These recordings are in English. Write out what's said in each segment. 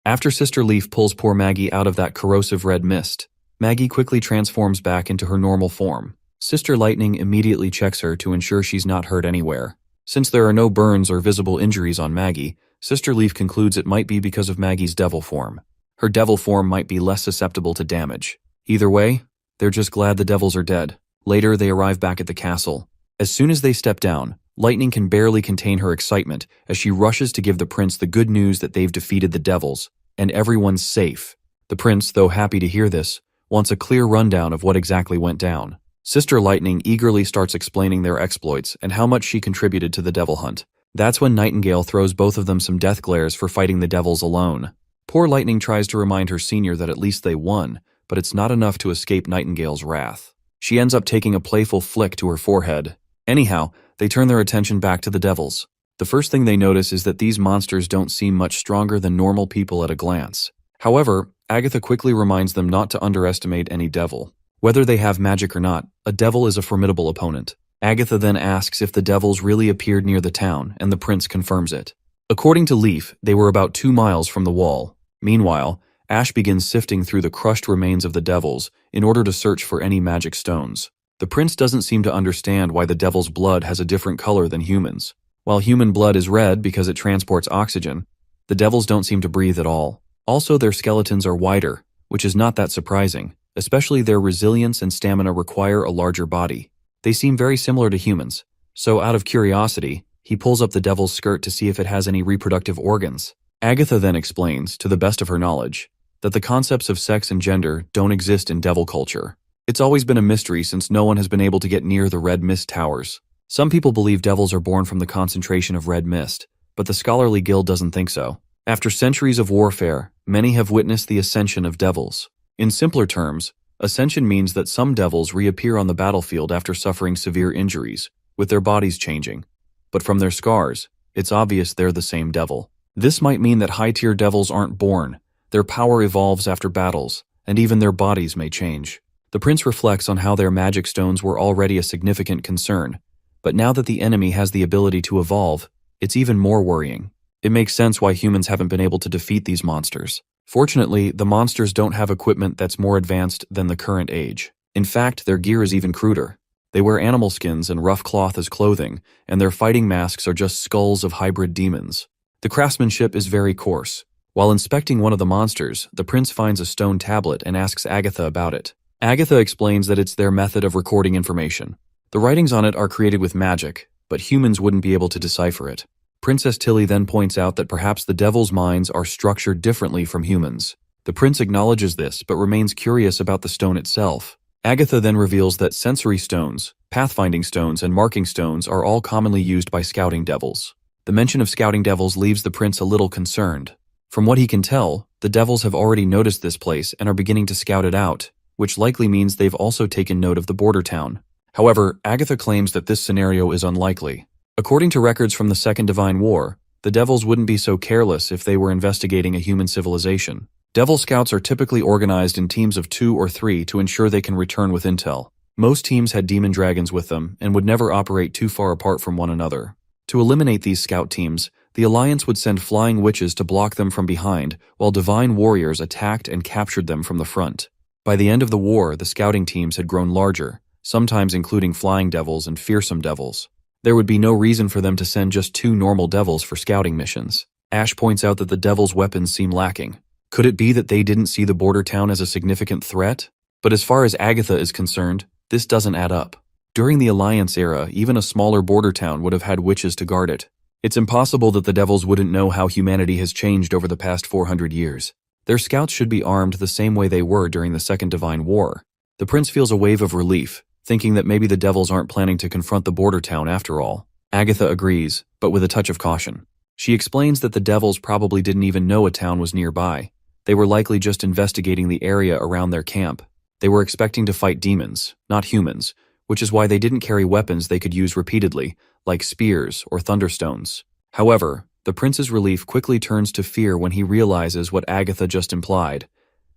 After Sister Leaf pulls poor Maggie out of that corrosive red mist, Maggie quickly transforms back into her normal form. Sister Lightning immediately checks her to ensure she's not hurt anywhere. Since there are no burns or visible injuries on Maggie, Sister Leaf concludes it might be because of Maggie's devil form. Her devil form might be less susceptible to damage. Either way, they're just glad the devils are dead. Later, they arrive back at the castle. As soon as they step down, Lightning can barely contain her excitement as she rushes to give the prince the good news that they've defeated the devils, and everyone's safe. The prince, though happy to hear this, wants a clear rundown of what exactly went down. Sister Lightning eagerly starts explaining their exploits and how much she contributed to the devil hunt. That's when Nightingale throws both of them some death glares for fighting the devils alone. Poor Lightning tries to remind her senior that at least they won, but it's not enough to escape Nightingale's wrath. She ends up taking a playful flick to her forehead. Anyhow, they turn their attention back to the devils. The first thing they notice is that these monsters don't seem much stronger than normal people at a glance. However, Agatha quickly reminds them not to underestimate any devil. Whether they have magic or not, a devil is a formidable opponent. Agatha then asks if the devils really appeared near the town, and the prince confirms it. According to Leaf, they were about 2 miles from the wall. Meanwhile, Ash begins sifting through the crushed remains of the devils in order to search for any magic stones. The prince doesn't seem to understand why the devil's blood has a different color than humans. While human blood is red because it transports oxygen, the devils don't seem to breathe at all. Also, their skeletons are wider, which is not that surprising, especially their resilience and stamina require a larger body. They seem very similar to humans, so out of curiosity, he pulls up the devil's skirt to see if it has any reproductive organs. Agatha then explains, to the best of her knowledge, that the concepts of sex and gender don't exist in devil culture. It's always been a mystery since no one has been able to get near the red mist towers. Some people believe devils are born from the concentration of red mist, but the scholarly guild doesn't think so. After centuries of warfare, many have witnessed the ascension of devils. In simpler terms, ascension means that some devils reappear on the battlefield after suffering severe injuries, with their bodies changing. But from their scars, it's obvious they're the same devil. This might mean that high-tier devils aren't born, their power evolves after battles, and even their bodies may change. The prince reflects on how their magic stones were already a significant concern, but now that the enemy has the ability to evolve, it's even more worrying. It makes sense why humans haven't been able to defeat these monsters. Fortunately, the monsters don't have equipment that's more advanced than the current age. In fact, their gear is even cruder. They wear animal skins and rough cloth as clothing, and their fighting masks are just skulls of hybrid demons. The craftsmanship is very coarse. While inspecting one of the monsters, the prince finds a stone tablet and asks Agatha about it. Agatha explains that it's their method of recording information. The writings on it are created with magic, but humans wouldn't be able to decipher it. Princess Tilly then points out that perhaps the devil's minds are structured differently from humans. The prince acknowledges this, but remains curious about the stone itself. Agatha then reveals that sensory stones, pathfinding stones, and marking stones are all commonly used by scouting devils. The mention of scouting devils leaves the prince a little concerned. From what he can tell, the devils have already noticed this place and are beginning to scout it out, which likely means they've also taken note of the border town. However, Agatha claims that this scenario is unlikely. According to records from the Second Divine War, the devils wouldn't be so careless if they were investigating a human civilization. Devil scouts are typically organized in teams of 2 or 3 to ensure they can return with intel. Most teams had demon dragons with them and would never operate too far apart from one another. To eliminate these scout teams, the Alliance would send flying witches to block them from behind, while divine warriors attacked and captured them from the front. By the end of the war, the scouting teams had grown larger, sometimes including flying devils and fearsome devils. There would be no reason for them to send just 2 normal devils for scouting missions. Ash points out that the devils' weapons seem lacking. Could it be that they didn't see the border town as a significant threat? But as far as Agatha is concerned, this doesn't add up. During the Alliance era, even a smaller border town would have had witches to guard it. It's impossible that the devils wouldn't know how humanity has changed over the past 400 years. Their scouts should be armed the same way they were during the Second Divine War. The prince feels a wave of relief, thinking that maybe the devils aren't planning to confront the border town after all. Agatha agrees, but with a touch of caution. She explains that the devils probably didn't even know a town was nearby. They were likely just investigating the area around their camp. They were expecting to fight demons, not humans, which is why they didn't carry weapons they could use repeatedly, like spears or thunderstones. However, the prince's relief quickly turns to fear when he realizes what Agatha just implied,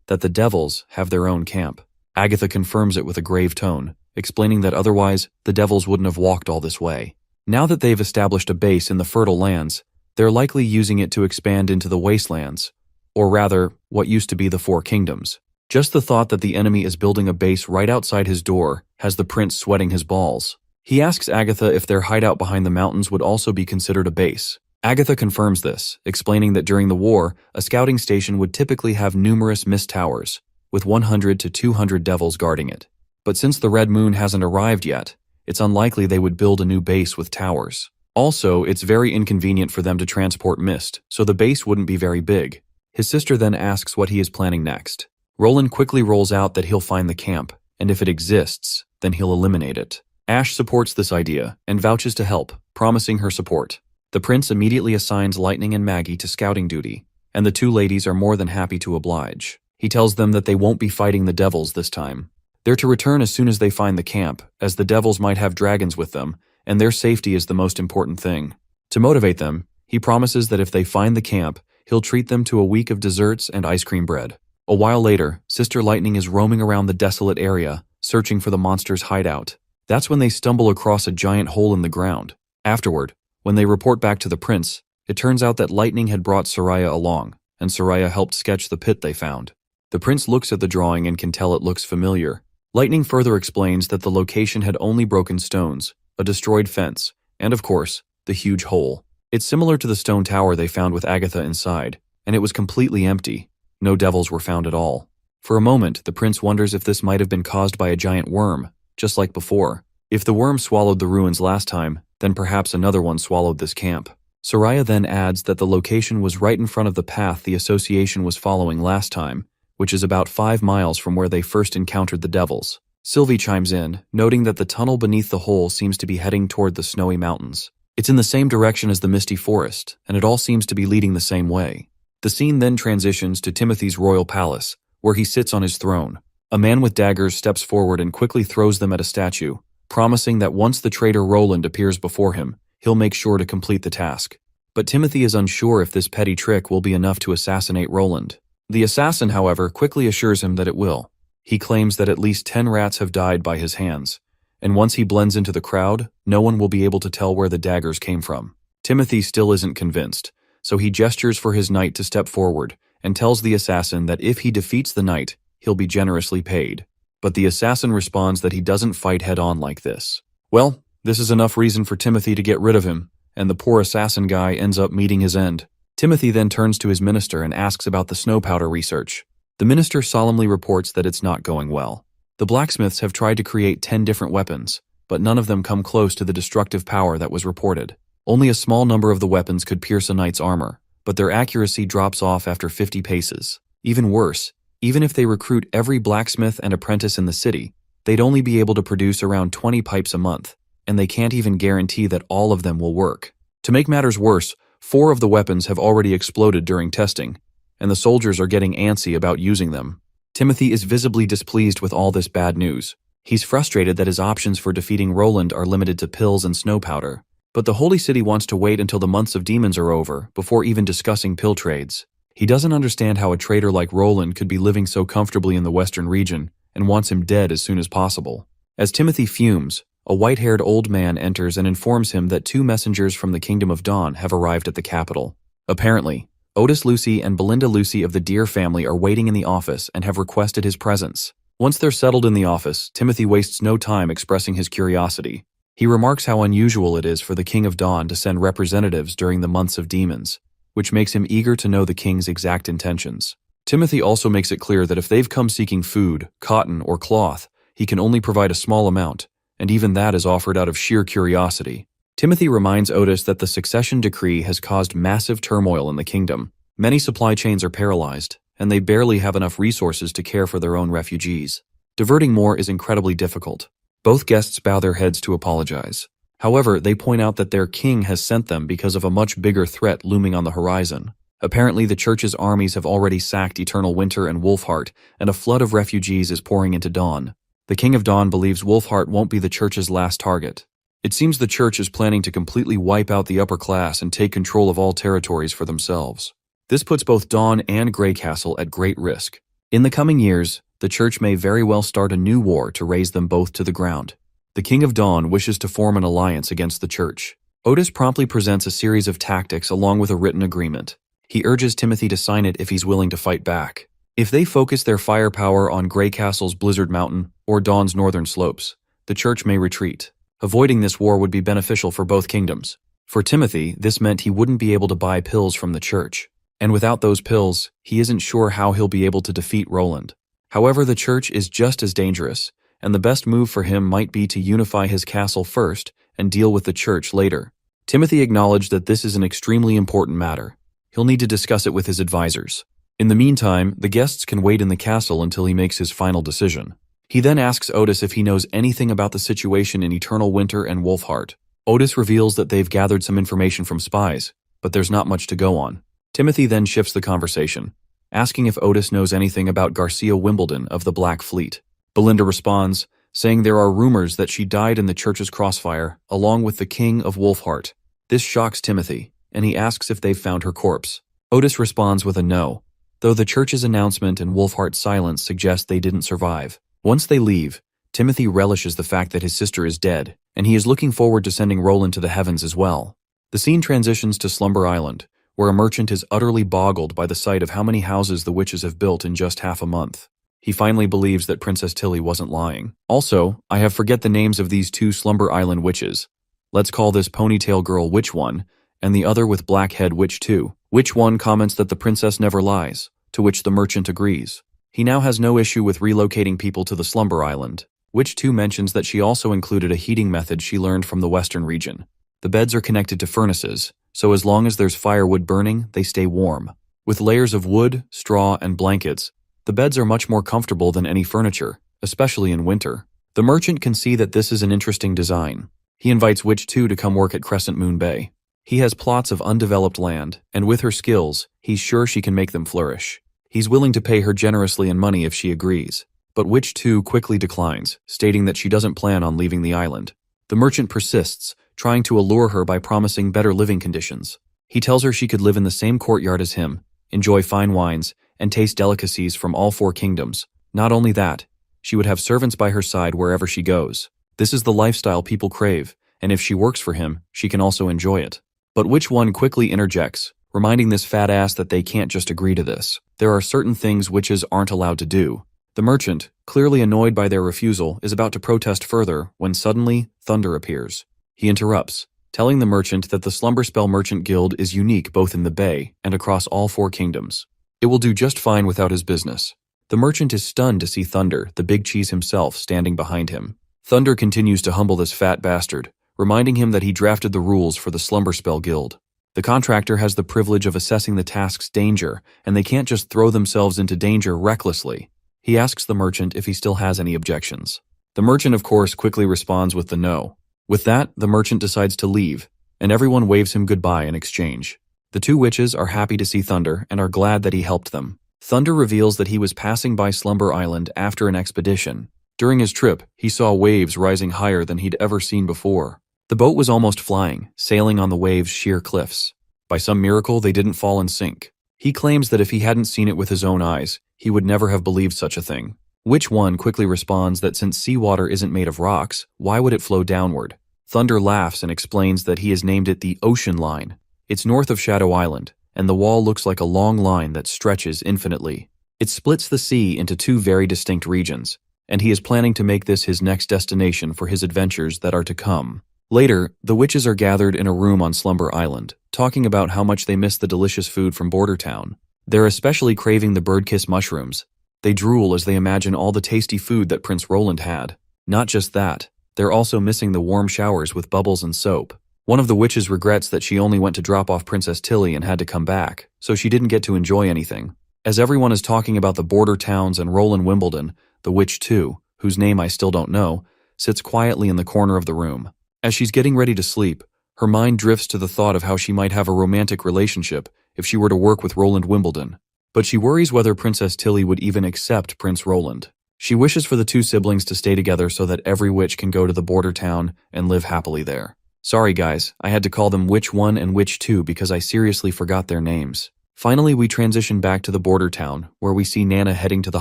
that the devils have their own camp. Agatha confirms it with a grave tone, explaining that otherwise the devils wouldn't have walked all this way. Now that they've established a base in the fertile lands, they're likely using it to expand into the wastelands, or rather, what used to be the Four Kingdoms. Just the thought that the enemy is building a base right outside his door has the prince sweating his balls. He asks Agatha if their hideout behind the mountains would also be considered a base. Agatha confirms this, explaining that during the war, a scouting station would typically have numerous mist towers, with 100 to 200 devils guarding it. But since the Red Moon hasn't arrived yet, it's unlikely they would build a new base with towers. Also, it's very inconvenient for them to transport mist, so the base wouldn't be very big. His sister then asks what he is planning next. Roland quickly rolls out that he'll find the camp, and if it exists, then he'll eliminate it. Ash supports this idea and vouches to help, promising her support. The prince immediately assigns Lightning and Maggie to scouting duty, and the two ladies are more than happy to oblige. He tells them that they won't be fighting the devils this time. They're to return as soon as they find the camp, as the devils might have dragons with them, and their safety is the most important thing. To motivate them, he promises that if they find the camp, he'll treat them to a week of desserts and ice cream bread. A while later, Sister Lightning is roaming around the desolate area, searching for the monster's hideout. That's when they stumble across a giant hole in the ground. Afterward, when they report back to the prince, it turns out that Lightning had brought Soraya along, and Soraya helped sketch the pit they found. The prince looks at the drawing and can tell it looks familiar. Lightning further explains that the location had only broken stones, a destroyed fence, and of course, the huge hole. It's similar to the stone tower they found with Agatha inside, and it was completely empty. No devils were found at all. For a moment, the prince wonders if this might have been caused by a giant worm, just like before. If the worm swallowed the ruins last time, then perhaps another one swallowed this camp. Soraya then adds that the location was right in front of the path the association was following last time, which is about 5 miles from where they first encountered the devils. Sylvie chimes in, noting that the tunnel beneath the hole seems to be heading toward the snowy mountains. It's in the same direction as the misty forest, and it all seems to be leading the same way. The scene then transitions to Timothy's royal palace, where he sits on his throne. A man with daggers steps forward and quickly throws them at a statue, promising that once the traitor Roland appears before him, he'll make sure to complete the task. But Timothy is unsure if this petty trick will be enough to assassinate Roland. The assassin, however, quickly assures him that it will. He claims that at least 10 rats have died by his hands, and once he blends into the crowd, no one will be able to tell where the daggers came from. Timothy still isn't convinced, so he gestures for his knight to step forward and tells the assassin that if he defeats the knight, he'll be generously paid. But the assassin responds that he doesn't fight head-on like this. Well, this is enough reason for Timothy to get rid of him, and the poor assassin guy ends up meeting his end. Timothy then turns to his minister and asks about the snow powder research. The minister solemnly reports that it's not going well. The blacksmiths have tried to create 10 different weapons, but none of them come close to the destructive power that was reported. Only a small number of the weapons could pierce a knight's armor, but their accuracy drops off after 50 paces. Even worse, even if they recruit every blacksmith and apprentice in the city, they'd only be able to produce around 20 pipes a month, and they can't even guarantee that all of them will work. To make matters worse, 4 of the weapons have already exploded during testing, and the soldiers are getting antsy about using them. Timothy is visibly displeased with all this bad news. He's frustrated that his options for defeating Roland are limited to pills and snow powder. But the Holy City wants to wait until the months of demons are over before even discussing pill trades. He doesn't understand how a traitor like Roland could be living so comfortably in the western region and wants him dead as soon as possible. As Timothy fumes, a white-haired old man enters and informs him that 2 messengers from the Kingdom of Dawn have arrived at the capital. Apparently, Otis Lucy and Belinda Lucy of the Deer family are waiting in the office and have requested his presence. Once they're settled in the office, Timothy wastes no time expressing his curiosity. He remarks how unusual it is for the King of Dawn to send representatives during the months of demons, which makes him eager to know the king's exact intentions. Timothy also makes it clear that if they've come seeking food, cotton, or cloth, he can only provide a small amount, and even that is offered out of sheer curiosity. Timothy reminds Otis that the succession decree has caused massive turmoil in the kingdom. Many supply chains are paralyzed, and they barely have enough resources to care for their own refugees. Diverting more is incredibly difficult. Both guests bow their heads to apologize. However, they point out that their king has sent them because of a much bigger threat looming on the horizon. Apparently, the church's armies have already sacked Eternal Winter and Wolfheart, and a flood of refugees is pouring into Dawn. The King of Dawn believes Wolfheart won't be the church's last target. It seems the church is planning to completely wipe out the upper class and take control of all territories for themselves. This puts both Dawn and Greycastle at great risk. In the coming years, the church may very well start a new war to raze them both to the ground. The King of Dawn wishes to form an alliance against the church. Otis promptly presents a series of tactics along with a written agreement. He urges Timothy to sign it if he's willing to fight back. If they focus their firepower on Grey Castle's Blizzard Mountain or Dawn's northern slopes, the church may retreat. Avoiding this war would be beneficial for both kingdoms. For Timothy, this meant he wouldn't be able to buy pills from the church. And without those pills, he isn't sure how he'll be able to defeat Roland. However, the church is just as dangerous, and the best move for him might be to unify his castle first and deal with the church later. Timothy acknowledged that this is an extremely important matter. He'll need to discuss it with his advisors. In the meantime, the guests can wait in the castle until he makes his final decision. He then asks Otis if he knows anything about the situation in Eternal Winter and Wolfheart. Otis reveals that they've gathered some information from spies, but there's not much to go on. Timothy then shifts the conversation, asking if Otis knows anything about Garcia Wimbledon of the Black Fleet. Belinda responds, saying there are rumors that she died in the church's crossfire, along with the King of Wolfheart. This shocks Timothy, and he asks if they've found her corpse. Otis responds with a no, though the church's announcement and Wolfheart's silence suggest they didn't survive. Once they leave, Timothy relishes the fact that his sister is dead, and he is looking forward to sending Roland to the heavens as well. The scene transitions to Slumber Island, where a merchant is utterly boggled by the sight of how many houses the witches have built in just half a month. He finally believes that Princess Tilly wasn't lying. Also, I have forget the names of these two Slumber Island witches. Let's call this Ponytail Girl Witch 1, and the other with Black Head Witch 2. Witch 1 comments that the princess never lies, to which the merchant agrees. He now has no issue with relocating people to the Slumber Island. Witch 2 mentions that she also included a heating method she learned from the western region. The beds are connected to furnaces, so as long as there's firewood burning, they stay warm. With layers of wood, straw, and blankets, the beds are much more comfortable than any furniture, especially in winter. The merchant can see that this is an interesting design. He invites Witch 2 to come work at Crescent Moon Bay. He has plots of undeveloped land, and with her skills, he's sure she can make them flourish. He's willing to pay her generously in money if she agrees. But Witch 2 quickly declines, stating that she doesn't plan on leaving the island. The merchant persists, trying to allure her by promising better living conditions. He tells her she could live in the same courtyard as him, enjoy fine wines, and taste delicacies from all 4 kingdoms. Not only that, she would have servants by her side wherever she goes. This is the lifestyle people crave, and if she works for him, she can also enjoy it. But Witch 1 quickly interjects, reminding this fat ass that they can't just agree to this. There are certain things witches aren't allowed to do. The merchant, clearly annoyed by their refusal, is about to protest further when suddenly Thunder appears. He interrupts, telling the merchant that the Slumberspell Merchant Guild is unique both in the Bay and across all 4 kingdoms. It will do just fine without his business. The merchant is stunned to see Thunder, the big cheese himself, standing behind him. Thunder continues to humble this fat bastard, reminding him that he drafted the rules for the Slumberspell Guild. The contractor has the privilege of assessing the task's danger, and they can't just throw themselves into danger recklessly. He asks the merchant if he still has any objections. The merchant, of course, quickly responds with the no. With that, the merchant decides to leave, and everyone waves him goodbye in exchange. The 2 witches are happy to see Thunder and are glad that he helped them. Thunder reveals that he was passing by Slumber Island after an expedition. During his trip, he saw waves rising higher than he'd ever seen before. The boat was almost flying, sailing on the waves' sheer cliffs. By some miracle, they didn't fall and sink. He claims that if he hadn't seen it with his own eyes, he would never have believed such a thing. Witch 1 quickly responds that since seawater isn't made of rocks, why would it flow downward? Thunder laughs and explains that he has named it the Ocean Line. It's north of Shadow Island, and the wall looks like a long line that stretches infinitely. It splits the sea into 2 very distinct regions, and he is planning to make this his next destination for his adventures that are to come. Later, the witches are gathered in a room on Slumber Island, talking about how much they miss the delicious food from Border Town. They're especially craving the birdkiss mushrooms. They drool as they imagine all the tasty food that Prince Roland had. Not just that, they're also missing the warm showers with bubbles and soap. One of the witches regrets that she only went to drop off Princess Tilly and had to come back, so she didn't get to enjoy anything. As everyone is talking about the border towns and Roland Wimbledon, the Witch 2, whose name I still don't know, sits quietly in the corner of the room. As she's getting ready to sleep, her mind drifts to the thought of how she might have a romantic relationship if she were to work with Roland Wimbledon. But she worries whether Princess Tilly would even accept Prince Roland. She wishes for the 2 siblings to stay together so that every witch can go to the border town and live happily there. Sorry guys, I had to call them Witch 1 and Witch 2 because I seriously forgot their names. Finally, we transition back to the border town, where we see Nana heading to the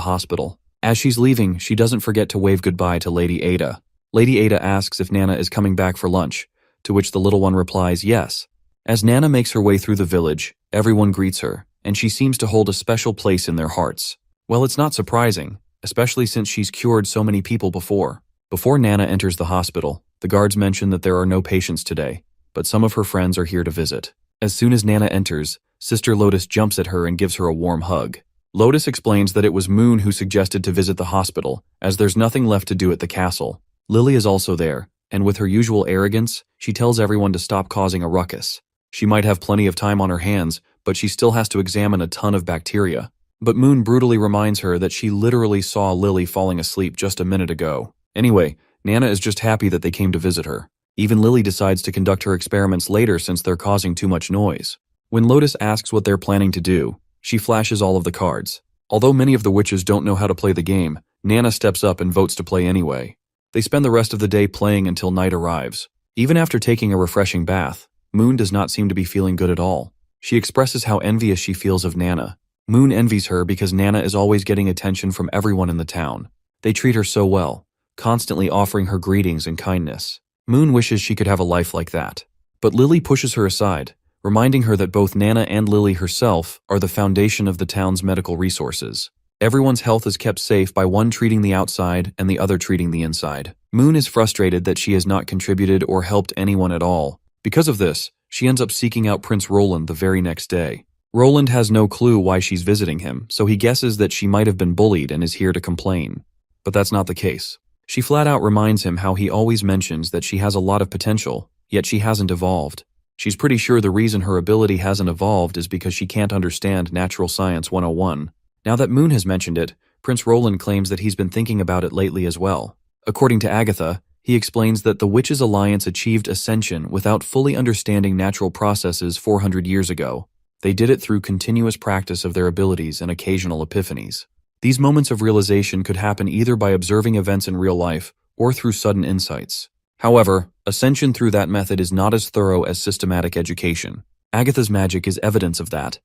hospital. As she's leaving, she doesn't forget to wave goodbye to Lady Ada. Lady Ada asks if Nana is coming back for lunch, to which the little one replies yes. As Nana makes her way through the village, Everyone greets her, and she seems to hold a special place in their hearts. Well, it's not surprising, especially since she's cured so many people before. Before Nana enters the hospital, the guards mention that there are no patients today, but some of her friends are here to visit. As soon as Nana enters, Sister Lotus jumps at her and gives her a warm hug. Lotus explains that it was Moon who suggested to visit the hospital, as there's nothing left to do at the castle. Lily is also there, and with her usual arrogance, she tells everyone to stop causing a ruckus. She might have plenty of time on her hands, but she still has to examine a ton of bacteria. But Moon brutally reminds her that she literally saw Lily falling asleep just a minute ago. Anyway, Nana is just happy that they came to visit her. Even Lily decides to conduct her experiments later since they're causing too much noise. When Lotus asks what they're planning to do, she flashes all of the cards. Although many of the witches don't know how to play the game, Nana steps up and votes to play anyway. They spend the rest of the day playing until night arrives. Even after taking a refreshing bath, Moon does not seem to be feeling good at all. She expresses how envious she feels of Nana. Moon envies her because Nana is always getting attention from everyone in the town. They treat her so well, constantly offering her greetings and kindness. Moon wishes she could have a life like that. But Lily pushes her aside, reminding her that both Nana and Lily herself are the foundation of the town's medical resources. Everyone's health is kept safe by one treating the outside and the other treating the inside. Moon is frustrated that she has not contributed or helped anyone at all. Because of this, she ends up seeking out Prince Roland the very next day. Roland has no clue why she's visiting him, so he guesses that she might have been bullied and is here to complain. But that's not the case. She flat out reminds him how he always mentions that she has a lot of potential, yet she hasn't evolved. She's pretty sure the reason her ability hasn't evolved is because she can't understand Natural Science 101. Now that Moon has mentioned it, Prince Roland claims that he's been thinking about it lately as well. According to Agatha, he explains that the Witches' Alliance achieved ascension without fully understanding natural processes 400 years ago. They did it through continuous practice of their abilities and occasional epiphanies. These moments of realization could happen either by observing events in real life or through sudden insights. However, ascension through that method is not as thorough as systematic education. Agatha's magic is evidence of that.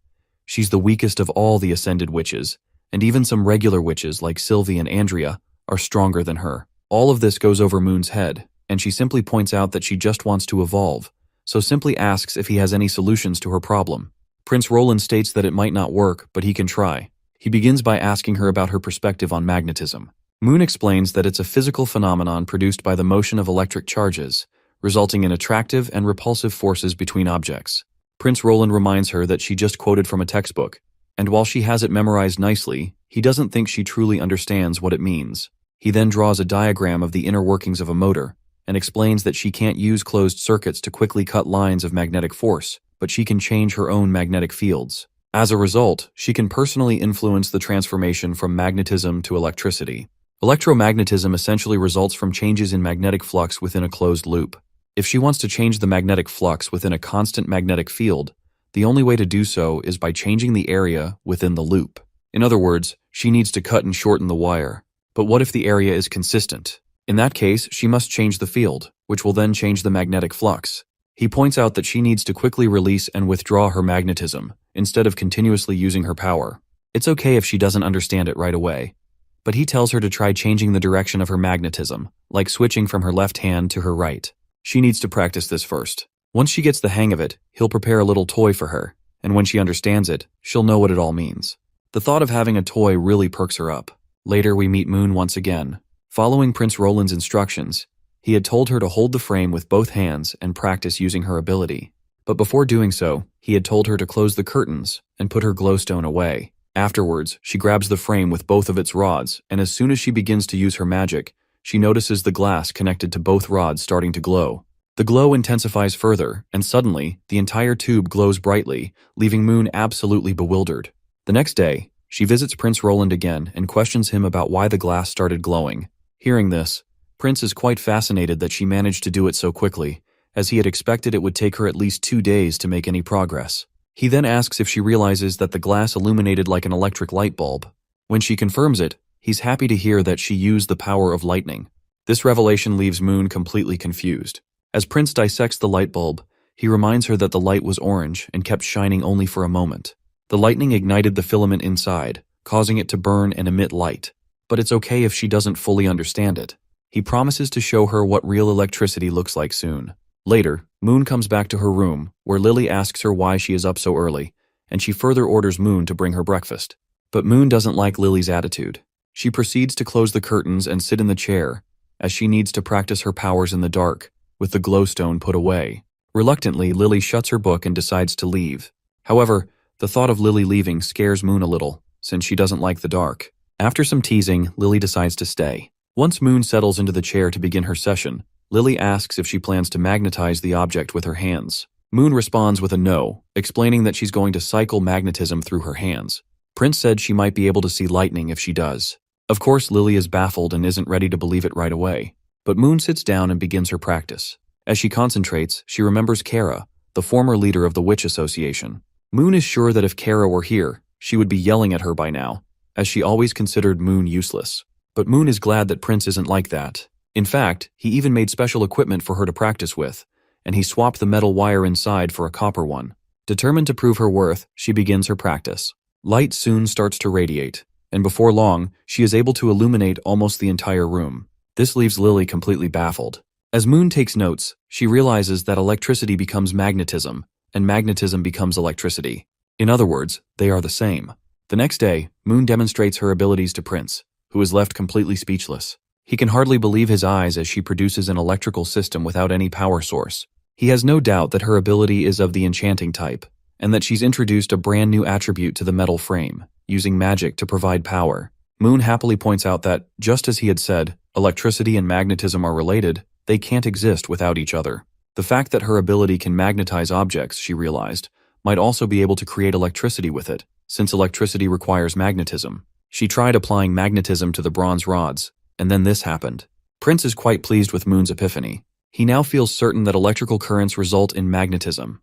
She's the weakest of all the ascended witches, and even some regular witches like Sylvie and Andrea are stronger than her. All of this goes over Moon's head, and she simply points out that she just wants to evolve, so simply asks if he has any solutions to her problem. Prince Roland states that it might not work, but he can try. He begins by asking her about her perspective on magnetism. Moon explains that it's a physical phenomenon produced by the motion of electric charges, resulting in attractive and repulsive forces between objects. Prince Roland reminds her that she just quoted from a textbook, and while she has it memorized nicely, he doesn't think she truly understands what it means. He then draws a diagram of the inner workings of a motor, and explains that she can't use closed circuits to quickly cut lines of magnetic force, but she can change her own magnetic fields. As a result, she can personally influence the transformation from magnetism to electricity. Electromagnetism essentially results from changes in magnetic flux within a closed loop. If she wants to change the magnetic flux within a constant magnetic field, the only way to do so is by changing the area within the loop. In other words, she needs to cut and shorten the wire. But what if the area is consistent? In that case, she must change the field, which will then change the magnetic flux. He points out that she needs to quickly release and withdraw her magnetism, instead of continuously using her power. It's okay if she doesn't understand it right away, but he tells her to try changing the direction of her magnetism, like switching from her left hand to her right. She needs to practice this first. Once she gets the hang of it, he'll prepare a little toy for her, and when she understands it, she'll know what it all means. The thought of having a toy really perks her up. Later, we meet Moon once again. Following Prince Roland's instructions, he had told her to hold the frame with both hands and practice using her ability. But before doing so, he had told her to close the curtains and put her glowstone away. Afterwards, she grabs the frame with both of its rods, and as soon as she begins to use her magic, she notices the glass connected to both rods starting to glow. The glow intensifies further, and suddenly, the entire tube glows brightly, leaving Moon absolutely bewildered. The next day, she visits Prince Roland again and questions him about why the glass started glowing. Hearing this, Prince is quite fascinated that she managed to do it so quickly, as he had expected it would take her at least 2 days to make any progress. He then asks if she realizes that the glass illuminated like an electric light bulb. When she confirms it, he's happy to hear that she used the power of lightning. This revelation leaves Moon completely confused. As Prince dissects the light bulb, he reminds her that the light was orange and kept shining only for a moment. The lightning ignited the filament inside, causing it to burn and emit light. But it's okay if she doesn't fully understand it. He promises to show her what real electricity looks like soon. Later, Moon comes back to her room, where Lily asks her why she is up so early, and she further orders Moon to bring her breakfast. But Moon doesn't like Lily's attitude. She proceeds to close the curtains and sit in the chair, as she needs to practice her powers in the dark, with the glowstone put away. Reluctantly, Lily shuts her book and decides to leave. However, the thought of Lily leaving scares Moon a little, since she doesn't like the dark. After some teasing, Lily decides to stay. Once Moon settles into the chair to begin her session, Lily asks if she plans to magnetize the object with her hands. Moon responds with a no, explaining that she's going to cycle magnetism through her hands. Prince said she might be able to see lightning if she does. Of course, Lily is baffled and isn't ready to believe it right away. But Moon sits down and begins her practice. As she concentrates, she remembers Kara, the former leader of the Witch Association. Moon is sure that if Kara were here, she would be yelling at her by now, as she always considered Moon useless. But Moon is glad that Prince isn't like that. In fact, he even made special equipment for her to practice with, and he swapped the metal wire inside for a copper one. Determined to prove her worth, she begins her practice. Light soon starts to radiate, and before long, she is able to illuminate almost the entire room. This leaves Lily completely baffled. As Moon takes notes, she realizes that electricity becomes magnetism, and magnetism becomes electricity. In other words, they are the same. The next day, Moon demonstrates her abilities to Prince, who is left completely speechless. He can hardly believe his eyes as she produces an electrical system without any power source. He has no doubt that her ability is of the enchanting type, and that she's introduced a brand new attribute to the metal frame, using magic to provide power. Moon happily points out that, just as he had said, electricity and magnetism are related, they can't exist without each other. The fact that her ability can magnetize objects, she realized, might also be able to create electricity with it, since electricity requires magnetism. She tried applying magnetism to the bronze rods, and then this happened. Prince is quite pleased with Moon's epiphany. He now feels certain that electrical currents result in magnetism.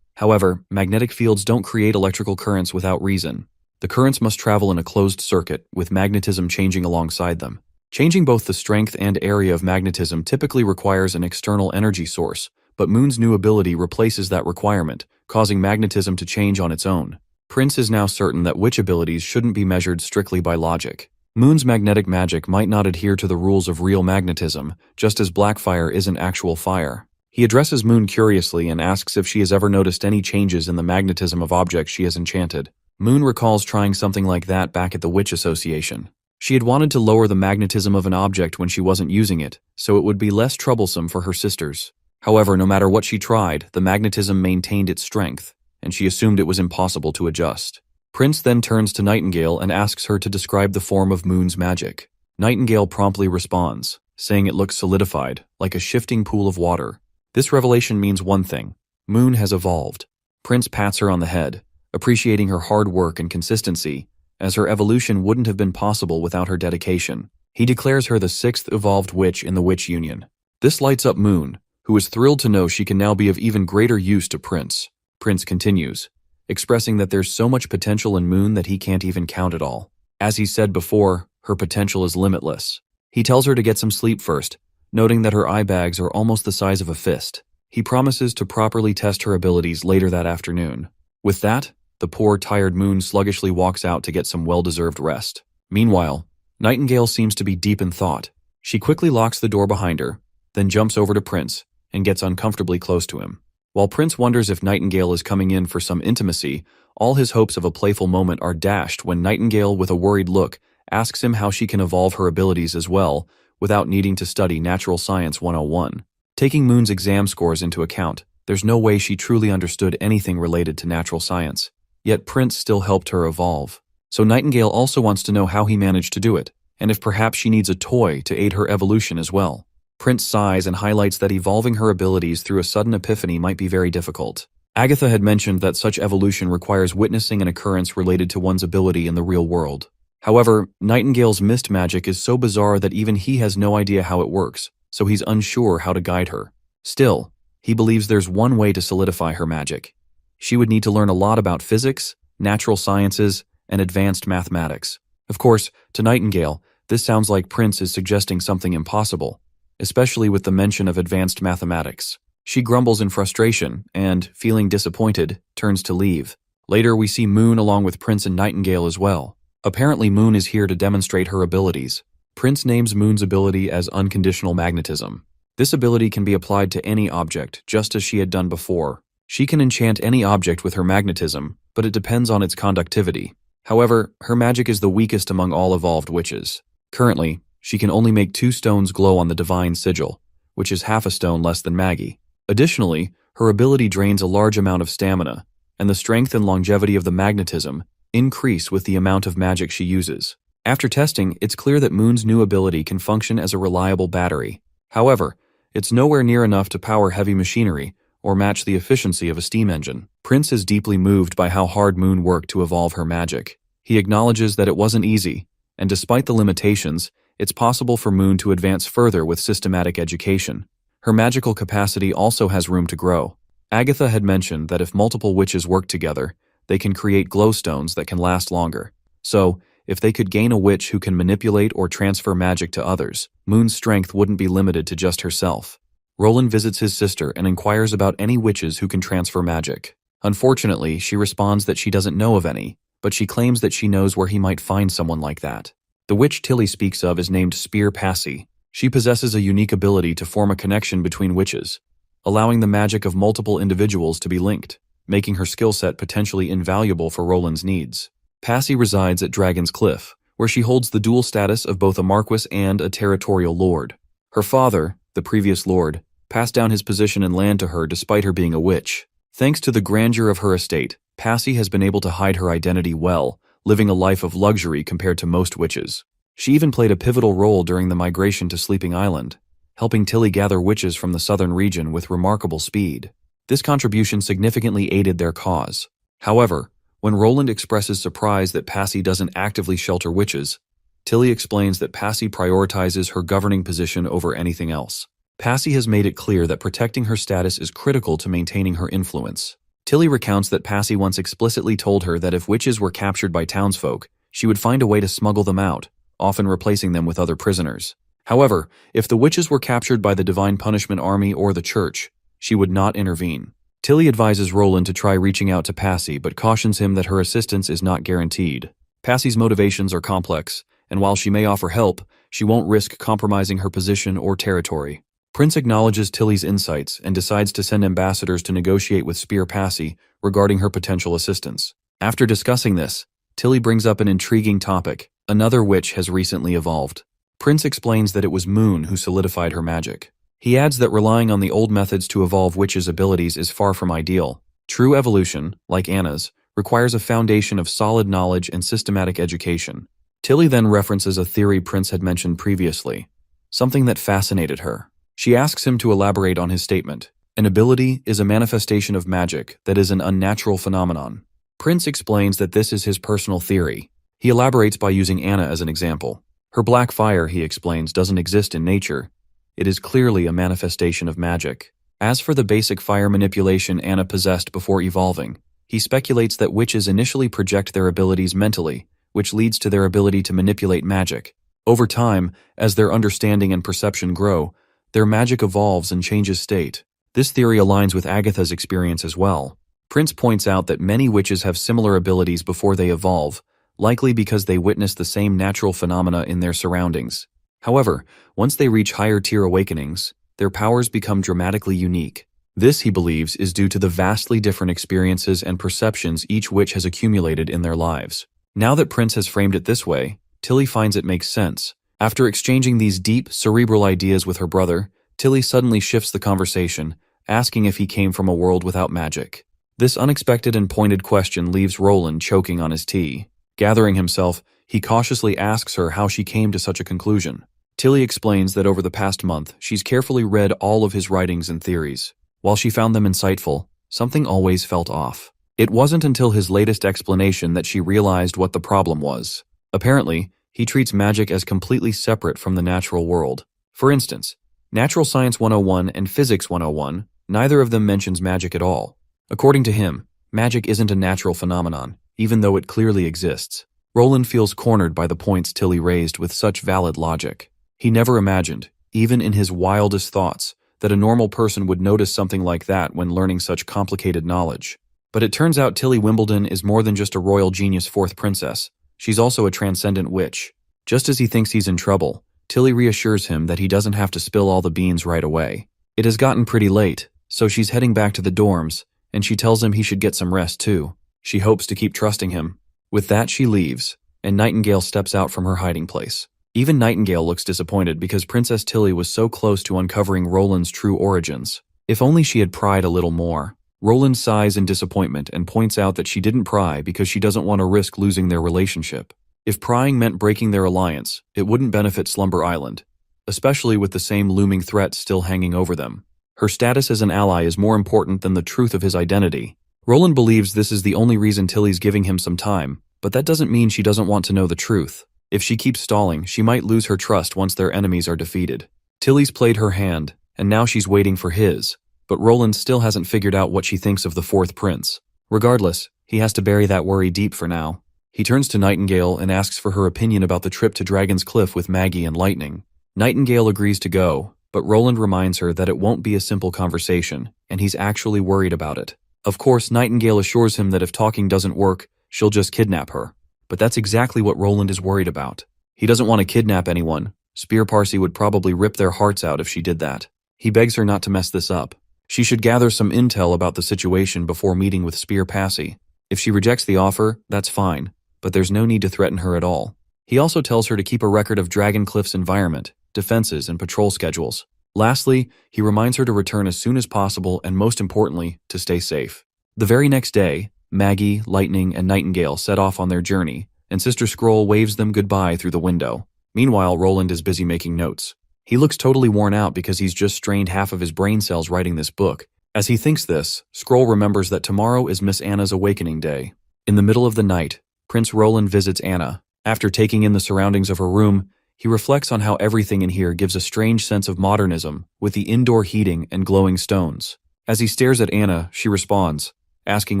However, magnetic fields don't create electrical currents without reason. The currents must travel in a closed circuit, with magnetism changing alongside them. Changing both the strength and area of magnetism typically requires an external energy source, but Moon's new ability replaces that requirement, causing magnetism to change on its own. Prince is now certain that witch abilities shouldn't be measured strictly by logic. Moon's magnetic magic might not adhere to the rules of real magnetism, just as black fire isn't actual fire. He addresses Moon curiously and asks if she has ever noticed any changes in the magnetism of objects she has enchanted. Moon recalls trying something like that back at the Witch Association. She had wanted to lower the magnetism of an object when she wasn't using it, so it would be less troublesome for her sisters. However, no matter what she tried, the magnetism maintained its strength, and she assumed it was impossible to adjust. Prince then turns to Nightingale and asks her to describe the form of Moon's magic. Nightingale promptly responds, saying it looks solidified, like a shifting pool of water. This revelation means one thing: Moon has evolved. Prince pats her on the head, appreciating her hard work and consistency, as her evolution wouldn't have been possible without her dedication. He declares her the sixth evolved witch in the Witch Union. This lights up Moon, who is thrilled to know she can now be of even greater use to Prince. Prince continues, expressing that there's so much potential in Moon that he can't even count it all. As he said before, her potential is limitless. He tells her to get some sleep first, noting that her eye bags are almost the size of a fist. He promises to properly test her abilities later that afternoon. With that, the poor, tired Moon sluggishly walks out to get some well-deserved rest. Meanwhile, Nightingale seems to be deep in thought. She quickly locks the door behind her, then jumps over to Prince and gets uncomfortably close to him. While Prince wonders if Nightingale is coming in for some intimacy, all his hopes of a playful moment are dashed when Nightingale, with a worried look, asks him how she can evolve her abilities as well, without needing to study Natural Science 101. Taking Moon's exam scores into account, there's no way she truly understood anything related to natural science. Yet Prince still helped her evolve. So Nightingale also wants to know how he managed to do it, and if perhaps she needs a toy to aid her evolution as well. Prince sighs and highlights that evolving her abilities through a sudden epiphany might be very difficult. Agatha had mentioned that such evolution requires witnessing an occurrence related to one's ability in the real world. However, Nightingale's mist magic is so bizarre that even he has no idea how it works, so he's unsure how to guide her. Still, he believes there's one way to solidify her magic. She would need to learn a lot about physics, natural sciences, and advanced mathematics. Of course, to Nightingale, this sounds like Prince is suggesting something impossible, especially with the mention of advanced mathematics. She grumbles in frustration and, feeling disappointed, turns to leave. Later, we see Moon along with Prince and Nightingale as well. Apparently, Moon is here to demonstrate her abilities. Prince names Moon's ability as unconditional magnetism. This ability can be applied to any object, just as she had done before. She can enchant any object with her magnetism, but it depends on its conductivity. However, her magic is the weakest among all evolved witches. Currently, she can only make 2 stones glow on the divine sigil, which is half a stone less than Maggie. Additionally, her ability drains a large amount of stamina, and the strength and longevity of the magnetism increase with the amount of magic she uses. After testing, it's clear that Moon's new ability can function as a reliable battery. However, it's nowhere near enough to power heavy machinery or match the efficiency of a steam engine. Prince is deeply moved by how hard Moon worked to evolve her magic. He acknowledges that it wasn't easy, and despite the limitations, it's possible for Moon to advance further with systematic education. Her magical capacity also has room to grow. Agatha had mentioned that if multiple witches work together, they can create glowstones that can last longer. So, if they could gain a witch who can manipulate or transfer magic to others, Moon's strength wouldn't be limited to just herself. Roland visits his sister and inquires about any witches who can transfer magic. Unfortunately, she responds that she doesn't know of any, but she claims that she knows where he might find someone like that. The witch Tilly speaks of is named Spear Passy. She possesses a unique ability to form a connection between witches, allowing the magic of multiple individuals to be linked, making her skill set potentially invaluable for Roland's needs. Passy resides at Dragon's Cliff, where she holds the dual status of both a marquis and a territorial lord. Her father, the previous lord, passed down his position and land to her despite her being a witch. Thanks to the grandeur of her estate, Passy has been able to hide her identity well, living a life of luxury compared to most witches. She even played a pivotal role during the migration to Sleeping Island, helping Tilly gather witches from the southern region with remarkable speed. This contribution significantly aided their cause. However, when Roland expresses surprise that Passy doesn't actively shelter witches, Tilly explains that Passy prioritizes her governing position over anything else. Passy has made it clear that protecting her status is critical to maintaining her influence. Tilly recounts that Passy once explicitly told her that if witches were captured by townsfolk, she would find a way to smuggle them out, often replacing them with other prisoners. However, if the witches were captured by the Divine Punishment Army or the Church, she would not intervene. Tilly advises Roland to try reaching out to Passy, but cautions him that her assistance is not guaranteed. Passy's motivations are complex, and while she may offer help, she won't risk compromising her position or territory. Prince acknowledges Tilly's insights and decides to send ambassadors to negotiate with Spear Passy regarding her potential assistance. After discussing this, Tilly brings up an intriguing topic. Another witch has recently evolved. Prince explains that it was Moon who solidified her magic. He adds that relying on the old methods to evolve witches' abilities is far from ideal. True evolution, like Anna's, requires a foundation of solid knowledge and systematic education. Tilly then references a theory Prince had mentioned previously, something that fascinated her. She asks him to elaborate on his statement. An ability is a manifestation of magic that is an unnatural phenomenon. Prince explains that this is his personal theory. He elaborates by using Anna as an example. Her black fire, he explains, doesn't exist in nature. It is clearly a manifestation of magic. As for the basic fire manipulation Anna possessed before evolving, he speculates that witches initially project their abilities mentally, which leads to their ability to manipulate magic. Over time, as their understanding and perception grow, their magic evolves and changes state. This theory aligns with Agatha's experience as well. Prince points out that many witches have similar abilities before they evolve, likely because they witness the same natural phenomena in their surroundings. However, once they reach higher-tier awakenings, their powers become dramatically unique. This, he believes, is due to the vastly different experiences and perceptions each witch has accumulated in their lives. Now that Prince has framed it this way, Tilly finds it makes sense. After exchanging these deep, cerebral ideas with her brother, Tilly suddenly shifts the conversation, asking if he came from a world without magic. This unexpected and pointed question leaves Roland choking on his tea. Gathering himself, he cautiously asks her how she came to such a conclusion. Tilly explains that over the past month, she's carefully read all of his writings and theories. While she found them insightful, something always felt off. It wasn't until his latest explanation that she realized what the problem was. Apparently, he treats magic as completely separate from the natural world. For instance, Natural Science 101 and Physics 101, neither of them mentions magic at all. According to him, magic isn't a natural phenomenon, even though it clearly exists. Roland feels cornered by the points Tilly raised with such valid logic. He never imagined, even in his wildest thoughts, that a normal person would notice something like that when learning such complicated knowledge. But it turns out Tilly Wimbledon is more than just a royal genius fourth princess. She's also a transcendent witch. Just as he thinks he's in trouble, Tilly reassures him that he doesn't have to spill all the beans right away. It has gotten pretty late, so she's heading back to the dorms, and she tells him he should get some rest too. She hopes to keep trusting him. With that, she leaves, and Nightingale steps out from her hiding place. Even Nightingale looks disappointed because Princess Tilly was so close to uncovering Roland's true origins. If only she had pried a little more. Roland sighs in disappointment and points out that she didn't pry because she doesn't want to risk losing their relationship. If prying meant breaking their alliance, it wouldn't benefit Slumber Island, especially with the same looming threat still hanging over them. Her status as an ally is more important than the truth of his identity. Roland believes this is the only reason Tilly's giving him some time, but that doesn't mean she doesn't want to know the truth. If she keeps stalling, she might lose her trust once their enemies are defeated. Tilly's played her hand, and now she's waiting for his, but Roland still hasn't figured out what she thinks of the fourth prince. Regardless, he has to bury that worry deep for now. He turns to Nightingale and asks for her opinion about the trip to Dragon's Cliff with Maggie and Lightning. Nightingale agrees to go, but Roland reminds her that it won't be a simple conversation, and he's actually worried about it. Of course, Nightingale assures him that if talking doesn't work, she'll just kidnap her. But that's exactly what Roland is worried about. He doesn't want to kidnap anyone. Spear Parsi would probably rip their hearts out if she did that. He begs her not to mess this up. She should gather some intel about the situation before meeting with Spear Parsi. If she rejects the offer, that's fine, but there's no need to threaten her at all. He also tells her to keep a record of Dragon Cliff's environment, defenses, and patrol schedules. Lastly, he reminds her to return as soon as possible and, most importantly, to stay safe. The very next day, Maggie, Lightning, and Nightingale set off on their journey, and Sister Scroll waves them goodbye through the window. Meanwhile, Roland is busy making notes. He looks totally worn out because he's just strained half of his brain cells writing this book. As he thinks this, Scroll remembers that tomorrow is Miss Anna's awakening day. In the middle of the night, Prince Roland visits Anna. After taking in the surroundings of her room, he reflects on how everything in here gives a strange sense of modernism, with the indoor heating and glowing stones. As he stares at Anna, she responds, asking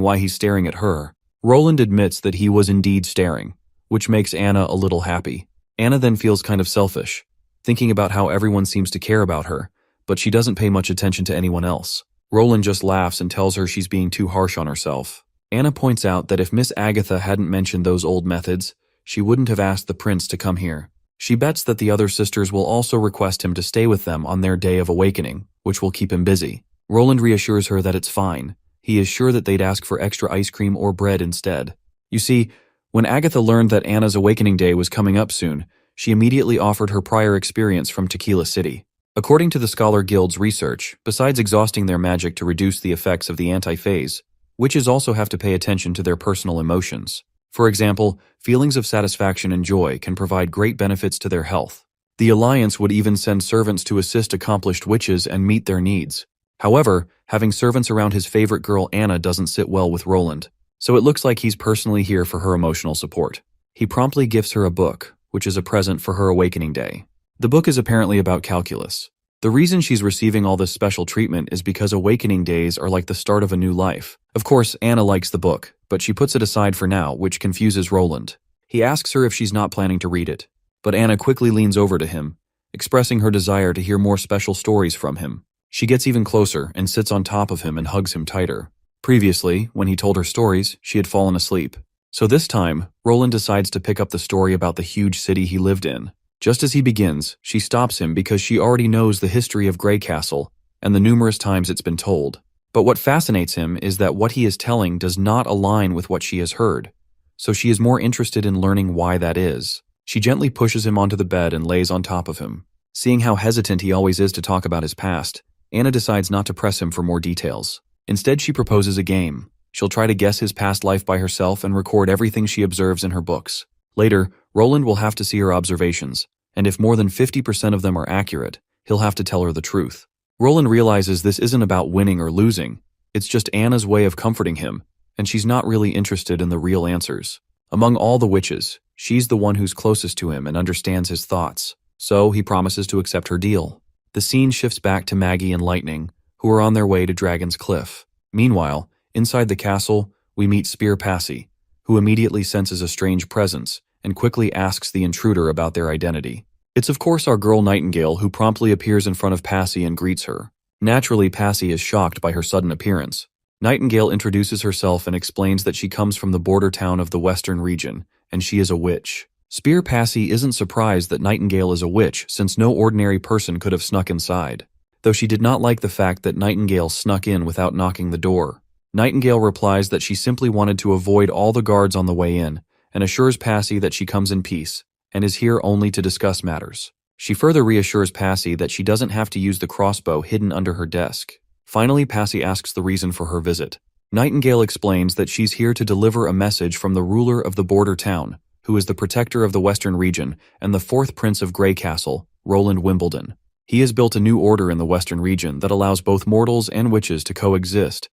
why he's staring at her. Roland admits that he was indeed staring, which makes Anna a little happy. Anna then feels kind of selfish, thinking about how everyone seems to care about her, but she doesn't pay much attention to anyone else. Roland just laughs and tells her she's being too harsh on herself. Anna points out that if Miss Agatha hadn't mentioned those old methods, she wouldn't have asked the prince to come here. She bets that the other sisters will also request him to stay with them on their day of awakening, which will keep him busy. Roland reassures her that it's fine. He is sure that they'd ask for extra ice cream or bread instead. You see, when Agatha learned that Anna's awakening day was coming up soon, she immediately offered her prior experience from Tequila City. According to the Scholar Guild's research, besides exhausting their magic to reduce the effects of the anti-phase, witches also have to pay attention to their personal emotions. For example, feelings of satisfaction and joy can provide great benefits to their health. The Alliance would even send servants to assist accomplished witches and meet their needs. However, having servants around his favorite girl Anna doesn't sit well with Roland, so it looks like he's personally here for her emotional support. He promptly gifts her a book, which is a present for her awakening day. The book is apparently about calculus. The reason she's receiving all this special treatment is because awakening days are like the start of a new life. Of course, Anna likes the book, but she puts it aside for now, which confuses Roland. He asks her if she's not planning to read it, but Anna quickly leans over to him, expressing her desire to hear more special stories from him. She gets even closer and sits on top of him and hugs him tighter. Previously, when he told her stories, she had fallen asleep. So this time, Roland decides to pick up the story about the huge city he lived in. Just as he begins, she stops him because she already knows the history of Grey Castle and the numerous times it's been told. But what fascinates him is that what he is telling does not align with what she has heard, so she is more interested in learning why that is. She gently pushes him onto the bed and lays on top of him. Seeing how hesitant he always is to talk about his past, Anna decides not to press him for more details. Instead, she proposes a game. She'll try to guess his past life by herself and record everything she observes in her books. Later, Roland will have to see her observations, and if more than 50% of them are accurate, he'll have to tell her the truth. Roland realizes this isn't about winning or losing. It's just Anna's way of comforting him, and she's not really interested in the real answers. Among all the witches, she's the one who's closest to him and understands his thoughts, so he promises to accept her deal. The scene shifts back to Maggie and Lightning, who are on their way to Dragon's Cliff. Meanwhile, inside the castle, we meet Spear Parsi, who immediately senses a strange presence and quickly asks the intruder about their identity. It's of course our girl Nightingale, who promptly appears in front of Parsi and greets her. Naturally, Parsi is shocked by her sudden appearance. Nightingale introduces herself and explains that she comes from the border town of the Western region, and she is a witch. Spear Parsi isn't surprised that Nightingale is a witch, since no ordinary person could have snuck inside. Though she did not like the fact that Nightingale snuck in without knocking the door. Nightingale replies that she simply wanted to avoid all the guards on the way in, and assures Passy that she comes in peace, and is here only to discuss matters. She further reassures Passy that she doesn't have to use the crossbow hidden under her desk. Finally, Passy asks the reason for her visit. Nightingale explains that she's here to deliver a message from the ruler of the border town, who is the protector of the western region and the fourth prince of Grey Castle, Roland Wimbledon. He has built a new order in the western region that allows both mortals and witches to coexist,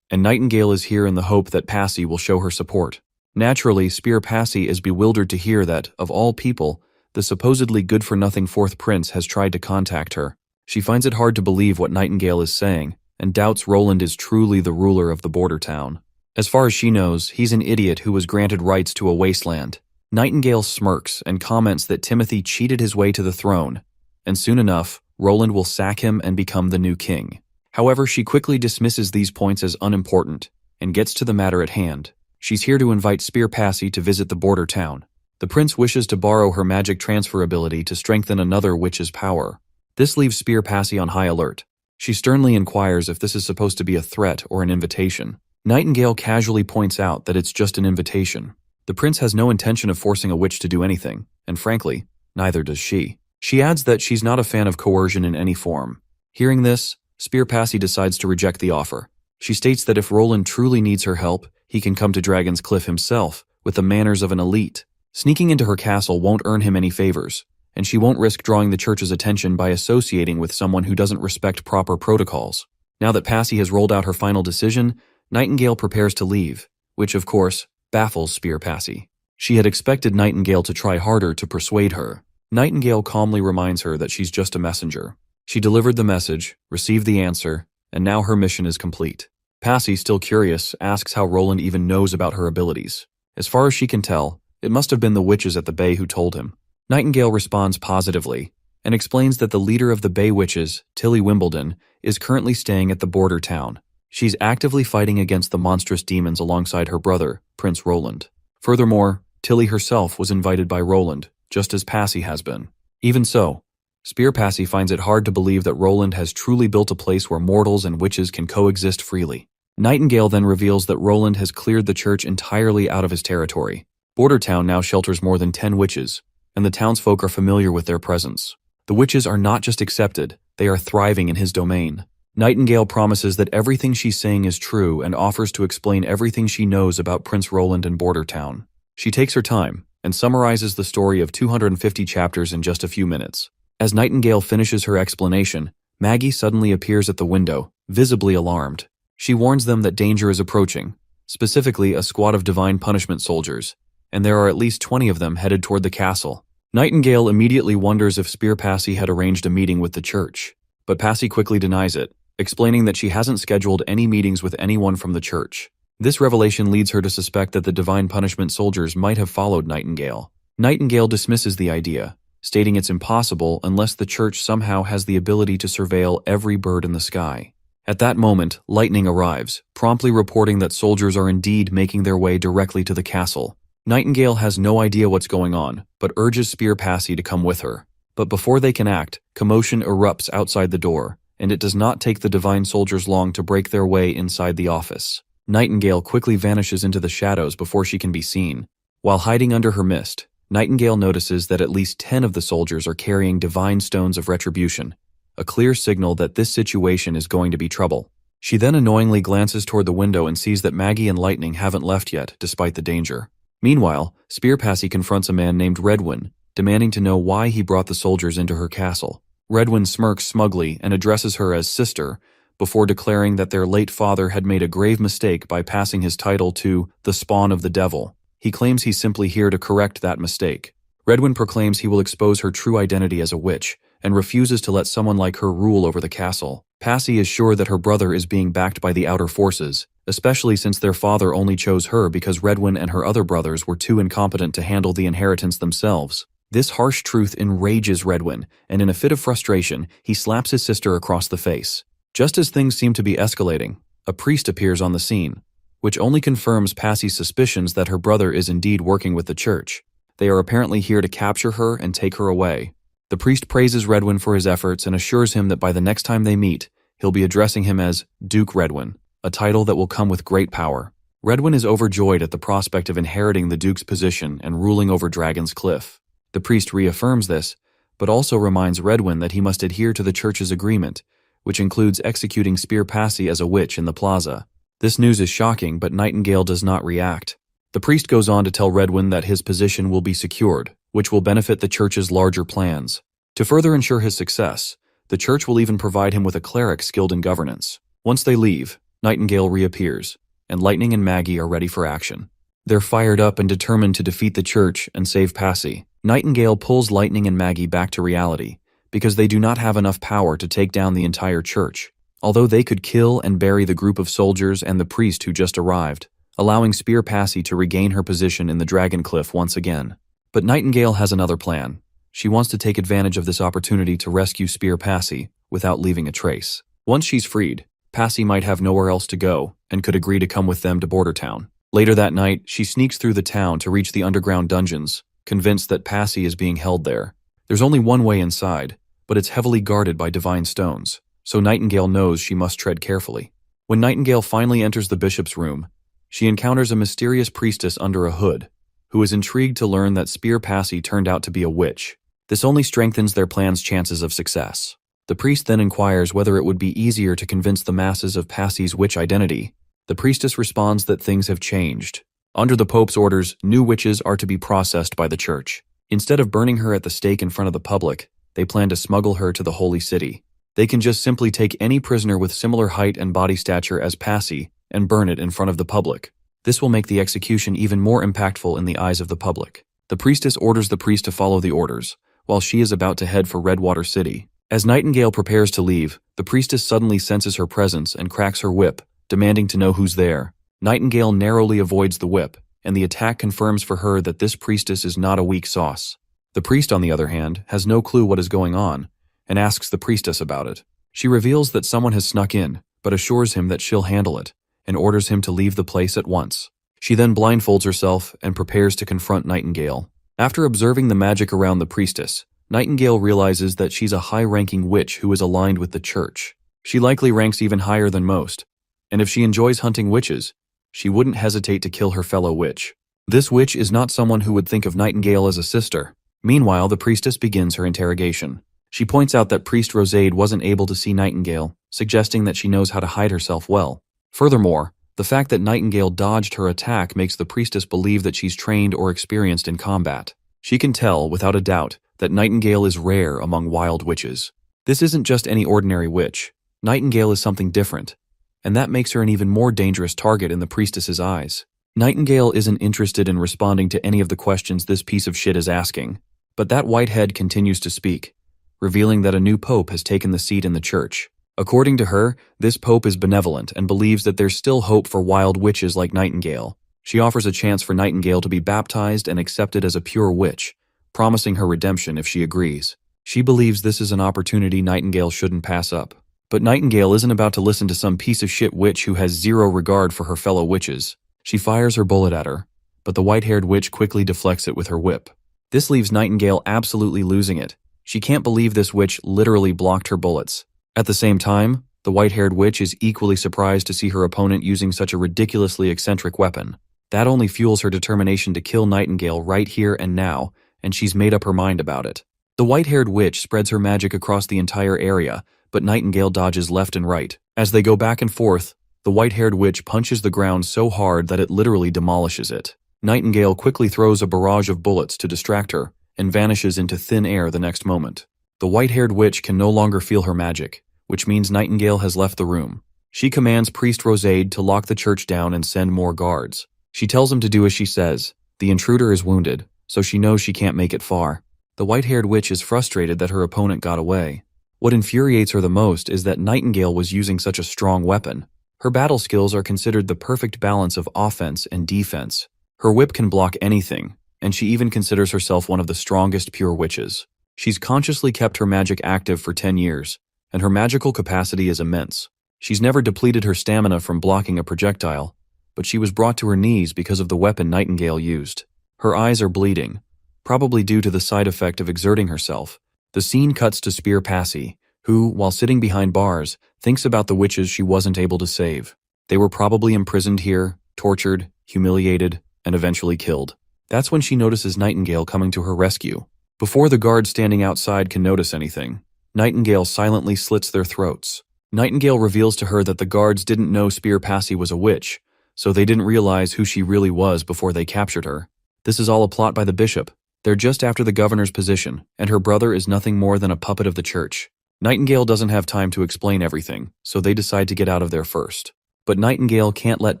and Nightingale is here in the hope that Passy will show her support. Naturally, Spear Passy is bewildered to hear that, of all people, the supposedly good-for-nothing fourth prince has tried to contact her. She finds it hard to believe what Nightingale is saying, and doubts Roland is truly the ruler of the border town. As far as she knows, he's an idiot who was granted rights to a wasteland. Nightingale smirks and comments that Timothy cheated his way to the throne, and soon enough, Roland will sack him and become the new king. However, she quickly dismisses these points as unimportant, and gets to the matter at hand. She's here to invite Spear Passy to visit the border town. The prince wishes to borrow her magic transfer ability to strengthen another witch's power. This leaves Spear Passy on high alert. She sternly inquires if this is supposed to be a threat or an invitation. Nightingale casually points out that it's just an invitation. The prince has no intention of forcing a witch to do anything, and frankly, neither does she. She adds that she's not a fan of coercion in any form. Hearing this, Spear Passy decides to reject the offer. She states that if Roland truly needs her help, he can come to Dragon's Cliff himself, with the manners of an elite. Sneaking into her castle won't earn him any favors, and she won't risk drawing the church's attention by associating with someone who doesn't respect proper protocols. Now that Passy has rolled out her final decision, Nightingale prepares to leave, which, of course, baffles Spear Passy. She had expected Nightingale to try harder to persuade her. Nightingale calmly reminds her that she's just a messenger. She delivered the message, received the answer, and now her mission is complete. Passy, still curious, asks how Roland even knows about her abilities. As far as she can tell, it must have been the witches at the Bay who told him. Nightingale responds positively, and explains that the leader of the Bay Witches, Tilly Wimbledon, is currently staying at the border town. She's actively fighting against the monstrous demons alongside her brother, Prince Roland. Furthermore, Tilly herself was invited by Roland, just as Passy has been. Even so, Spear Passy finds it hard to believe that Roland has truly built a place where mortals and witches can coexist freely. Nightingale then reveals that Roland has cleared the church entirely out of his territory. Border Town now shelters more than 10 witches, and the townsfolk are familiar with their presence. The witches are not just accepted, they are thriving in his domain. Nightingale promises that everything she's saying is true and offers to explain everything she knows about Prince Roland and Border Town. She takes her time and summarizes the story of 250 chapters in just a few minutes. As Nightingale finishes her explanation, Maggie suddenly appears at the window, visibly alarmed. She warns them that danger is approaching, specifically a squad of divine punishment soldiers, and there are at least 20 of them headed toward the castle. Nightingale immediately wonders if Spear Passy had arranged a meeting with the church, but Passy quickly denies it, explaining that she hasn't scheduled any meetings with anyone from the church. This revelation leads her to suspect that the divine punishment soldiers might have followed Nightingale. Nightingale dismisses the idea, stating it's impossible unless the church somehow has the ability to surveil every bird in the sky. At that moment, Lightning arrives, promptly reporting that soldiers are indeed making their way directly to the castle. Nightingale has no idea what's going on, but urges Spear Passy to come with her. But before they can act, commotion erupts outside the door, and it does not take the divine soldiers long to break their way inside the office. Nightingale quickly vanishes into the shadows before she can be seen. While hiding under her mist, Nightingale notices that at least 10 of the soldiers are carrying divine stones of retribution, a clear signal that this situation is going to be trouble. She then annoyingly glances toward the window and sees that Maggie and Lightning haven't left yet, despite the danger. Meanwhile, Spear Passy confronts a man named Redwin, demanding to know why he brought the soldiers into her castle. Redwin smirks smugly and addresses her as sister, before declaring that their late father had made a grave mistake by passing his title to the spawn of the devil. He claims he's simply here to correct that mistake. Redwin proclaims he will expose her true identity as a witch, and refuses to let someone like her rule over the castle. Passy is sure that her brother is being backed by the outer forces, especially since their father only chose her because Redwin and her other brothers were too incompetent to handle the inheritance themselves. This harsh truth enrages Redwin, and in a fit of frustration, he slaps his sister across the face. Just as things seem to be escalating, a priest appears on the scene, which only confirms Passy's suspicions that her brother is indeed working with the church. They are apparently here to capture her and take her away. The priest praises Redwin for his efforts and assures him that by the next time they meet, he'll be addressing him as Duke Redwin, a title that will come with great power. Redwin is overjoyed at the prospect of inheriting the Duke's position and ruling over Dragon's Cliff. The priest reaffirms this, but also reminds Redwin that he must adhere to the church's agreement, which includes executing Spear Passy as a witch in the plaza. This news is shocking, but Nightingale does not react. The priest goes on to tell Redwin that his position will be secured, which will benefit the church's larger plans. To further ensure his success, the church will even provide him with a cleric skilled in governance. Once they leave, Nightingale reappears, and Lightning and Maggie are ready for action. They're fired up and determined to defeat the church and save Passy. Nightingale pulls Lightning and Maggie back to reality, because they do not have enough power to take down the entire church, although they could kill and bury the group of soldiers and the priest who just arrived, allowing Spear Passy to regain her position in the Dragon Cliff once again. But Nightingale has another plan. She wants to take advantage of this opportunity to rescue Spear Passy without leaving a trace. Once she's freed, Passy might have nowhere else to go and could agree to come with them to Border Town. Later that night, she sneaks through the town to reach the underground dungeons, convinced that Passy is being held there. There's only one way inside, but it's heavily guarded by divine stones, so Nightingale knows she must tread carefully. When Nightingale finally enters the bishop's room, she encounters a mysterious priestess under a hood, who is intrigued to learn that Spear Passy turned out to be a witch. This only strengthens their plan's chances of success. The priest then inquires whether it would be easier to convince the masses of Passy's witch identity. The priestess responds that things have changed. Under the Pope's orders, new witches are to be processed by the church. Instead of burning her at the stake in front of the public, they plan to smuggle her to the Holy City. They can just simply take any prisoner with similar height and body stature as Passy and burn it in front of the public. This will make the execution even more impactful in the eyes of the public. The priestess orders the priest to follow the orders, while she is about to head for Redwater City. As Nightingale prepares to leave, the priestess suddenly senses her presence and cracks her whip, demanding to know who's there. Nightingale narrowly avoids the whip, and the attack confirms for her that this priestess is not a weak sauce. The priest, on the other hand, has no clue what is going on, and asks the priestess about it. She reveals that someone has snuck in, but assures him that she'll handle it, and orders him to leave the place at once. She then blindfolds herself and prepares to confront Nightingale. After observing the magic around the priestess, Nightingale realizes that she's a high-ranking witch who is aligned with the church. She likely ranks even higher than most, and if she enjoys hunting witches, she wouldn't hesitate to kill her fellow witch. This witch is not someone who would think of Nightingale as a sister. Meanwhile, the priestess begins her interrogation. She points out that Priest Rosade wasn't able to see Nightingale, suggesting that she knows how to hide herself well. Furthermore, the fact that Nightingale dodged her attack makes the priestess believe that she's trained or experienced in combat. She can tell, without a doubt, that Nightingale is rare among wild witches. This isn't just any ordinary witch. Nightingale is something different, and that makes her an even more dangerous target in the priestess's eyes. Nightingale isn't interested in responding to any of the questions this piece of shit is asking, but that whitehead continues to speak, revealing that a new pope has taken the seat in the church. According to her, this pope is benevolent and believes that there's still hope for wild witches like Nightingale. She offers a chance for Nightingale to be baptized and accepted as a pure witch, promising her redemption if she agrees. She believes this is an opportunity Nightingale shouldn't pass up. But Nightingale isn't about to listen to some piece of shit witch who has zero regard for her fellow witches. She fires her bullet at her, but the white-haired witch quickly deflects it with her whip. This leaves Nightingale absolutely losing it. She can't believe this witch literally blocked her bullets. At the same time, the white-haired witch is equally surprised to see her opponent using such a ridiculously eccentric weapon. That only fuels her determination to kill Nightingale right here and now, and she's made up her mind about it. The white-haired witch spreads her magic across the entire area, but Nightingale dodges left and right. As they go back and forth, the white-haired witch punches the ground so hard that it literally demolishes it. Nightingale quickly throws a barrage of bullets to distract her and vanishes into thin air the next moment. The white-haired witch can no longer feel her magic, which means Nightingale has left the room. She commands Priest Rosade to lock the church down and send more guards. She tells him to do as she says. The intruder is wounded, so she knows she can't make it far. The white-haired witch is frustrated that her opponent got away. What infuriates her the most is that Nightingale was using such a strong weapon. Her battle skills are considered the perfect balance of offense and defense. Her whip can block anything, and she even considers herself one of the strongest pure witches. She's consciously kept her magic active for 10 years, and her magical capacity is immense. She's never depleted her stamina from blocking a projectile, but she was brought to her knees because of the weapon Nightingale used. Her eyes are bleeding, probably due to the side effect of exerting herself. The scene cuts to Spear Passy, who, while sitting behind bars, thinks about the witches she wasn't able to save. They were probably imprisoned here, tortured, humiliated, and eventually killed. That's when she notices Nightingale coming to her rescue. Before the guards standing outside can notice anything, Nightingale silently slits their throats. Nightingale reveals to her that the guards didn't know Spear Passy was a witch, so they didn't realize who she really was before they captured her. This is all a plot by the bishop. They're just after the governor's position, and her brother is nothing more than a puppet of the church. Nightingale doesn't have time to explain everything, so they decide to get out of there first. But Nightingale can't let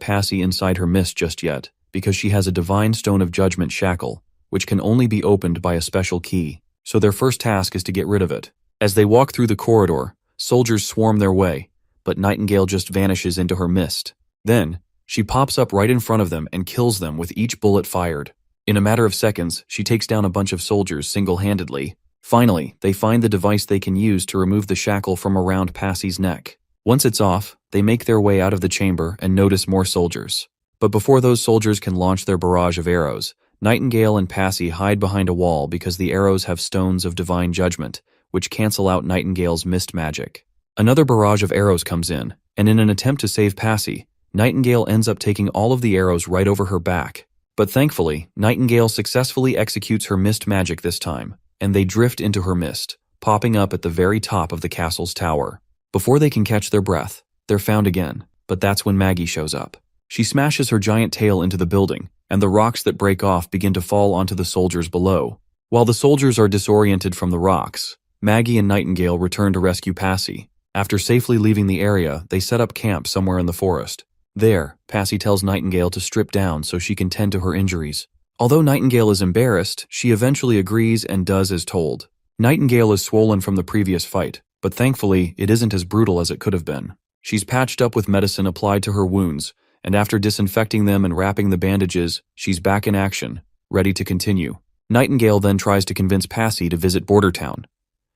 Passy inside her mist just yet, because she has a divine stone of judgment shackle, which can only be opened by a special key. So their first task is to get rid of it. As they walk through the corridor, soldiers swarm their way, but Nightingale just vanishes into her mist. Then, she pops up right in front of them and kills them with each bullet fired. In a matter of seconds, she takes down a bunch of soldiers single-handedly. Finally, they find the device they can use to remove the shackle from around Passy's neck. Once it's off, they make their way out of the chamber and notice more soldiers. But before those soldiers can launch their barrage of arrows, Nightingale and Passy hide behind a wall because the arrows have stones of divine judgment, which cancel out Nightingale's mist magic. Another barrage of arrows comes in, and in an attempt to save Passy, Nightingale ends up taking all of the arrows right over her back. But thankfully, Nightingale successfully executes her mist magic this time, and they drift into her mist, popping up at the very top of the castle's tower. Before they can catch their breath, they're found again, but that's when Maggie shows up. She smashes her giant tail into the building, and the rocks that break off begin to fall onto the soldiers below. While the soldiers are disoriented from the rocks, Maggie and Nightingale return to rescue Passy. After safely leaving the area, they set up camp somewhere in the forest. There, Passy tells Nightingale to strip down so she can tend to her injuries. Although Nightingale is embarrassed, she eventually agrees and does as told. Nightingale is swollen from the previous fight, but thankfully, it isn't as brutal as it could have been. She's patched up with medicine applied to her wounds, and after disinfecting them and wrapping the bandages, she's back in action, ready to continue. Nightingale then tries to convince Passy to visit Border Town.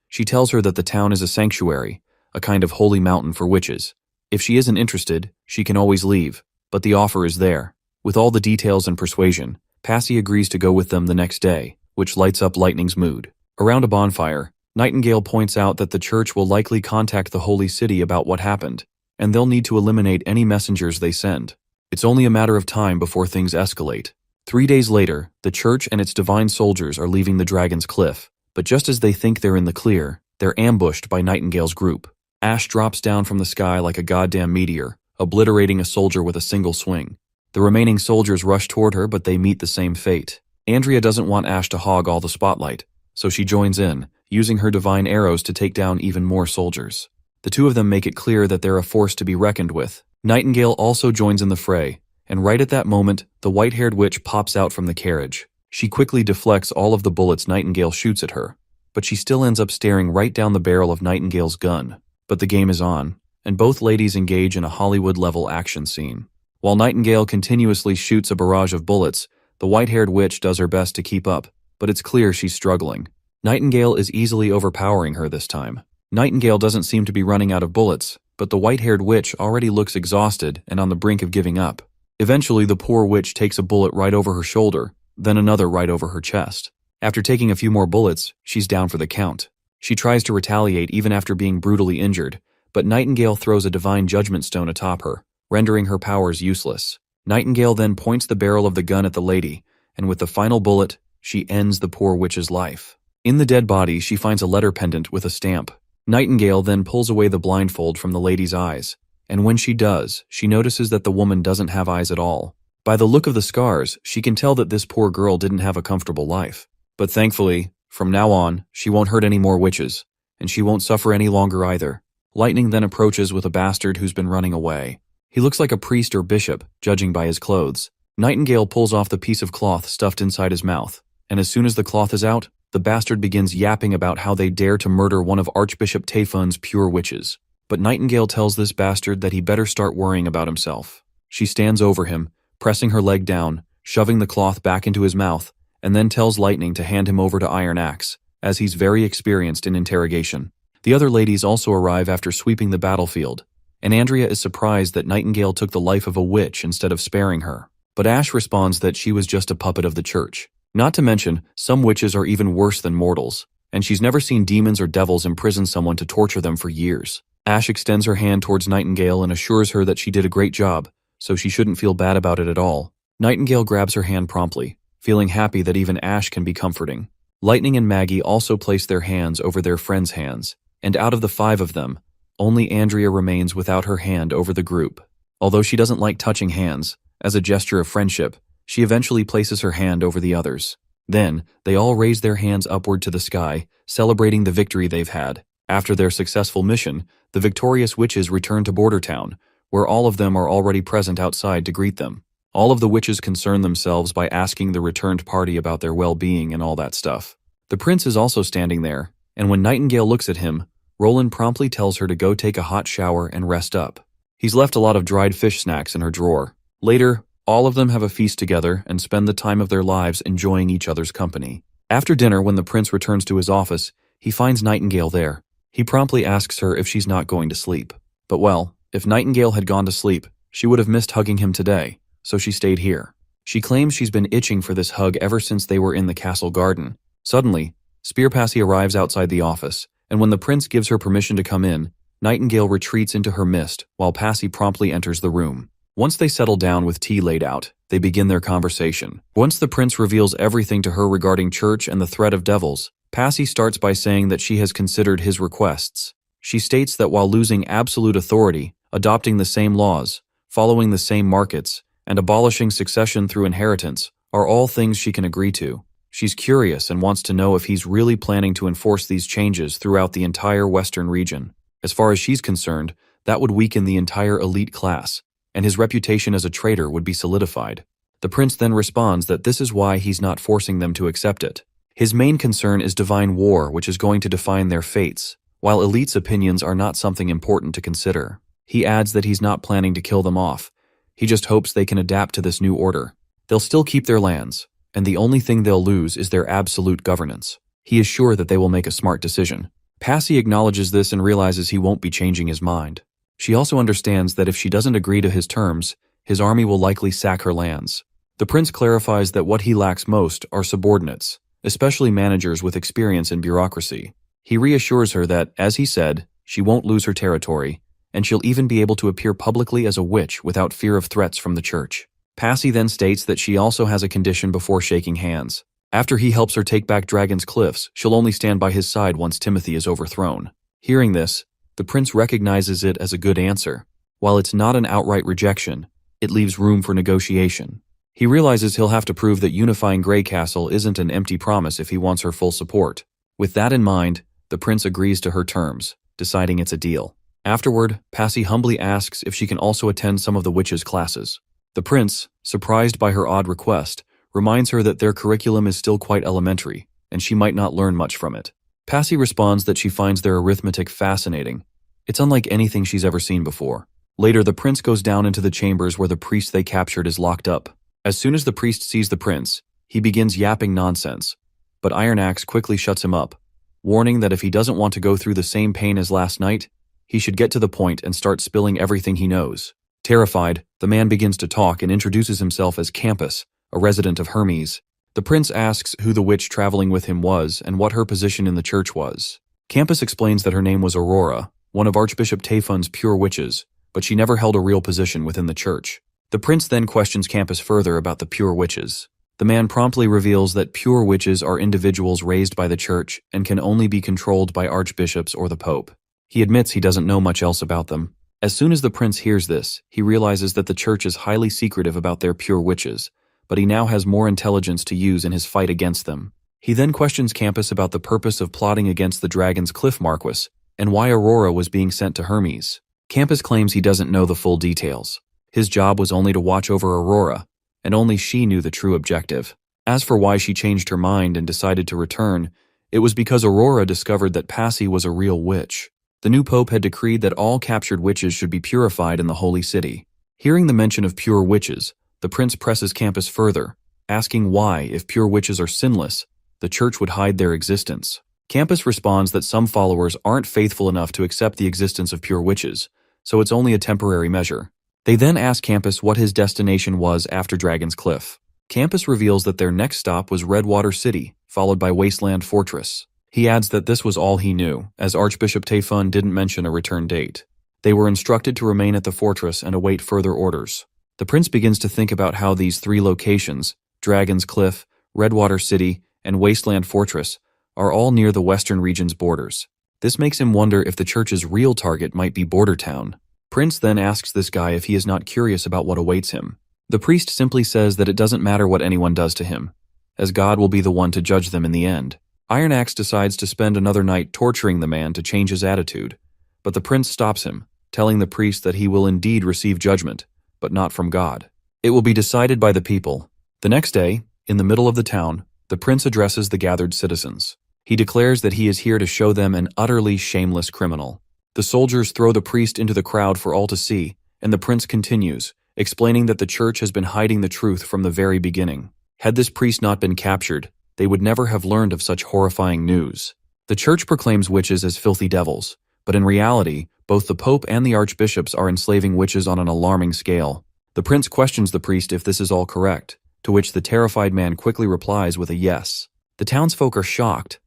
She tells her that the town is a sanctuary, a kind of holy mountain for witches. If she isn't interested, she can always leave, but the offer is there. With all the details and persuasion, Passy agrees to go with them the next day, which lights up Lightning's mood. Around a bonfire, Nightingale points out that the church will likely contact the holy city about what happened, and they'll need to eliminate any messengers they send. It's only a matter of time before things escalate. 3 days later, the church and its divine soldiers are leaving the Dragon's Cliff, but just as they think they're in the clear, they're ambushed by Nightingale's group. Ash drops down from the sky like a goddamn meteor, obliterating a soldier with a single swing. The remaining soldiers rush toward her, but they meet the same fate. Andrea doesn't want Ash to hog all the spotlight, so she joins in, using her divine arrows to take down even more soldiers. The two of them make it clear that they're a force to be reckoned with. Nightingale also joins in the fray, and right at that moment, the white-haired witch pops out from the carriage. She quickly deflects all of the bullets Nightingale shoots at her, but she still ends up staring right down the barrel of Nightingale's gun. But the game is on, and both ladies engage in a Hollywood-level action scene. While Nightingale continuously shoots a barrage of bullets, the white-haired witch does her best to keep up, but it's clear she's struggling. Nightingale is easily overpowering her this time. Nightingale doesn't seem to be running out of bullets, but the white-haired witch already looks exhausted and on the brink of giving up. Eventually, the poor witch takes a bullet right over her shoulder, then another right over her chest. After taking a few more bullets, she's down for the count. She tries to retaliate even after being brutally injured, but Nightingale throws a divine judgment stone atop her, rendering her powers useless. Nightingale then points the barrel of the gun at the lady, and with the final bullet, she ends the poor witch's life. In the dead body, she finds a letter pendant with a stamp. Nightingale then pulls away the blindfold from the lady's eyes, and when she does, she notices that the woman doesn't have eyes at all. By the look of the scars, she can tell that this poor girl didn't have a comfortable life. But thankfully, from now on, she won't hurt any more witches, and she won't suffer any longer either. Lightning then approaches with a bastard who's been running away. He looks like a priest or bishop, judging by his clothes. Nightingale pulls off the piece of cloth stuffed inside his mouth, and as soon as the cloth is out, the bastard begins yapping about how they dare to murder one of Archbishop Tayfun's pure witches. But Nightingale tells this bastard that he better start worrying about himself. She stands over him, pressing her leg down, shoving the cloth back into his mouth, and then tells Lightning to hand him over to Iron Axe, as he's very experienced in interrogation. The other ladies also arrive after sweeping the battlefield, and Andrea is surprised that Nightingale took the life of a witch instead of sparing her. But Ash responds that she was just a puppet of the church. Not to mention, some witches are even worse than mortals, and she's never seen demons or devils imprison someone to torture them for years. Ash extends her hand towards Nightingale and assures her that she did a great job, so she shouldn't feel bad about it at all. Nightingale grabs her hand promptly, feeling happy that even Ash can be comforting. Lightning and Maggie also place their hands over their friends' hands, and out of the 5 of them, only Andrea remains without her hand over the group. Although she doesn't like touching hands, as a gesture of friendship, she eventually places her hand over the others. Then, they all raise their hands upward to the sky, celebrating the victory they've had. After their successful mission, the victorious witches return to Border Town, where all of them are already present outside to greet them. All of the witches concern themselves by asking the returned party about their well-being and all that stuff. The prince is also standing there, and when Nightingale looks at him, Roland promptly tells her to go take a hot shower and rest up. He's left a lot of dried fish snacks in her drawer. Later, all of them have a feast together and spend the time of their lives enjoying each other's company. After dinner, when the prince returns to his office, he finds Nightingale there. He promptly asks her if she's not going to sleep. But well, if Nightingale had gone to sleep, she would have missed hugging him today, so she stayed here. She claims she's been itching for this hug ever since they were in the castle garden. Suddenly, Spear Passy arrives outside the office, and when the prince gives her permission to come in, Nightingale retreats into her mist while Passy promptly enters the room. Once they settle down with tea laid out, they begin their conversation. Once the prince reveals everything to her regarding church and the threat of devils, Passy starts by saying that she has considered his requests. She states that while losing absolute authority, adopting the same laws, following the same markets, and abolishing succession through inheritance are all things she can agree to. She's curious and wants to know if he's really planning to enforce these changes throughout the entire Western region. As far as she's concerned, that would weaken the entire elite class, and his reputation as a traitor would be solidified. The prince then responds that this is why he's not forcing them to accept it. His main concern is divine war, which is going to define their fates, while elites' opinions are not something important to consider. He adds that he's not planning to kill them off. He just hopes they can adapt to this new order. They'll still keep their lands, and the only thing they'll lose is their absolute governance. He is sure that they will make a smart decision. Passy acknowledges this and realizes he won't be changing his mind. She also understands that if she doesn't agree to his terms, his army will likely sack her lands. The prince clarifies that what he lacks most are subordinates, especially managers with experience in bureaucracy. He reassures her that, as he said, she won't lose her territory, and she'll even be able to appear publicly as a witch without fear of threats from the church. Passy then states that she also has a condition before shaking hands. After he helps her take back Dragon's Cliffs, she'll only stand by his side once Timothy is overthrown. Hearing this, the prince recognizes it as a good answer. While it's not an outright rejection, it leaves room for negotiation. He realizes he'll have to prove that unifying Grey Castle isn't an empty promise if he wants her full support. With that in mind, the prince agrees to her terms, deciding it's a deal. Afterward, Passy humbly asks if she can also attend some of the witches' classes. The prince, surprised by her odd request, reminds her that their curriculum is still quite elementary, and she might not learn much from it. Passy responds that she finds their arithmetic fascinating. It's unlike anything she's ever seen before. Later, the prince goes down into the chambers where the priest they captured is locked up. As soon as the priest sees the prince, he begins yapping nonsense, but Iron Axe quickly shuts him up, warning that if he doesn't want to go through the same pain as last night, he should get to the point and start spilling everything he knows. Terrified, the man begins to talk and introduces himself as Campus, a resident of Hermes. The prince asks who the witch traveling with him was and what her position in the church was. Campus explains that her name was Aurora, one of Archbishop Tayfun's pure witches, but she never held a real position within the church. The prince then questions Campus further about the pure witches. The man promptly reveals that pure witches are individuals raised by the church and can only be controlled by archbishops or the pope. He admits he doesn't know much else about them. As soon as the prince hears this, he realizes that the church is highly secretive about their pure witches, but he now has more intelligence to use in his fight against them. He then questions Campus about the purpose of plotting against the Dragon's Cliff Marquis and why Aurora was being sent to Hermes. Campus claims he doesn't know the full details. His job was only to watch over Aurora, and only she knew the true objective. As for why she changed her mind and decided to return, it was because Aurora discovered that Passy was a real witch. The new pope had decreed that all captured witches should be purified in the holy city. Hearing the mention of pure witches, the prince presses Campus further, asking why, if pure witches are sinless, the church would hide their existence. Campus responds that some followers aren't faithful enough to accept the existence of pure witches, so it's only a temporary measure. They then ask Campus what his destination was after Dragon's Cliff. Campus reveals that their next stop was Redwater City, followed by Wasteland Fortress. He adds that this was all he knew, as Archbishop Taefun didn't mention a return date. They were instructed to remain at the fortress and await further orders. The prince begins to think about how these three locations, Dragon's Cliff, Redwater City, and Wasteland Fortress, are all near the western region's borders. This makes him wonder if the church's real target might be Border Town. Prince then asks this guy if he is not curious about what awaits him. The priest simply says that it doesn't matter what anyone does to him, as God will be the one to judge them in the end. Iron Axe decides to spend another night torturing the man to change his attitude, but the prince stops him, telling the priest that he will indeed receive judgment, but not from God. It will be decided by the people. The next day, in the middle of the town, the prince addresses the gathered citizens. He declares that he is here to show them an utterly shameless criminal. The soldiers throw the priest into the crowd for all to see, and the prince continues, explaining that the church has been hiding the truth from the very beginning. Had this priest not been captured, they would never have learned of such horrifying news. The church proclaims witches as filthy devils, but in reality, both the Pope and the archbishops are enslaving witches on an alarming scale. The prince questions the priest if this is all correct, to which the terrified man quickly replies with a yes. The townsfolk are shocked,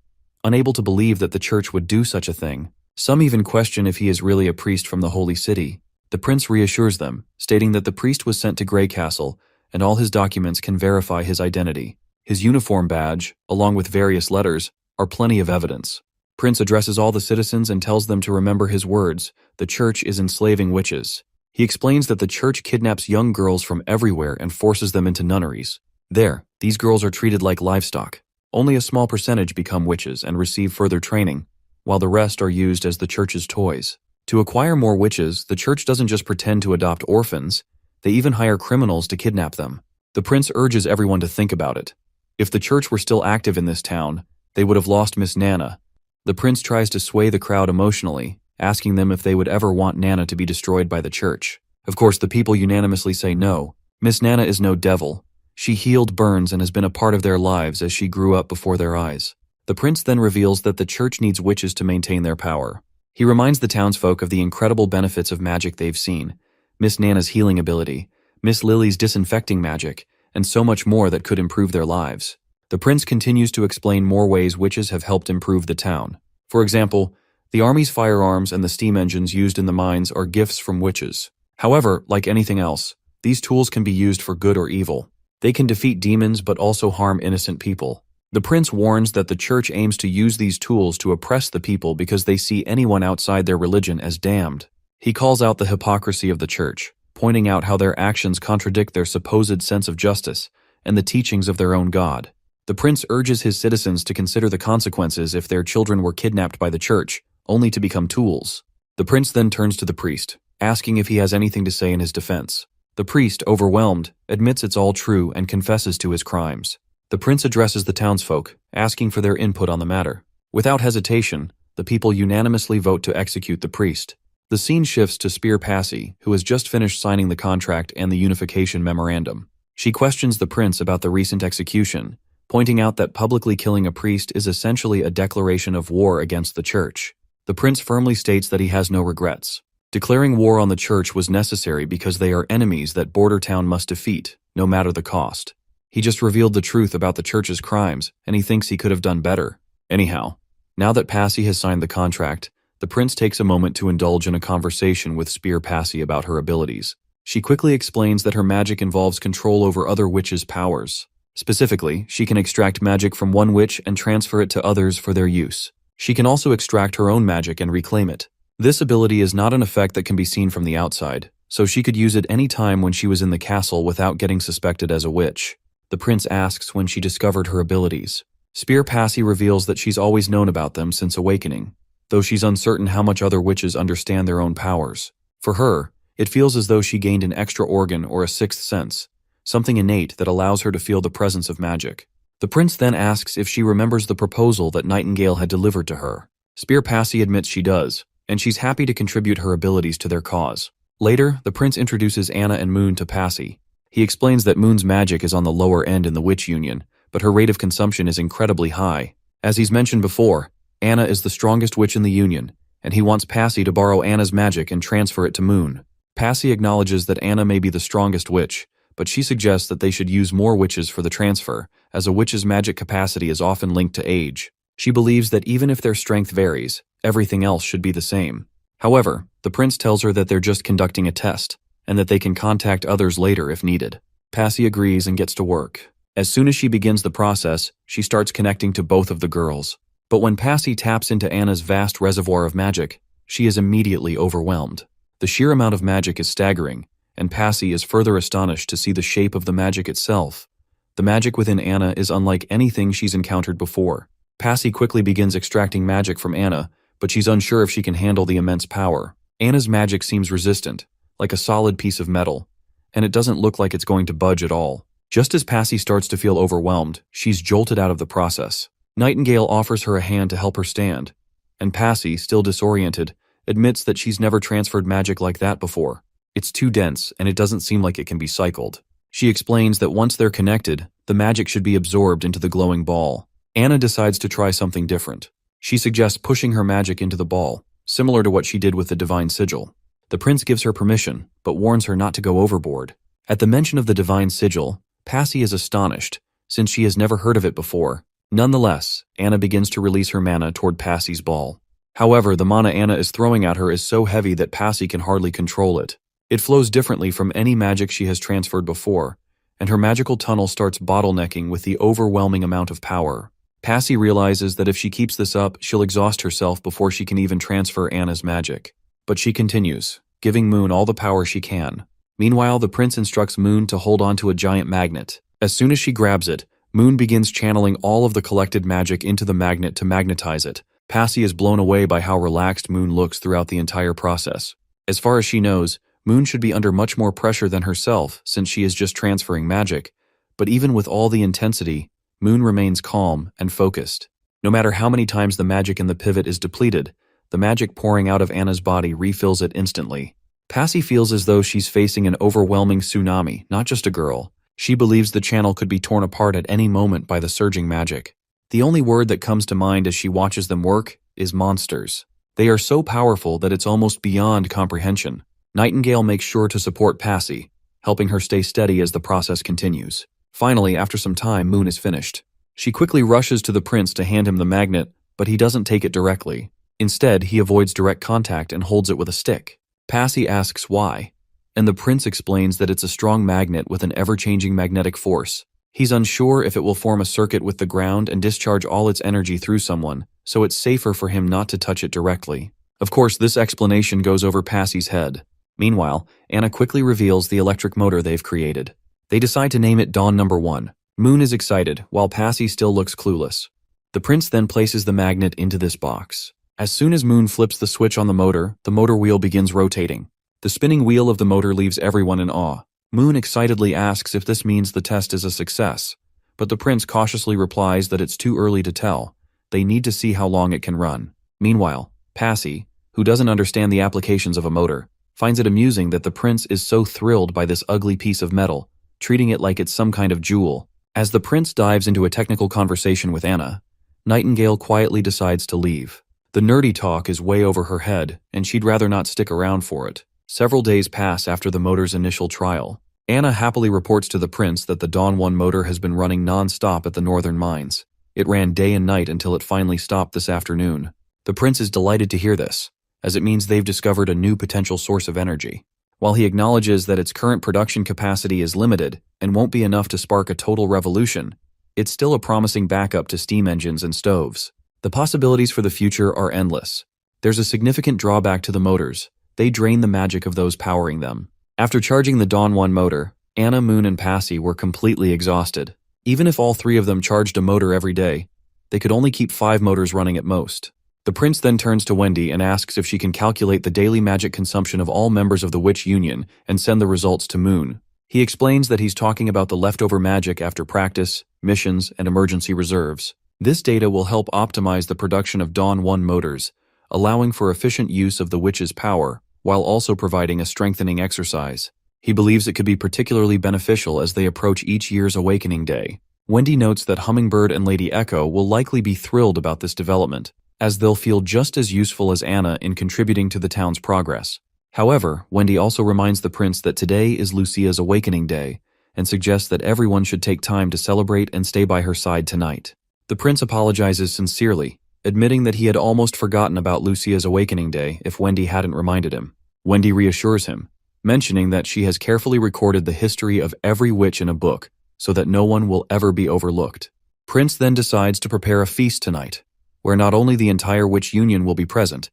unable to believe that the church would do such a thing. Some even question if he is really a priest from the Holy City. The prince reassures them, stating that the priest was sent to Grey Castle, and all his documents can verify his identity. His uniform badge, along with various letters, are plenty of evidence. Prince addresses all the citizens and tells them to remember his words, the church is enslaving witches. He explains that the church kidnaps young girls from everywhere and forces them into nunneries. There, these girls are treated like livestock. Only a small percentage become witches and receive further training, while the rest are used as the church's toys. To acquire more witches, the church doesn't just pretend to adopt orphans, they even hire criminals to kidnap them. The prince urges everyone to think about it. If the church were still active in this town, they would have lost Miss Nana. The prince tries to sway the crowd emotionally, asking them if they would ever want Nana to be destroyed by the church. Of course, the people unanimously say no. Miss Nana is no devil. She healed burns and has been a part of their lives as she grew up before their eyes. The prince then reveals that the church needs witches to maintain their power. He reminds the townsfolk of the incredible benefits of magic they've seen, Miss Nana's healing ability, Miss Lily's disinfecting magic, and so much more that could improve their lives. The prince continues to explain more ways witches have helped improve the town. For example, the army's firearms and the steam engines used in the mines are gifts from witches. However, like anything else, these tools can be used for good or evil. They can defeat demons but also harm innocent people. The prince warns that the church aims to use these tools to oppress the people because they see anyone outside their religion as damned. He calls out the hypocrisy of the church, pointing out how their actions contradict their supposed sense of justice and the teachings of their own God. The prince urges his citizens to consider the consequences if their children were kidnapped by the church, only to become tools. The prince then turns to the priest, asking if he has anything to say in his defense. The priest, overwhelmed, admits it's all true and confesses to his crimes. The prince addresses the townsfolk, asking for their input on the matter. Without hesitation, the people unanimously vote to execute the priest. The scene shifts to Spear Passy, who has just finished signing the contract and the unification memorandum. She questions the prince about the recent execution, pointing out that publicly killing a priest is essentially a declaration of war against the church. The prince firmly states that he has no regrets. Declaring war on the church was necessary because they are enemies that Border Town must defeat, no matter the cost. He just revealed the truth about the church's crimes, and he thinks he could have done better. Anyhow, now that Passy has signed the contract, the prince takes a moment to indulge in a conversation with Spear Passy about her abilities. She quickly explains that her magic involves control over other witches' powers. Specifically, she can extract magic from one witch and transfer it to others for their use. She can also extract her own magic and reclaim it. This ability is not an effect that can be seen from the outside, so she could use it any time when she was in the castle without getting suspected as a witch. The prince asks when she discovered her abilities. Spear Passy reveals that she's always known about them since awakening, though she's uncertain how much other witches understand their own powers. For her, it feels as though she gained an extra organ or a sixth sense, something innate that allows her to feel the presence of magic. The prince then asks if she remembers the proposal that Nightingale had delivered to her. Spear Passy admits she does, and she's happy to contribute her abilities to their cause. Later, the prince introduces Anna and Moon to Passy. He explains that Moon's magic is on the lower end in the Witch Union, but her rate of consumption is incredibly high. As he's mentioned before, Anna is the strongest witch in the Union, and he wants Passy to borrow Anna's magic and transfer it to Moon. Passy acknowledges that Anna may be the strongest witch, but she suggests that they should use more witches for the transfer, as a witch's magic capacity is often linked to age. She believes that even if their strength varies, everything else should be the same. However, the prince tells her that they're just conducting a test, and that they can contact others later if needed. Passy agrees and gets to work. As soon as she begins the process, she starts connecting to both of the girls. But when Passy taps into Anna's vast reservoir of magic, she is immediately overwhelmed. The sheer amount of magic is staggering, and Passy is further astonished to see the shape of the magic itself. The magic within Anna is unlike anything she's encountered before. Passy quickly begins extracting magic from Anna, but she's unsure if she can handle the immense power. Anna's magic seems resistant, like a solid piece of metal, and it doesn't look like it's going to budge at all. Just as Passy starts to feel overwhelmed, she's jolted out of the process. Nightingale offers her a hand to help her stand, and Passy, still disoriented, admits that she's never transferred magic like that before. It's too dense, and it doesn't seem like it can be cycled. She explains that once they're connected, the magic should be absorbed into the glowing ball. Anna decides to try something different. She suggests pushing her magic into the ball, similar to what she did with the divine sigil. The prince gives her permission, but warns her not to go overboard. At the mention of the divine sigil, Passy is astonished, since she has never heard of it before. Nonetheless, Anna begins to release her mana toward Passy's ball. However, the mana Anna is throwing at her is so heavy that Passy can hardly control it. It flows differently from any magic she has transferred before, and her magical tunnel starts bottlenecking with the overwhelming amount of power. Passy realizes that if she keeps this up, she'll exhaust herself before she can even transfer Anna's magic. But she continues, giving Moon all the power she can. Meanwhile, the prince instructs Moon to hold on to a giant magnet. As soon as she grabs it, Moon begins channeling all of the collected magic into the magnet to magnetize it. Passy is blown away by how relaxed Moon looks throughout the entire process. As far as she knows, Moon should be under much more pressure than herself since she is just transferring magic, but even with all the intensity, Moon remains calm and focused. No matter how many times the magic in the pivot is depleted, the magic pouring out of Anna's body refills it instantly. Passy feels as though she's facing an overwhelming tsunami, not just a girl. She believes the channel could be torn apart at any moment by the surging magic. The only word that comes to mind as she watches them work is monsters. They are so powerful that it's almost beyond comprehension. Nightingale makes sure to support Passy, helping her stay steady as the process continues. Finally, after some time, Moon is finished. She quickly rushes to the prince to hand him the magnet, but he doesn't take it directly. Instead, he avoids direct contact and holds it with a stick. Passy asks why, and the prince explains that it's a strong magnet with an ever-changing magnetic force. He's unsure if it will form a circuit with the ground and discharge all its energy through someone, so it's safer for him not to touch it directly. Of course, this explanation goes over Passy's head. Meanwhile, Anna quickly reveals the electric motor they've created. They decide to name it Dawn No. 1. Moon is excited, while Passy still looks clueless. The prince then places the magnet into this box. As soon as Moon flips the switch on the motor wheel begins rotating. The spinning wheel of the motor leaves everyone in awe. Moon excitedly asks if this means the test is a success, but the prince cautiously replies that it's too early to tell. They need to see how long it can run. Meanwhile, Passy, who doesn't understand the applications of a motor, finds it amusing that the prince is so thrilled by this ugly piece of metal, treating it like it's some kind of jewel. As the prince dives into a technical conversation with Anna, Nightingale quietly decides to leave. The nerdy talk is way over her head, and she'd rather not stick around for it. Several days pass after the motor's initial trial. Anna happily reports to the prince that the Dawn 1 motor has been running non-stop at the northern mines. It ran day and night until it finally stopped this afternoon. The prince is delighted to hear this, as it means they've discovered a new potential source of energy. While he acknowledges that its current production capacity is limited and won't be enough to spark a total revolution, it's still a promising backup to steam engines and stoves. The possibilities for the future are endless. There's a significant drawback to the motors. They drain the magic of those powering them. After charging the Dawn 1 motor, Anna, Moon, and Passy were completely exhausted. Even if all three of them charged a motor every day, they could only keep 5 motors running at most. The prince then turns to Wendy and asks if she can calculate the daily magic consumption of all members of the Witch Union and send the results to Moon. He explains that he's talking about the leftover magic after practice, missions, and emergency reserves. This data will help optimize the production of Dawn 1 motors, allowing for efficient use of the witch's power, while also providing a strengthening exercise. He believes it could be particularly beneficial as they approach each year's awakening day. Wendy notes that Hummingbird and Lady Echo will likely be thrilled about this development, as they'll feel just as useful as Anna in contributing to the town's progress. However, Wendy also reminds the prince that today is Lucia's awakening day, and suggests that everyone should take time to celebrate and stay by her side tonight. The prince apologizes sincerely, admitting that he had almost forgotten about Lucia's awakening day if Wendy hadn't reminded him. Wendy reassures him, mentioning that she has carefully recorded the history of every witch in a book so that no one will ever be overlooked. Prince then decides to prepare a feast tonight, where not only the entire witch union will be present,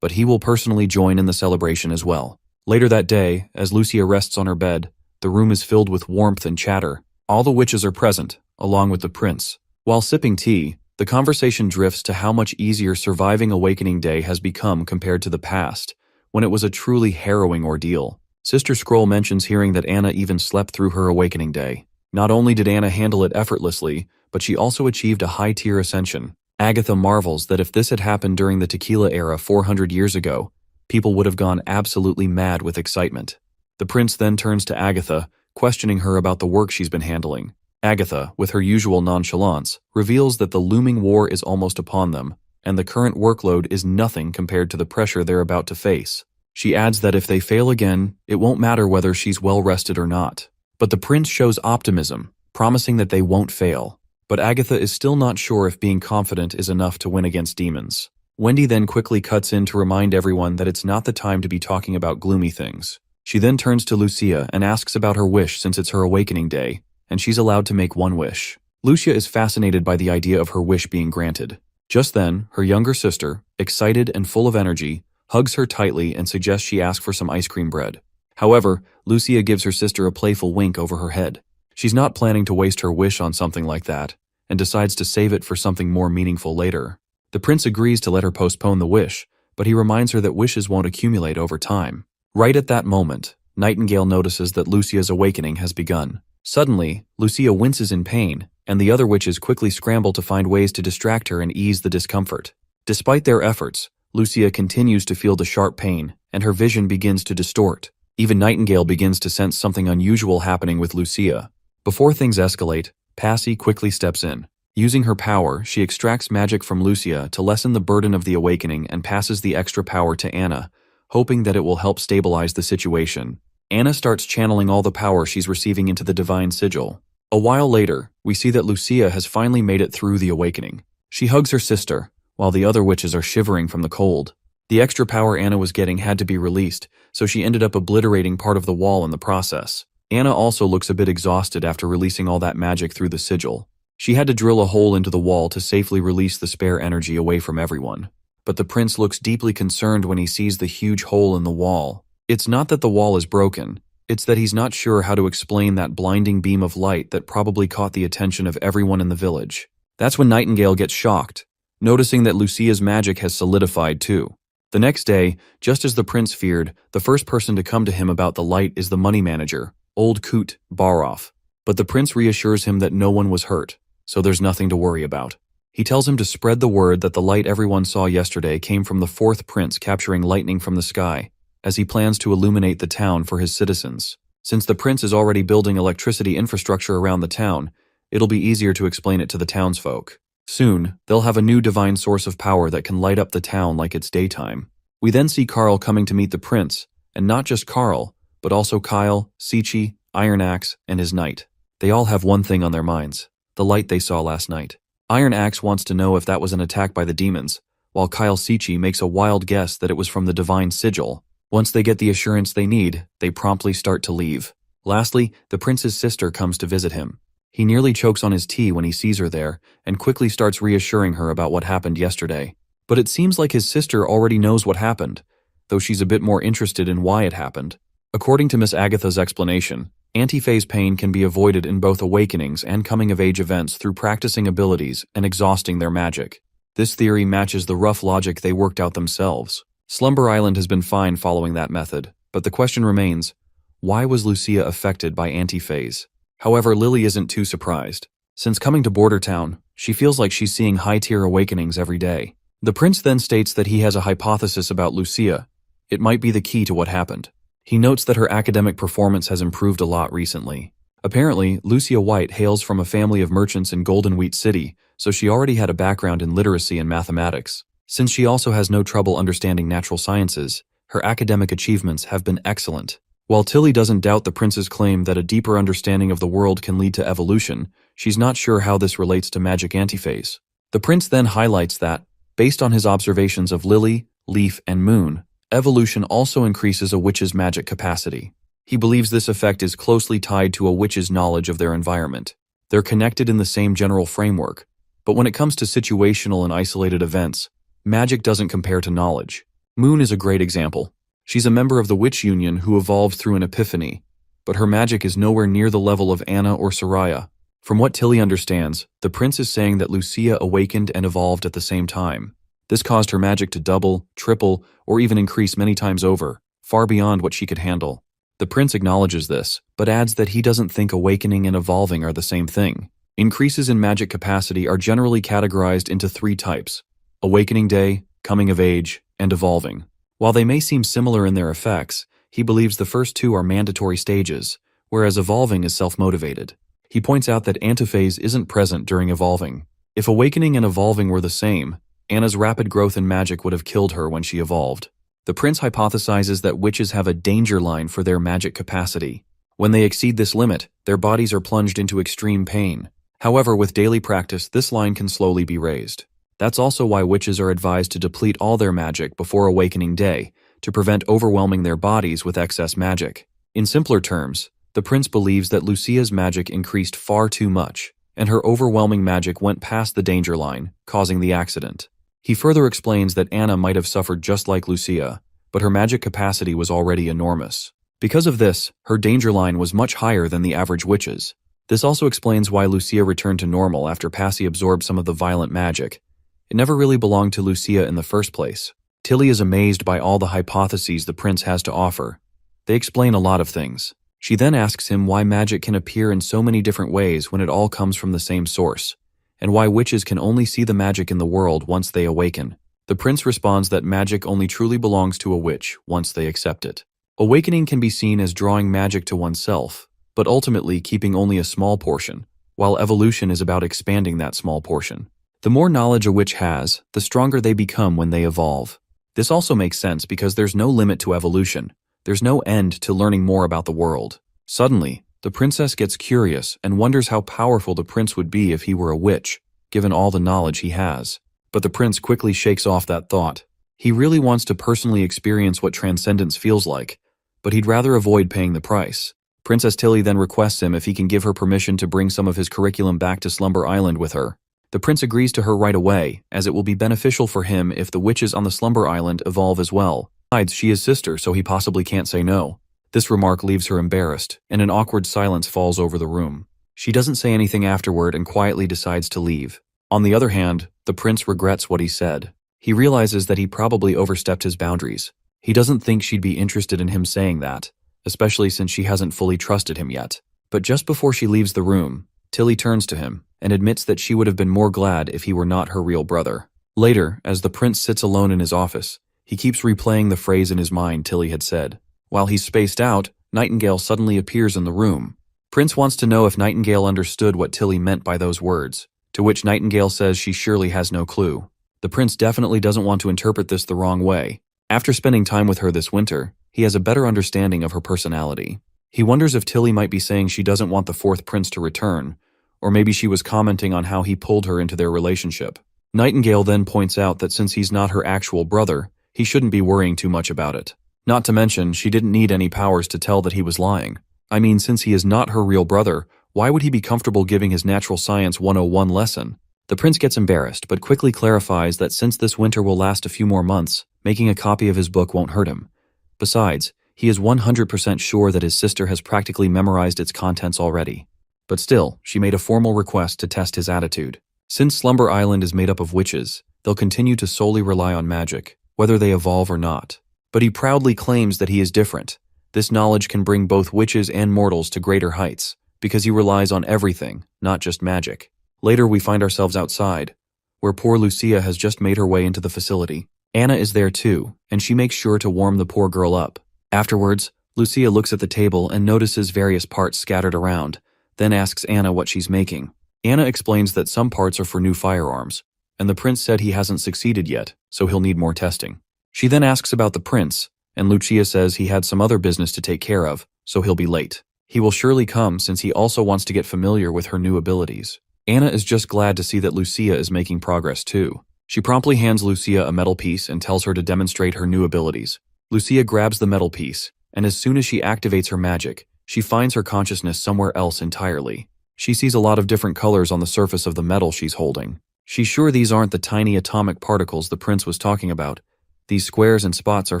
but he will personally join in the celebration as well. Later that day, as Lucia rests on her bed, the room is filled with warmth and chatter. All the witches are present, along with the prince. While sipping tea, the conversation drifts to how much easier surviving Awakening Day has become compared to the past, when it was a truly harrowing ordeal. Sister Scroll mentions hearing that Anna even slept through her Awakening Day. Not only did Anna handle it effortlessly, but she also achieved a high-tier ascension. Agatha marvels that if this had happened during the tequila era 400 years ago, people would have gone absolutely mad with excitement. The prince then turns to Agatha, questioning her about the work she's been handling. Agatha, with her usual nonchalance, reveals that the looming war is almost upon them, and the current workload is nothing compared to the pressure they're about to face. She adds that if they fail again, it won't matter whether she's well rested or not. But the prince shows optimism, promising that they won't fail. But Agatha is still not sure if being confident is enough to win against demons. Wendy then quickly cuts in to remind everyone that it's not the time to be talking about gloomy things. She then turns to Lucia and asks about her wish since it's her awakening day, and she's allowed to make one wish. Lucia is fascinated by the idea of her wish being granted. Just then, her younger sister, excited and full of energy, hugs her tightly and suggests she ask for some ice cream bread. However, Lucia gives her sister a playful wink over her head. She's not planning to waste her wish on something like that, and decides to save it for something more meaningful later. The prince agrees to let her postpone the wish, but he reminds her that wishes won't accumulate over time. Right at that moment, Nightingale notices that Lucia's awakening has begun. Suddenly, Lucia winces in pain, and the other witches quickly scramble to find ways to distract her and ease the discomfort. Despite their efforts, Lucia continues to feel the sharp pain, and her vision begins to distort. Even Nightingale begins to sense something unusual happening with Lucia. Before things escalate, Passy quickly steps in. Using her power, she extracts magic from Lucia to lessen the burden of the awakening and passes the extra power to Anna, hoping that it will help stabilize the situation. Anna starts channeling all the power she's receiving into the divine sigil. A while later, we see that Lucia has finally made it through the awakening. She hugs her sister, while the other witches are shivering from the cold. The extra power Anna was getting had to be released, so she ended up obliterating part of the wall in the process. Anna also looks a bit exhausted after releasing all that magic through the sigil. She had to drill a hole into the wall to safely release the spare energy away from everyone. But the prince looks deeply concerned when he sees the huge hole in the wall. It's not that the wall is broken, it's that he's not sure how to explain that blinding beam of light that probably caught the attention of everyone in the village. That's when Nightingale gets shocked, noticing that Lucia's magic has solidified too. The next day, just as the prince feared, the first person to come to him about the light is the money manager, Old Kut Baroff. But the prince reassures him that no one was hurt, so there's nothing to worry about. He tells him to spread the word that the light everyone saw yesterday came from the fourth prince capturing lightning from the sky, as he plans to illuminate the town for his citizens. Since the prince is already building electricity infrastructure around the town, it'll be easier to explain it to the townsfolk. Soon, they'll have a new divine source of power that can light up the town like it's daytime. We then see Carl coming to meet the prince, and not just Carl, but also Kyle, Sichi, Iron Axe, and his knight. They all have one thing on their minds: the light they saw last night. Iron Axe wants to know if that was an attack by the demons, while Kyle Sichi makes a wild guess that it was from the divine sigil. Once they get the assurance they need, they promptly start to leave. Lastly, the prince's sister comes to visit him. He nearly chokes on his tea when he sees her there, and quickly starts reassuring her about what happened yesterday. But it seems like his sister already knows what happened, though she's a bit more interested in why it happened. According to Miss Agatha's explanation, anti-phase pain can be avoided in both awakenings and coming-of-age events through practicing abilities and exhausting their magic. This theory matches the rough logic they worked out themselves. Slumber Island has been fine following that method, but the question remains, why was Lucia affected by anti-phase? However, Lily isn't too surprised. Since coming to Border Town, she feels like she's seeing high-tier awakenings every day. The prince then states that he has a hypothesis about Lucia. It might be the key to what happened. He notes that her academic performance has improved a lot recently. Apparently, Lucia White hails from a family of merchants in Golden Wheat City, so she already had a background in literacy and mathematics. Since she also has no trouble understanding natural sciences, her academic achievements have been excellent. While Tilly doesn't doubt the prince's claim that a deeper understanding of the world can lead to evolution, she's not sure how this relates to magic antiphase. The prince then highlights that, based on his observations of Lily, Leaf, and Moon, evolution also increases a witch's magic capacity. He believes this effect is closely tied to a witch's knowledge of their environment. They're connected in the same general framework, but when it comes to situational and isolated events, magic doesn't compare to knowledge. Moon is a great example. She's a member of the Witch Union who evolved through an epiphany, but her magic is nowhere near the level of Anna or Soraya. From what Tilly understands, the prince is saying that Lucia awakened and evolved at the same time. This caused her magic to double, triple, or even increase many times over, far beyond what she could handle. The prince acknowledges this, but adds that he doesn't think awakening and evolving are the same thing. Increases in magic capacity are generally categorized into 3 types: awakening day, coming of age, and evolving. While they may seem similar in their effects, he believes the first 2 are mandatory stages, whereas evolving is self-motivated. He points out that antiphase isn't present during evolving. If awakening and evolving were the same, Anna's rapid growth in magic would have killed her when she evolved. The prince hypothesizes that witches have a danger line for their magic capacity. When they exceed this limit, their bodies are plunged into extreme pain. However, with daily practice, this line can slowly be raised. That's also why witches are advised to deplete all their magic before awakening day, to prevent overwhelming their bodies with excess magic. In simpler terms, the prince believes that Lucia's magic increased far too much, and her overwhelming magic went past the danger line, causing the accident. He further explains that Anna might have suffered just like Lucia, but her magic capacity was already enormous. Because of this, her danger line was much higher than the average witches. This also explains why Lucia returned to normal after Passy absorbed some of the violent magic. It never really belonged to Lucia in the first place. Tilly is amazed by all the hypotheses the prince has to offer. They explain a lot of things. She then asks him why magic can appear in so many different ways when it all comes from the same source, and why witches can only see the magic in the world once they awaken. The prince responds that magic only truly belongs to a witch once they accept it. Awakening can be seen as drawing magic to oneself, but ultimately keeping only a small portion, while evolution is about expanding that small portion. The more knowledge a witch has, the stronger they become when they evolve. This also makes sense because there's no limit to evolution. There's no end to learning more about the world. Suddenly, the princess gets curious and wonders how powerful the prince would be if he were a witch, given all the knowledge he has. But the prince quickly shakes off that thought. He really wants to personally experience what transcendence feels like, but he'd rather avoid paying the price. Princess Tilly then requests him if he can give her permission to bring some of his curriculum back to Slumber Island with her. The prince agrees to her right away, as it will be beneficial for him if the witches on the Slumber Island evolve as well. Besides, she is sister, so he possibly can't say no. This remark leaves her embarrassed, and an awkward silence falls over the room. She doesn't say anything afterward and quietly decides to leave. On the other hand, the prince regrets what he said. He realizes that he probably overstepped his boundaries. He doesn't think she'd be interested in him saying that, especially since she hasn't fully trusted him yet. But just before she leaves the room, Tilly turns to him and admits that she would have been more glad if he were not her real brother. Later, as the prince sits alone in his office, he keeps replaying the phrase in his mind Tilly had said. While he's spaced out, Nightingale suddenly appears in the room. Prince wants to know if Nightingale understood what Tilly meant by those words, to which Nightingale says she surely has no clue. The prince definitely doesn't want to interpret this the wrong way. After spending time with her this winter, he has a better understanding of her personality. He wonders if Tilly might be saying she doesn't want the fourth prince to return, or maybe she was commenting on how he pulled her into their relationship. Nightingale then points out that since he's not her actual brother, he shouldn't be worrying too much about it. Not to mention, she didn't need any powers to tell that he was lying. I mean, since he is not her real brother, why would he be comfortable giving his Natural Science 101 lesson? The prince gets embarrassed, but quickly clarifies that since this winter will last a few more months, making a copy of his book won't hurt him. Besides, he is 100% sure that his sister has practically memorized its contents already. But still, she made a formal request to test his attitude. Since Slumber Island is made up of witches, they'll continue to solely rely on magic, whether they evolve or not. But he proudly claims that he is different. This knowledge can bring both witches and mortals to greater heights, because he relies on everything, not just magic. Later we find ourselves outside, where poor Lucia has just made her way into the facility. Anna is there too, and she makes sure to warm the poor girl up. Afterwards, Lucia looks at the table and notices various parts scattered around, then asks Anna what she's making. Anna explains that some parts are for new firearms, and the prince said he hasn't succeeded yet, so he'll need more testing. She then asks about the prince, and Lucia says he had some other business to take care of, so he'll be late. He will surely come since he also wants to get familiar with her new abilities. Anna is just glad to see that Lucia is making progress too. She promptly hands Lucia a metal piece and tells her to demonstrate her new abilities. Lucia grabs the metal piece, and as soon as she activates her magic, she finds her consciousness somewhere else entirely. She sees a lot of different colors on the surface of the metal she's holding. She's sure these aren't the tiny atomic particles the prince was talking about. These squares and spots are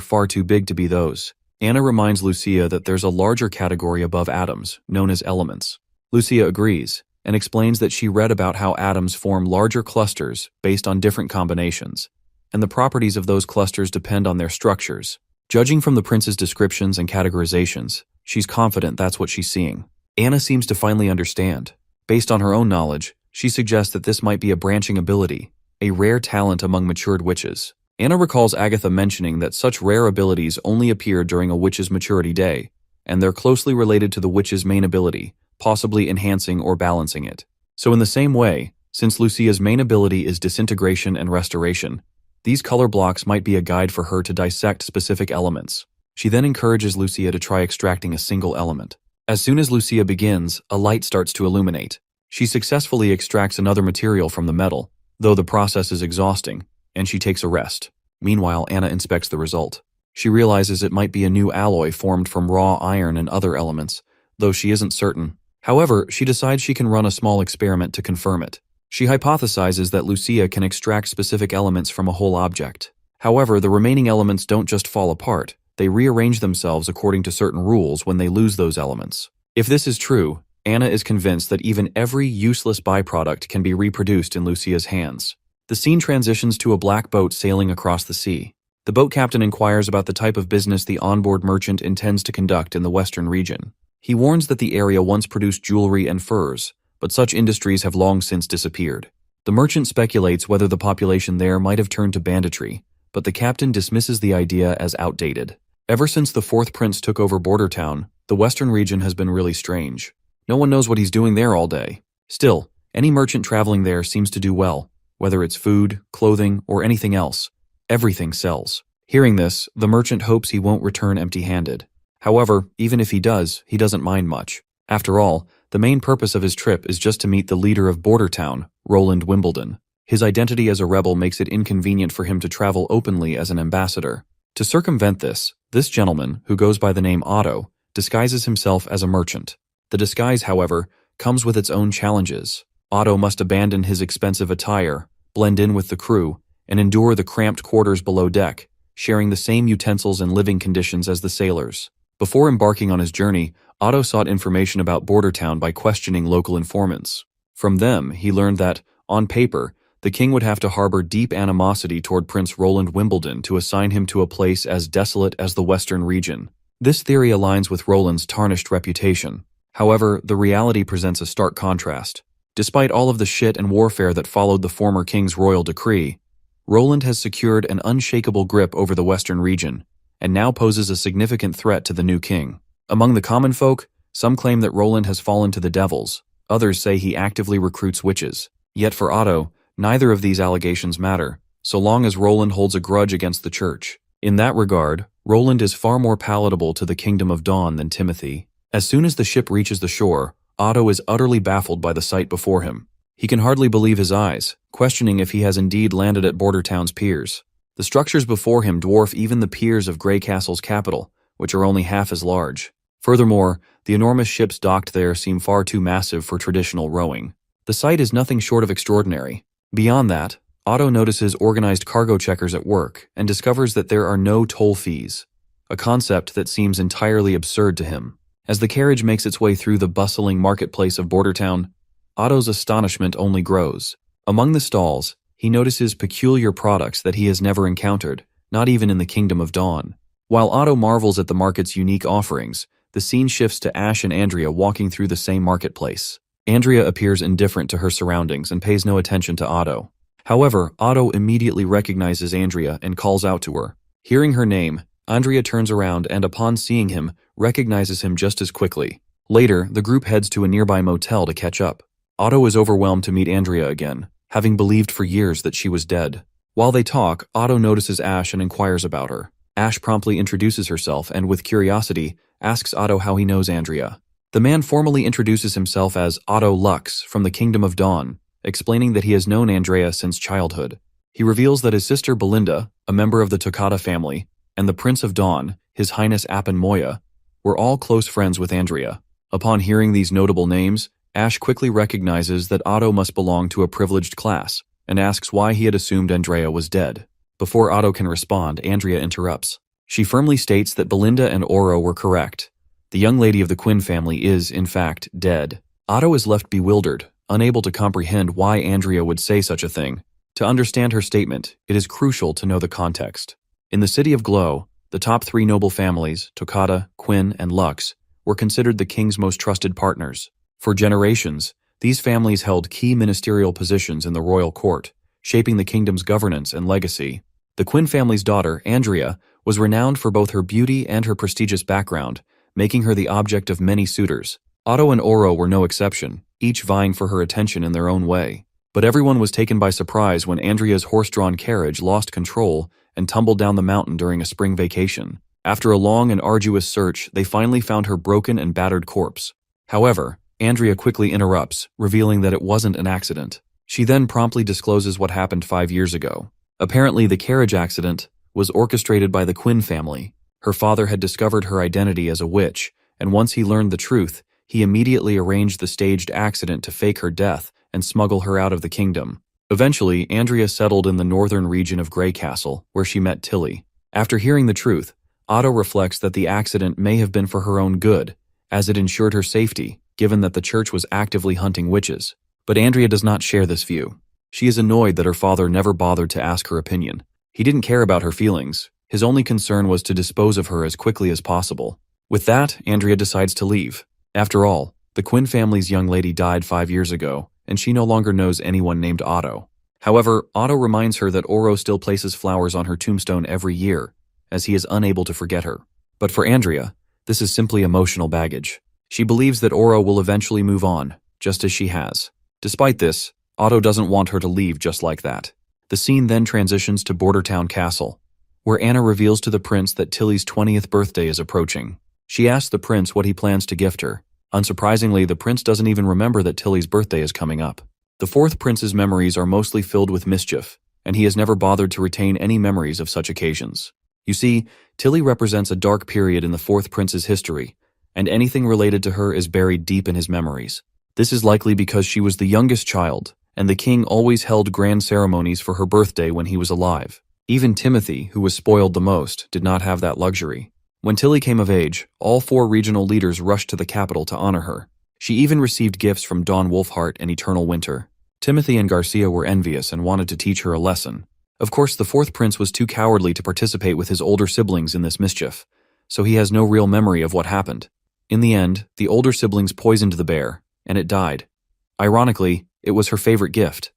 far too big to be those. Anna reminds Lucia that there's a larger category above atoms, known as elements. Lucia agrees, and explains that she read about how atoms form larger clusters based on different combinations, and the properties of those clusters depend on their structures. Judging from the prince's descriptions and categorizations, she's confident that's what she's seeing. Anna seems to finally understand. Based on her own knowledge, she suggests that this might be a branching ability, a rare talent among matured witches. Anna recalls Agatha mentioning that such rare abilities only appear during a witch's maturity day, and they're closely related to the witch's main ability, possibly enhancing or balancing it. So in the same way, since Lucia's main ability is disintegration and restoration, these color blocks might be a guide for her to dissect specific elements. She then encourages Lucia to try extracting a single element. As soon as Lucia begins, a light starts to illuminate. She successfully extracts another material from the metal, though the process is exhausting, and she takes a rest. Meanwhile, Anna inspects the result. She realizes it might be a new alloy formed from raw iron and other elements, though she isn't certain. However, she decides she can run a small experiment to confirm it. She hypothesizes that Lucia can extract specific elements from a whole object. However, the remaining elements don't just fall apart, they rearrange themselves according to certain rules when they lose those elements. If this is true, Anna is convinced that even every useless byproduct can be reproduced in Lucia's hands. The scene transitions to a black boat sailing across the sea. The boat captain inquires about the type of business the onboard merchant intends to conduct in the western region. He warns that the area once produced jewelry and furs, but such industries have long since disappeared. The merchant speculates whether the population there might have turned to banditry, but the captain dismisses the idea as outdated. Ever since the fourth prince took over Border Town, the western region has been really strange. No one knows what he's doing there all day. Still, any merchant traveling there seems to do well. Whether it's food, clothing, or anything else, everything sells. Hearing this, the merchant hopes he won't return empty-handed. However, even if he does, he doesn't mind much. After all, the main purpose of his trip is just to meet the leader of Border Town, Roland Wimbledon. His identity as a rebel makes it inconvenient for him to travel openly as an ambassador. To circumvent this gentleman, who goes by the name Otto, disguises himself as a merchant. The disguise, however, comes with its own challenges. Otto must abandon his expensive attire, blend in with the crew, and endure the cramped quarters below deck, sharing the same utensils and living conditions as the sailors. Before embarking on his journey, Otto sought information about Border Town by questioning local informants. From them, he learned that, on paper, the king would have to harbor deep animosity toward Prince Roland Wimbledon to assign him to a place as desolate as the western region. This theory aligns with Roland's tarnished reputation. However, the reality presents a stark contrast. Despite all of the shit and warfare that followed the former king's royal decree, Roland has secured an unshakable grip over the western region, and now poses a significant threat to the new king. Among the common folk, some claim that Roland has fallen to the devils, others say he actively recruits witches. Yet for Otto, neither of these allegations matter, so long as Roland holds a grudge against the church. In that regard, Roland is far more palatable to the Kingdom of Dawn than Timothy. As soon as the ship reaches the shore, Otto is utterly baffled by the sight before him. He can hardly believe his eyes, questioning if he has indeed landed at Border Town's piers. The structures before him dwarf even the piers of Grey Castle's capital, which are only half as large. Furthermore, the enormous ships docked there seem far too massive for traditional rowing. The sight is nothing short of extraordinary. Beyond that, Otto notices organized cargo checkers at work and discovers that there are no toll fees, a concept that seems entirely absurd to him. As the carriage makes its way through the bustling marketplace of Border Town, Otto's astonishment only grows. Among the stalls, he notices peculiar products that he has never encountered, not even in the Kingdom of Dawn. While Otto marvels at the market's unique offerings, the scene shifts to Ash and Andrea walking through the same marketplace. Andrea appears indifferent to her surroundings and pays no attention to Otto. However, Otto immediately recognizes Andrea and calls out to her. Hearing her name, Andrea turns around and upon seeing him, recognizes him just as quickly. Later, the group heads to a nearby motel to catch up. Otto is overwhelmed to meet Andrea again, having believed for years that she was dead. While they talk, Otto notices Ash and inquires about her. Ash promptly introduces herself and, with curiosity, asks Otto how he knows Andrea. The man formally introduces himself as Otto Lux from the Kingdom of Dawn, explaining that he has known Andrea since childhood. He reveals that his sister Belinda, a member of the Toccata family, and the Prince of Dawn, His Highness Appen Moya, were all close friends with Andrea. Upon hearing these notable names, Ash quickly recognizes that Otto must belong to a privileged class, and asks why he had assumed Andrea was dead. Before Otto can respond, Andrea interrupts. She firmly states that Belinda and Oro were correct. The young lady of the Quinn family is, in fact, dead. Otto is left bewildered, unable to comprehend why Andrea would say such a thing. To understand her statement, it is crucial to know the context. In the city of Glow, the top three noble families, Toccata, Quinn, and Lux, were considered the king's most trusted partners. For generations, these families held key ministerial positions in the royal court, shaping the kingdom's governance and legacy. The Quinn family's daughter, Andrea, was renowned for both her beauty and her prestigious background, making her the object of many suitors. Otto and Oro were no exception, each vying for her attention in their own way. But everyone was taken by surprise when Andrea's horse-drawn carriage lost control and tumbled down the mountain during a spring vacation. After a long and arduous search, they finally found her broken and battered corpse. However, Andrea quickly interrupts, revealing that it wasn't an accident. She then promptly discloses what happened 5 years ago. Apparently, the carriage accident was orchestrated by the Quinn family. Her father had discovered her identity as a witch, and once he learned the truth, he immediately arranged the staged accident to fake her death and smuggle her out of the kingdom. Eventually, Andrea settled in the northern region of Grey Castle, where she met Tilly. After hearing the truth, Otto reflects that the accident may have been for her own good, as it ensured her safety, given that the church was actively hunting witches. But Andrea does not share this view. She is annoyed that her father never bothered to ask her opinion. He didn't care about her feelings. His only concern was to dispose of her as quickly as possible. With that, Andrea decides to leave. After all, the Quinn family's young lady died 5 years ago, and she no longer knows anyone named Otto. However, Otto reminds her that Oro still places flowers on her tombstone every year, as he is unable to forget her. But for Andrea, this is simply emotional baggage. She believes that Oro will eventually move on, just as she has. Despite this, Otto doesn't want her to leave just like that. The scene then transitions to Bordertown Castle, where Anna reveals to the prince that Tilly's 20th birthday is approaching. She asks the prince what he plans to gift her. Unsurprisingly, the prince doesn't even remember that Tilly's birthday is coming up. The fourth prince's memories are mostly filled with mischief, and he has never bothered to retain any memories of such occasions. You see, Tilly represents a dark period in the fourth prince's history, and anything related to her is buried deep in his memories. This is likely because she was the youngest child, and the king always held grand ceremonies for her birthday when he was alive. Even Timothy, who was spoiled the most, did not have that luxury. When Tilly came of age, all 4 regional leaders rushed to the capital to honor her. She even received gifts from Dawn Wolfheart and Eternal Winter. Timothy and Garcia were envious and wanted to teach her a lesson. Of course, the fourth prince was too cowardly to participate with his older siblings in this mischief, so he has no real memory of what happened. In the end, the older siblings poisoned the bear, and it died. Ironically, it was her favorite gift.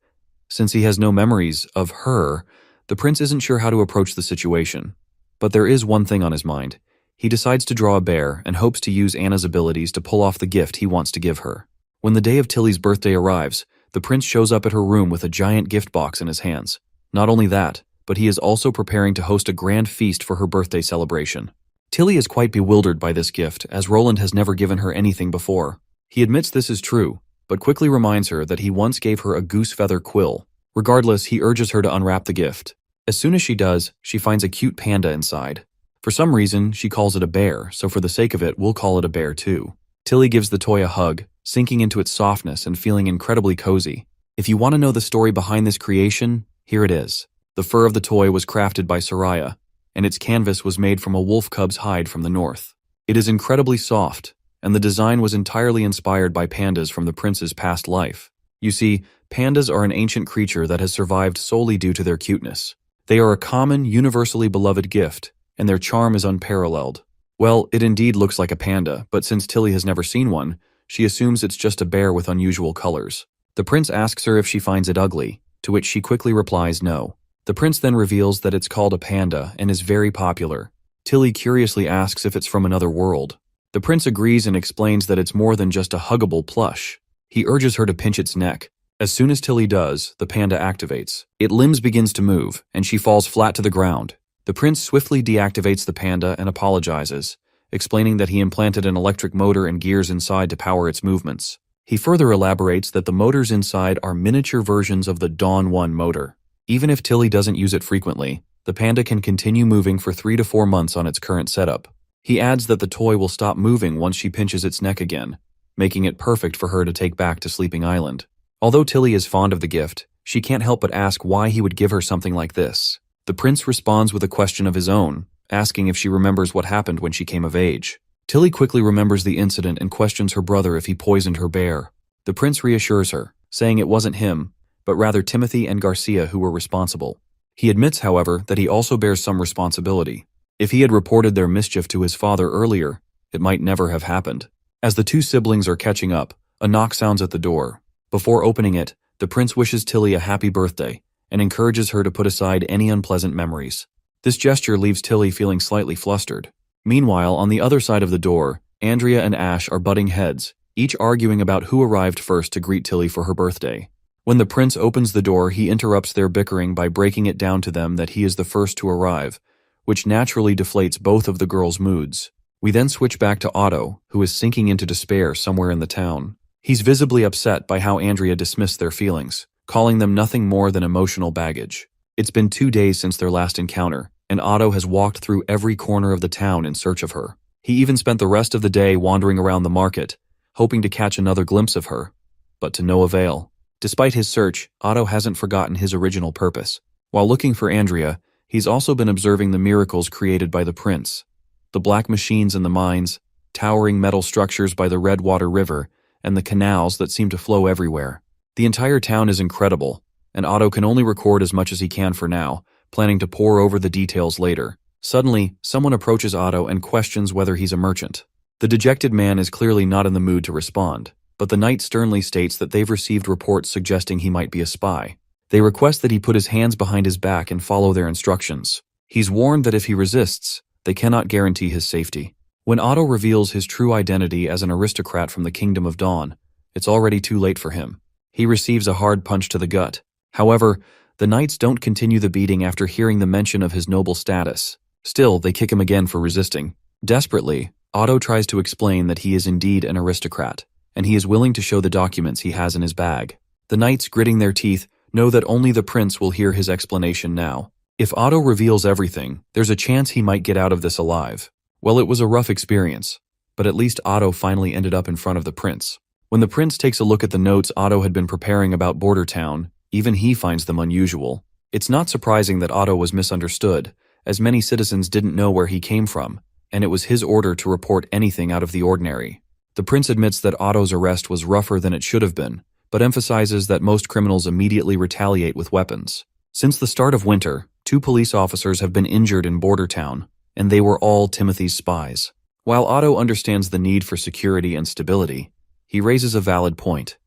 Since he has no memories of her, the prince isn't sure how to approach the situation. But there is one thing on his mind. He decides to draw a bear and hopes to use Anna's abilities to pull off the gift he wants to give her. When the day of Tilly's birthday arrives, the prince shows up at her room with a giant gift box in his hands. Not only that, but he is also preparing to host a grand feast for her birthday celebration. Tilly is quite bewildered by this gift, as Roland has never given her anything before. He admits this is true, but quickly reminds her that he once gave her a goose feather quill. Regardless, he urges her to unwrap the gift. As soon as she does, she finds a cute panda inside. For some reason, she calls it a bear, so for the sake of it, we'll call it a bear too. Tilly gives the toy a hug, sinking into its softness and feeling incredibly cozy. If you want to know the story behind this creation, here it is. The fur of the toy was crafted by Soraya, and its canvas was made from a wolf cub's hide from the north. It is incredibly soft, and the design was entirely inspired by pandas from the prince's past life. You see, pandas are an ancient creature that has survived solely due to their cuteness. They are a common, universally beloved gift, and their charm is unparalleled. Well, it indeed looks like a panda, but since Tilly has never seen one, she assumes it's just a bear with unusual colors. The prince asks her if she finds it ugly, to which she quickly replies no. The prince then reveals that it's called a panda and is very popular. Tilly curiously asks if it's from another world. The prince agrees and explains that it's more than just a huggable plush. He urges her to pinch its neck. As soon as Tilly does, the panda activates. Its limbs begins to move, and she falls flat to the ground. The prince swiftly deactivates the panda and apologizes, explaining that he implanted an electric motor and gears inside to power its movements. He further elaborates that the motors inside are miniature versions of the Dawn 1 motor. Even if Tilly doesn't use it frequently, the panda can continue moving for 3 to 4 months on its current setup. He adds that the toy will stop moving once she pinches its neck again, making it perfect for her to take back to Sleeping Island. Although Tilly is fond of the gift, she can't help but ask why he would give her something like this. The prince responds with a question of his own, asking if she remembers what happened when she came of age. Tilly quickly remembers the incident and questions her brother if he poisoned her bear. The prince reassures her, saying it wasn't him, but rather Timothy and Garcia who were responsible. He admits, however, that he also bears some responsibility. If he had reported their mischief to his father earlier, it might never have happened. As the two siblings are catching up, a knock sounds at the door. Before opening it, the prince wishes Tilly a happy birthday and encourages her to put aside any unpleasant memories. This gesture leaves Tilly feeling slightly flustered. Meanwhile, on the other side of the door, Andrea and Ash are butting heads, each arguing about who arrived first to greet Tilly for her birthday. When the prince opens the door, he interrupts their bickering by breaking it down to them that he is the first to arrive, which naturally deflates both of the girls' moods. We then switch back to Otto, who is sinking into despair somewhere in the town. He's visibly upset by how Andrea dismissed their feelings, calling them nothing more than emotional baggage. It's been 2 days since their last encounter, and Otto has walked through every corner of the town in search of her. He even spent the rest of the day wandering around the market, hoping to catch another glimpse of her, but to no avail. Despite his search, Otto hasn't forgotten his original purpose. While looking for Andrea, he's also been observing the miracles created by the prince. The black machines in the mines, towering metal structures by the Redwater River, and the canals that seem to flow everywhere. The entire town is incredible, and Otto can only record as much as he can for now, planning to pore over the details later. Suddenly, someone approaches Otto and questions whether he's a merchant. The dejected man is clearly not in the mood to respond, but the knight sternly states that they've received reports suggesting he might be a spy. They request that he put his hands behind his back and follow their instructions. He's warned that if he resists, they cannot guarantee his safety. When Otto reveals his true identity as an aristocrat from the Kingdom of Dawn, it's already too late for him. He receives a hard punch to the gut. However, the knights don't continue the beating after hearing the mention of his noble status. Still, they kick him again for resisting. Desperately, Otto tries to explain that he is indeed an aristocrat, and he is willing to show the documents he has in his bag. The knights, gritting their teeth, know that only the prince will hear his explanation now. If Otto reveals everything, there's a chance he might get out of this alive. Well, it was a rough experience, but at least Otto finally ended up in front of the prince. When the prince takes a look at the notes Otto had been preparing about Border Town, even he finds them unusual. It's not surprising that Otto was misunderstood, as many citizens didn't know where he came from, and it was his order to report anything out of the ordinary. The prince admits that Otto's arrest was rougher than it should have been, but emphasizes that most criminals immediately retaliate with weapons. Since the start of winter, 2 police officers have been injured in Border Town, and they were all Timothy's spies. While Otto understands the need for security and stability, he raises a valid point.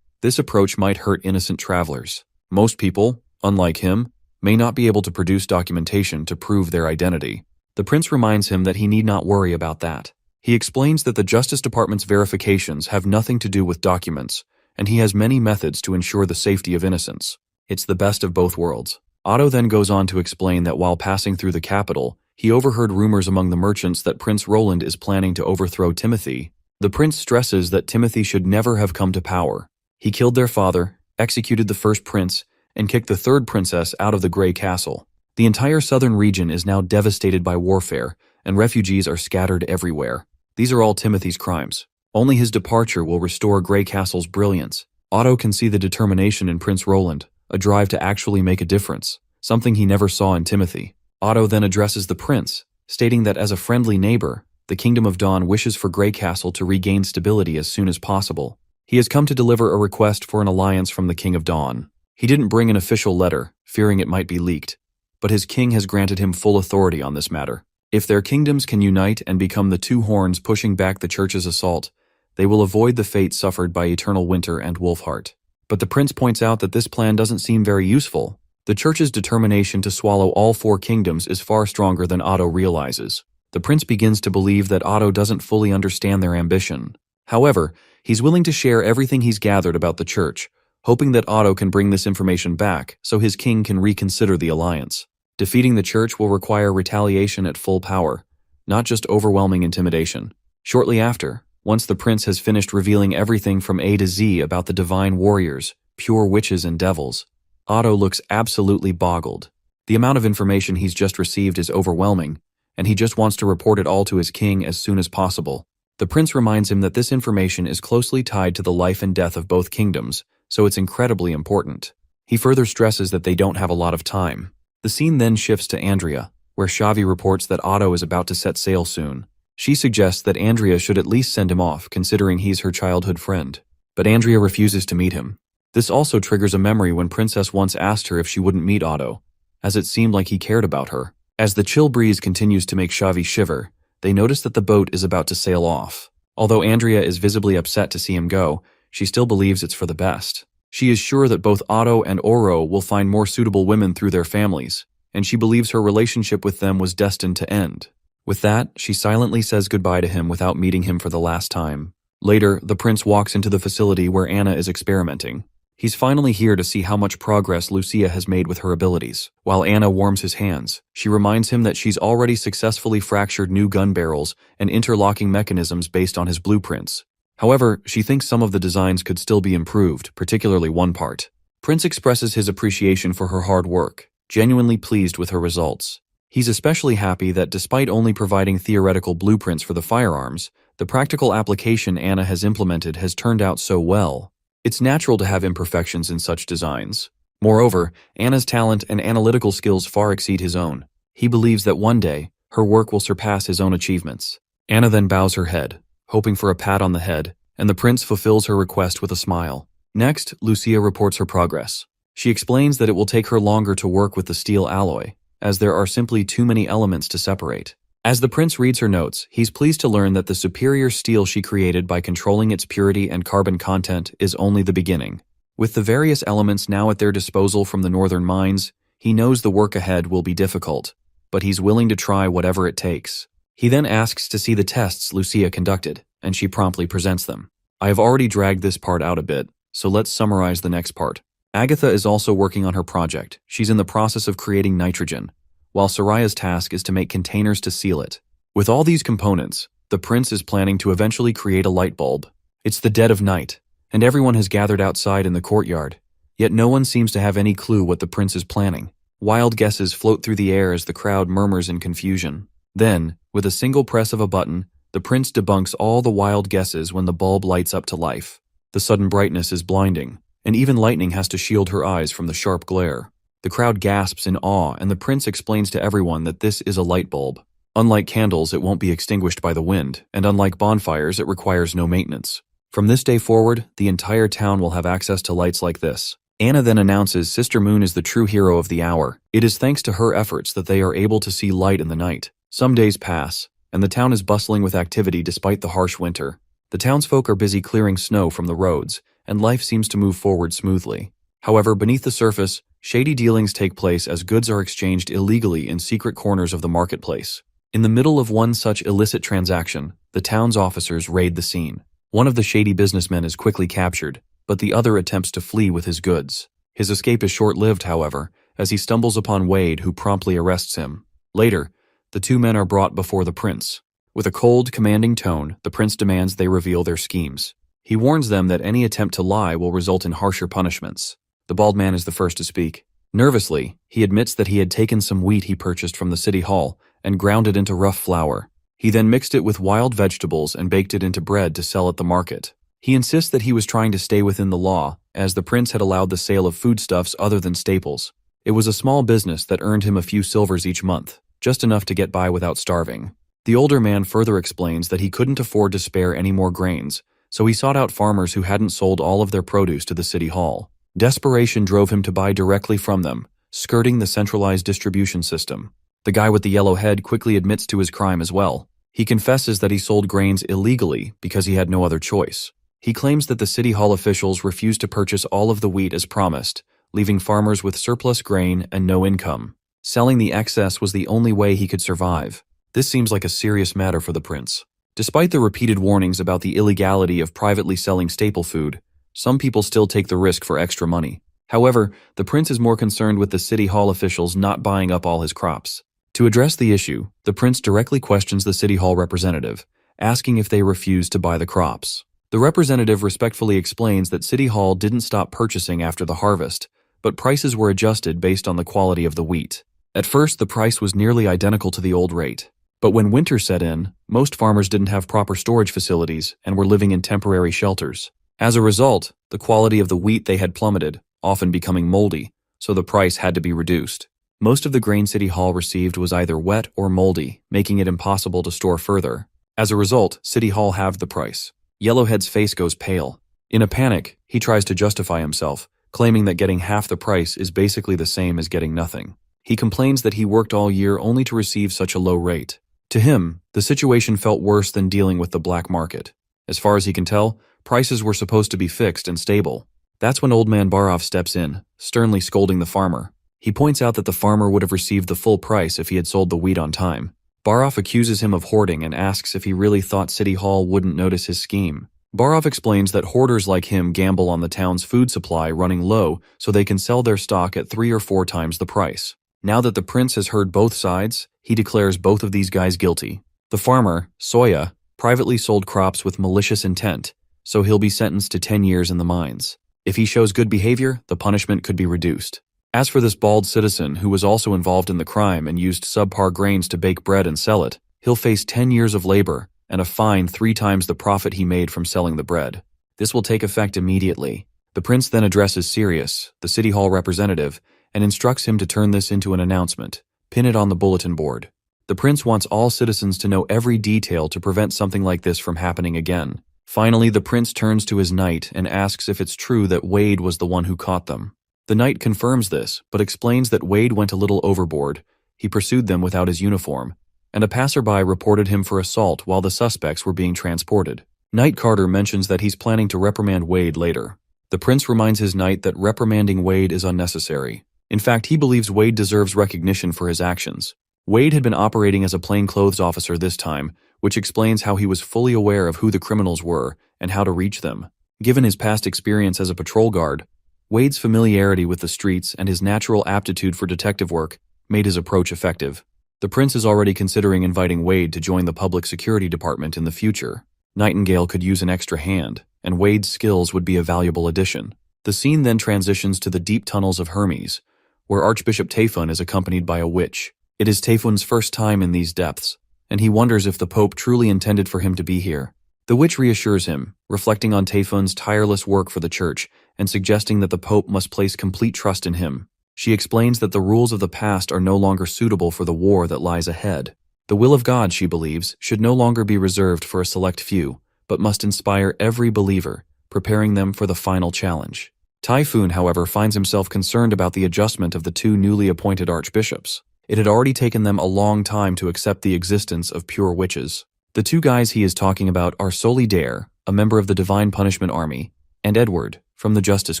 This approach might hurt innocent travelers. Most people, unlike him, may not be able to produce documentation to prove their identity. The prince reminds him that he need not worry about that. He explains that the Justice Department's verifications have nothing to do with documents, and he has many methods to ensure the safety of innocents. It's the best of both worlds. Otto then goes on to explain that while passing through the capital, he overheard rumors among the merchants that Prince Roland is planning to overthrow Timothy. The prince stresses that Timothy should never have come to power. He killed their father, executed the first prince, and kicked the third princess out of the Grey Castle. The entire southern region is now devastated by warfare, and refugees are scattered everywhere. These are all Timothy's crimes. Only his departure will restore Grey Castle's brilliance. Otto can see the determination in Prince Roland, a drive to actually make a difference, something he never saw in Timothy. Otto then addresses the prince, stating that as a friendly neighbor, the Kingdom of Dawn wishes for Grey Castle to regain stability as soon as possible. He has come to deliver a request for an alliance from the King of Dawn. He didn't bring an official letter, fearing it might be leaked, but his king has granted him full authority on this matter. If their kingdoms can unite and become the 2 horns pushing back the church's assault, they will avoid the fate suffered by Eternal Winter and Wolfheart. But the prince points out that this plan doesn't seem very useful. The church's determination to swallow all 4 kingdoms is far stronger than Otto realizes. The prince begins to believe that Otto doesn't fully understand their ambition. However, he's willing to share everything he's gathered about the church, hoping that Otto can bring this information back so his king can reconsider the alliance. Defeating the church will require retaliation at full power, not just overwhelming intimidation. Shortly after, once the prince has finished revealing everything from A to Z about the divine warriors, pure witches and devils, Otto looks absolutely boggled. The amount of information he's just received is overwhelming, and he just wants to report it all to his king as soon as possible. The prince reminds him that this information is closely tied to the life and death of both kingdoms, so it's incredibly important. He further stresses that they don't have a lot of time. The scene then shifts to Andrea, where Xavi reports that Otto is about to set sail soon. She suggests that Andrea should at least send him off, considering he's her childhood friend. But Andrea refuses to meet him. This also triggers a memory when Princess once asked her if she wouldn't meet Otto, as it seemed like he cared about her. As the chill breeze continues to make Xavi shiver, they notice that the boat is about to sail off. Although Andrea is visibly upset to see him go, she still believes it's for the best. She is sure that both Otto and Oro will find more suitable women through their families, and she believes her relationship with them was destined to end. With that, she silently says goodbye to him without meeting him for the last time. Later, the prince walks into the facility where Anna is experimenting. He's finally here to see how much progress Lucia has made with her abilities. While Anna warms his hands, she reminds him that she's already successfully fractured new gun barrels and interlocking mechanisms based on his blueprints. However, she thinks some of the designs could still be improved, particularly one part. Prince expresses his appreciation for her hard work, genuinely pleased with her results. He's especially happy that despite only providing theoretical blueprints for the firearms, the practical application Anna has implemented has turned out so well. It's natural to have imperfections in such designs. Moreover, Anna's talent and analytical skills far exceed his own. He believes that one day, her work will surpass his own achievements. Anna then bows her head, hoping for a pat on the head, and the prince fulfills her request with a smile. Next, Lucia reports her progress. She explains that it will take her longer to work with the steel alloy, as there are simply too many elements to separate. As the prince reads her notes, he's pleased to learn that the superior steel she created by controlling its purity and carbon content is only the beginning. With the various elements now at their disposal from the northern mines, he knows the work ahead will be difficult, but he's willing to try whatever it takes. He then asks to see the tests Lucia conducted, and she promptly presents them. I have already dragged this part out a bit, so let's summarize the next part. Agatha is also working on her project. She's in the process of creating nitrogen, while Soraya's task is to make containers to seal it. With all these components, the prince is planning to eventually create a light bulb. It's the dead of night, and everyone has gathered outside in the courtyard, yet no one seems to have any clue what the prince is planning. Wild guesses float through the air as the crowd murmurs in confusion. Then, with a single press of a button, the prince debunks all the wild guesses when the bulb lights up to life. The sudden brightness is blinding, and even lightning has to shield her eyes from the sharp glare. The crowd gasps in awe, and the prince explains to everyone that this is a light bulb. Unlike candles, it won't be extinguished by the wind, and unlike bonfires, it requires no maintenance. From this day forward, the entire town will have access to lights like this. Anna then announces Sister Moon is the true hero of the hour. It is thanks to her efforts that they are able to see light in the night. Some days pass, and the town is bustling with activity despite the harsh winter. The townsfolk are busy clearing snow from the roads, and life seems to move forward smoothly. However, beneath the surface, shady dealings take place as goods are exchanged illegally in secret corners of the marketplace. In the middle of one such illicit transaction, the town's officers raid the scene. One of the shady businessmen is quickly captured, but the other attempts to flee with his goods. His escape is short-lived, however, as he stumbles upon Wade, who promptly arrests him. Later, the two men are brought before the prince. With a cold, commanding tone, the prince demands they reveal their schemes. He warns them that any attempt to lie will result in harsher punishments. The bald man is the first to speak. Nervously, he admits that he had taken some wheat he purchased from the city hall and ground it into rough flour. He then mixed it with wild vegetables and baked it into bread to sell at the market. He insists that he was trying to stay within the law, as the prince had allowed the sale of foodstuffs other than staples. It was a small business that earned him a few silvers each month, just enough to get by without starving. The older man further explains that he couldn't afford to spare any more grains, so he sought out farmers who hadn't sold all of their produce to the city hall. Desperation drove him to buy directly from them, skirting the centralized distribution system. The guy with the yellow head quickly admits to his crime as well. He confesses that he sold grains illegally because he had no other choice. He claims that the city hall officials refused to purchase all of the wheat as promised, leaving farmers with surplus grain and no income. Selling the excess was the only way he could survive. This seems like a serious matter for the prince. Despite the repeated warnings about the illegality of privately selling staple food, some people still take the risk for extra money. However, the prince is more concerned with the city hall officials not buying up all his crops. To address the issue, the prince directly questions the city hall representative, asking if they refuse to buy the crops. The representative respectfully explains that City Hall didn't stop purchasing after the harvest, but prices were adjusted based on the quality of the wheat. At first, the price was nearly identical to the old rate. But when winter set in, most farmers didn't have proper storage facilities and were living in temporary shelters. As a result, the quality of the wheat they had plummeted, often becoming moldy, so the price had to be reduced. Most of the grain City Hall received was either wet or moldy, making it impossible to store further. As a result, City Hall halved the price. Yellowhead's face goes pale. In a panic, he tries to justify himself, claiming that getting half the price is basically the same as getting nothing. He complains that he worked all year only to receive such a low rate. To him, the situation felt worse than dealing with the black market. As far as he can tell, prices were supposed to be fixed and stable. That's when Old Man Barov steps in, sternly scolding the farmer. He points out that the farmer would have received the full price if he had sold the wheat on time. Barov accuses him of hoarding and asks if he really thought City Hall wouldn't notice his scheme. Barov explains that hoarders like him gamble on the town's food supply running low so they can sell their stock at 3 or 4 times the price. Now that the prince has heard both sides, he declares both of these guys guilty. The farmer, Soya, privately sold crops with malicious intent, so he'll be sentenced to 10 years in the mines. If he shows good behavior, the punishment could be reduced. As for this bald citizen who was also involved in the crime and used subpar grains to bake bread and sell it, he'll face 10 years of labor and a fine 3 times the profit he made from selling the bread. This will take effect immediately. The prince then addresses Sirius, the city hall representative, and instructs him to turn this into an announcement, pin it on the bulletin board. The prince wants all citizens to know every detail to prevent something like this from happening again. Finally, the prince turns to his knight and asks if it's true that Wade was the one who caught them. The knight confirms this, but explains that Wade went a little overboard. He pursued them without his uniform, and a passerby reported him for assault while the suspects were being transported. Knight Carter mentions that he's planning to reprimand Wade later. The prince reminds his knight that reprimanding Wade is unnecessary. In fact, he believes Wade deserves recognition for his actions. Wade had been operating as a plainclothes officer this time, which explains how he was fully aware of who the criminals were and how to reach them. Given his past experience as a patrol guard, Wade's familiarity with the streets and his natural aptitude for detective work made his approach effective. The prince is already considering inviting Wade to join the public security department in the future. Nightingale could use an extra hand, and Wade's skills would be a valuable addition. The scene then transitions to the deep tunnels of Hermes, where Archbishop Tayfun is accompanied by a witch. It is Tayfun's first time in these depths, and he wonders if the Pope truly intended for him to be here. The witch reassures him, reflecting on Tayfun's tireless work for the church and suggesting that the Pope must place complete trust in him. She explains that the rules of the past are no longer suitable for the war that lies ahead. The will of God, she believes, should no longer be reserved for a select few, but must inspire every believer, preparing them for the final challenge. Typhoon, however, finds himself concerned about the adjustment of the 2 newly appointed archbishops. It had already taken them a long time to accept the existence of pure witches. The 2 guys he is talking about are Solidare, a member of the Divine Punishment Army, and Edward, from the Justice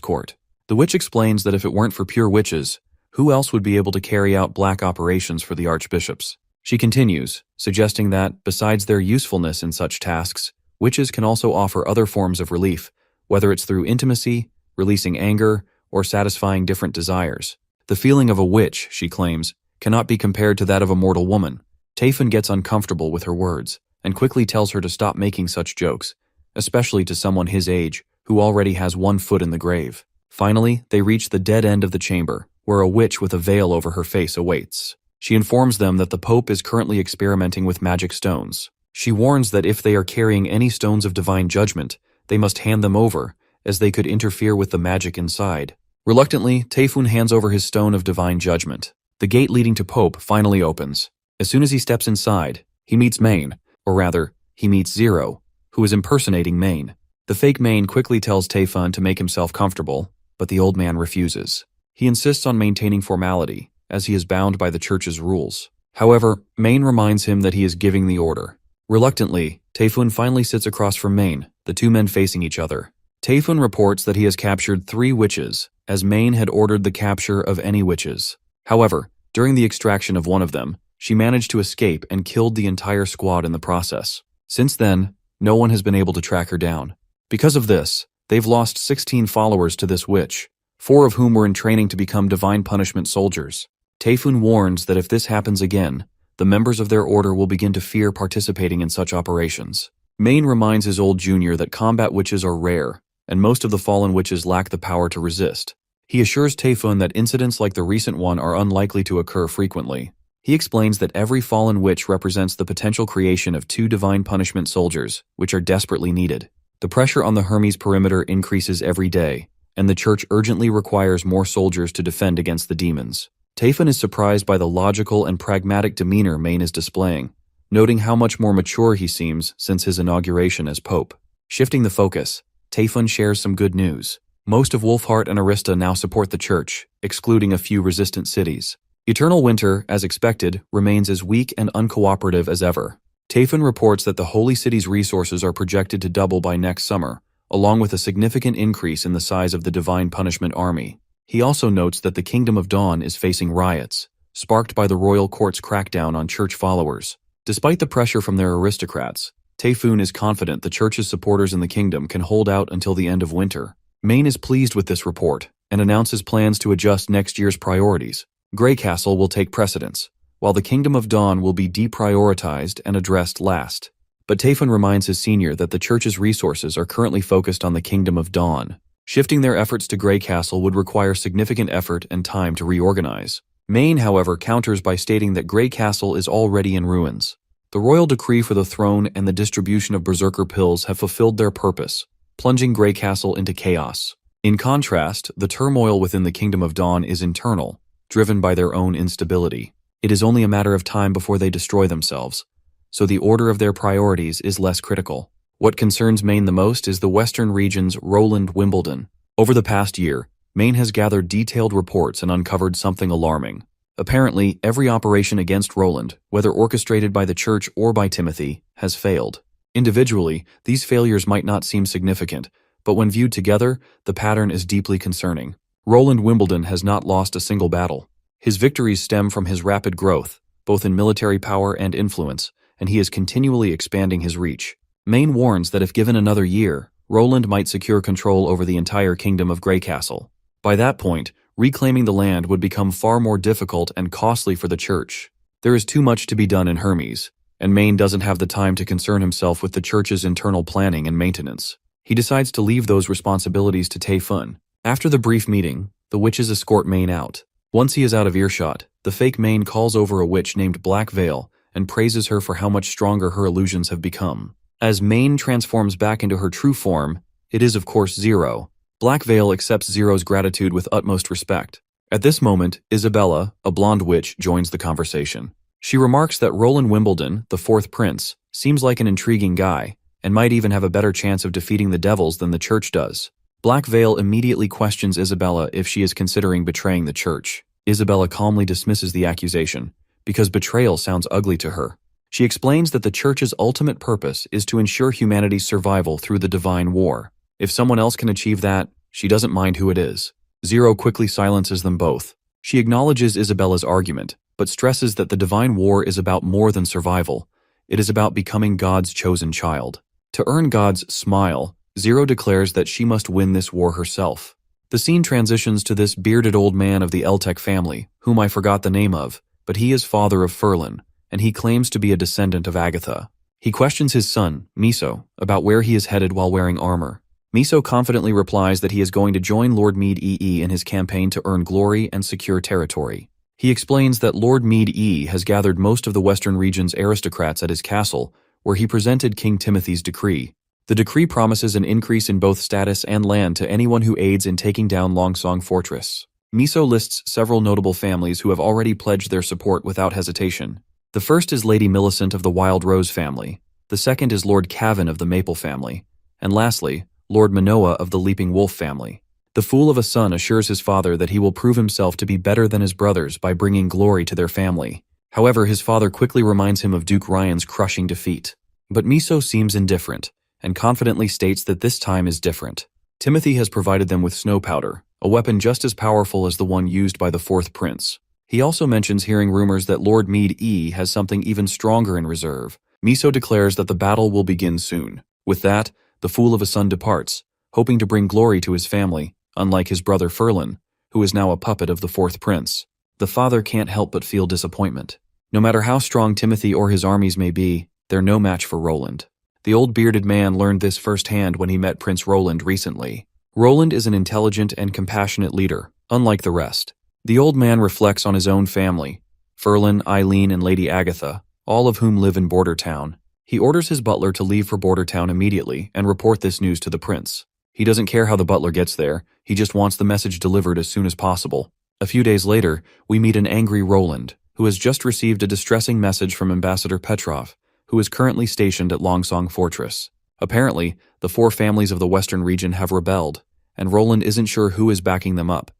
Court. The witch explains that if it weren't for pure witches, who else would be able to carry out black operations for the archbishops? She continues, suggesting that, besides their usefulness in such tasks, witches can also offer other forms of relief, whether it's through intimacy, releasing anger, or satisfying different desires. The feeling of a witch, she claims, cannot be compared to that of a mortal woman. Tayfun gets uncomfortable with her words, and quickly tells her to stop making such jokes, especially to someone his age, who already has 1 foot in the grave. Finally, they reach the dead end of the chamber, where a witch with a veil over her face awaits. She informs them that the Pope is currently experimenting with magic stones. She warns that if they are carrying any stones of divine judgment, they must hand them over, as they could interfere with the magic inside. Reluctantly, Tayfun hands over his stone of divine judgment. The gate leading to Pope finally opens. As soon as he steps inside, he meets Maine, or rather, he meets Zero, who is impersonating Maine. The fake Maine quickly tells Tayfun to make himself comfortable, but the old man refuses. He insists on maintaining formality, as he is bound by the church's rules. However, Maine reminds him that he is giving the order. Reluctantly, Tayfun finally sits across from Maine, the 2 men facing each other. Tayfun reports that he has captured 3 witches, as Maine had ordered the capture of any witches. However, during the extraction of one of them, she managed to escape and killed the entire squad in the process. Since then, no one has been able to track her down. Because of this, they've lost 16 followers to this witch, 4 of whom were in training to become divine punishment soldiers. Taefun warns that if this happens again, the members of their order will begin to fear participating in such operations. Main reminds his old junior that combat witches are rare, and most of the fallen witches lack the power to resist. He assures Taefun that incidents like the recent one are unlikely to occur frequently. He explains that every fallen witch represents the potential creation of 2 divine punishment soldiers, which are desperately needed. The pressure on the Hermes perimeter increases every day, and the church urgently requires more soldiers to defend against the demons. Taefun is surprised by the logical and pragmatic demeanor Main is displaying, noting how much more mature he seems since his inauguration as Pope. Shifting the focus, Taefun shares some good news. Most of Wolfheart and Arista now support the church, excluding a few resistant cities. Eternal Winter, as expected, remains as weak and uncooperative as ever. Taefun reports that the Holy City's resources are projected to double by next summer, along with a significant increase in the size of the Divine Punishment Army. He also notes that the Kingdom of Dawn is facing riots, sparked by the royal court's crackdown on church followers. Despite the pressure from their aristocrats, Taefun is confident the church's supporters in the kingdom can hold out until the end of winter. Main is pleased with this report and announces plans to adjust next year's priorities. Grey Castle will take precedence, while the Kingdom of Dawn will be deprioritized and addressed last. But Taefun reminds his senior that the church's resources are currently focused on the Kingdom of Dawn. Shifting their efforts to Grey Castle would require significant effort and time to reorganize. Main, however, counters by stating that Grey Castle is already in ruins. The royal decree for the throne and the distribution of berserker pills have fulfilled their purpose, plunging Grey Castle into chaos. In contrast, the turmoil within the Kingdom of Dawn is internal, driven by their own instability. It is only a matter of time before they destroy themselves, so the order of their priorities is less critical. What concerns Main the most is the western region's Roland Wimbledon. Over the past year, Main has gathered detailed reports and uncovered something alarming. Apparently, every operation against Roland, whether orchestrated by the church or by Timothy, has failed. Individually, these failures might not seem significant, but when viewed together, the pattern is deeply concerning. Roland Wimbledon has not lost a single battle. His victories stem from his rapid growth, both in military power and influence, and he is continually expanding his reach. Main warns that if given another year, Roland might secure control over the entire kingdom of Grey Castle. By that point, reclaiming the land would become far more difficult and costly for the church. There is too much to be done in Hermes, and Main doesn't have the time to concern himself with the church's internal planning and maintenance. He decides to leave those responsibilities to Taefun. After the brief meeting, the witches escort Main out. Once he is out of earshot, the fake Main calls over a witch named Black Veil and praises her for how much stronger her illusions have become. As Main transforms back into her true form, it is of course Zero. Black Veil accepts Zero's gratitude with utmost respect. At this moment, Isabella, a blonde witch, joins the conversation. She remarks that Roland Wimbledon, the 4th prince, seems like an intriguing guy, and might even have a better chance of defeating the devils than the church does. Black Veil immediately questions Isabella if she is considering betraying the church. Isabella calmly dismisses the accusation, because betrayal sounds ugly to her. She explains that the church's ultimate purpose is to ensure humanity's survival through the divine war. If someone else can achieve that, she doesn't mind who it is. Zero quickly silences them both. She acknowledges Isabella's argument, but stresses that the divine war is about more than survival. It is about becoming God's chosen child. To earn God's smile, Zero declares that she must win this war herself. The scene transitions to this bearded old man of the Eltec family, whom I forgot the name of, but he is father of Furlan, and he claims to be a descendant of Agatha. He questions his son, Miso, about where he is headed while wearing armor. Miso confidently replies that he is going to join Lord Mead EE in his campaign to earn glory and secure territory. He explains that Lord Mead E has gathered most of the western region's aristocrats at his castle, where he presented King Timothy's decree. The decree promises an increase in both status and land to anyone who aids in taking down Longsong Fortress. Miso lists several notable families who have already pledged their support without hesitation. The first is Lady Millicent of the Wild Rose family, the second is Lord Cavan of the Maple family, and lastly, Lord Manoa of the Leaping Wolf family. The fool of a son assures his father that he will prove himself to be better than his brothers by bringing glory to their family. However, his father quickly reminds him of Duke Ryan's crushing defeat. But Miso seems indifferent, and confidently states that this time is different. Timothy has provided them with snow powder, a weapon just as powerful as the one used by the 4th prince. He also mentions hearing rumors that Lord Mead E has something even stronger in reserve. Miso declares that the battle will begin soon. With that, the fool of a son departs, hoping to bring glory to his family, unlike his brother Furlan, who is now a puppet of the 4th prince. The father can't help but feel disappointment. No matter how strong Timothy or his armies may be, they're no match for Roland. The old bearded man learned this firsthand when he met Prince Roland recently. Roland is an intelligent and compassionate leader, unlike the rest. The old man reflects on his own family, Ferlin, Eileen, and Lady Agatha, all of whom live in Border Town. He orders his butler to leave for Border Town immediately and report this news to the prince. He doesn't care how the butler gets there, he just wants the message delivered as soon as possible. A few days later, we meet an angry Roland, who has just received a distressing message from Ambassador Petrov, who is currently stationed at Longsong Fortress. Apparently, the 4 families of the western region have rebelled, and Roland isn't sure who is backing them up.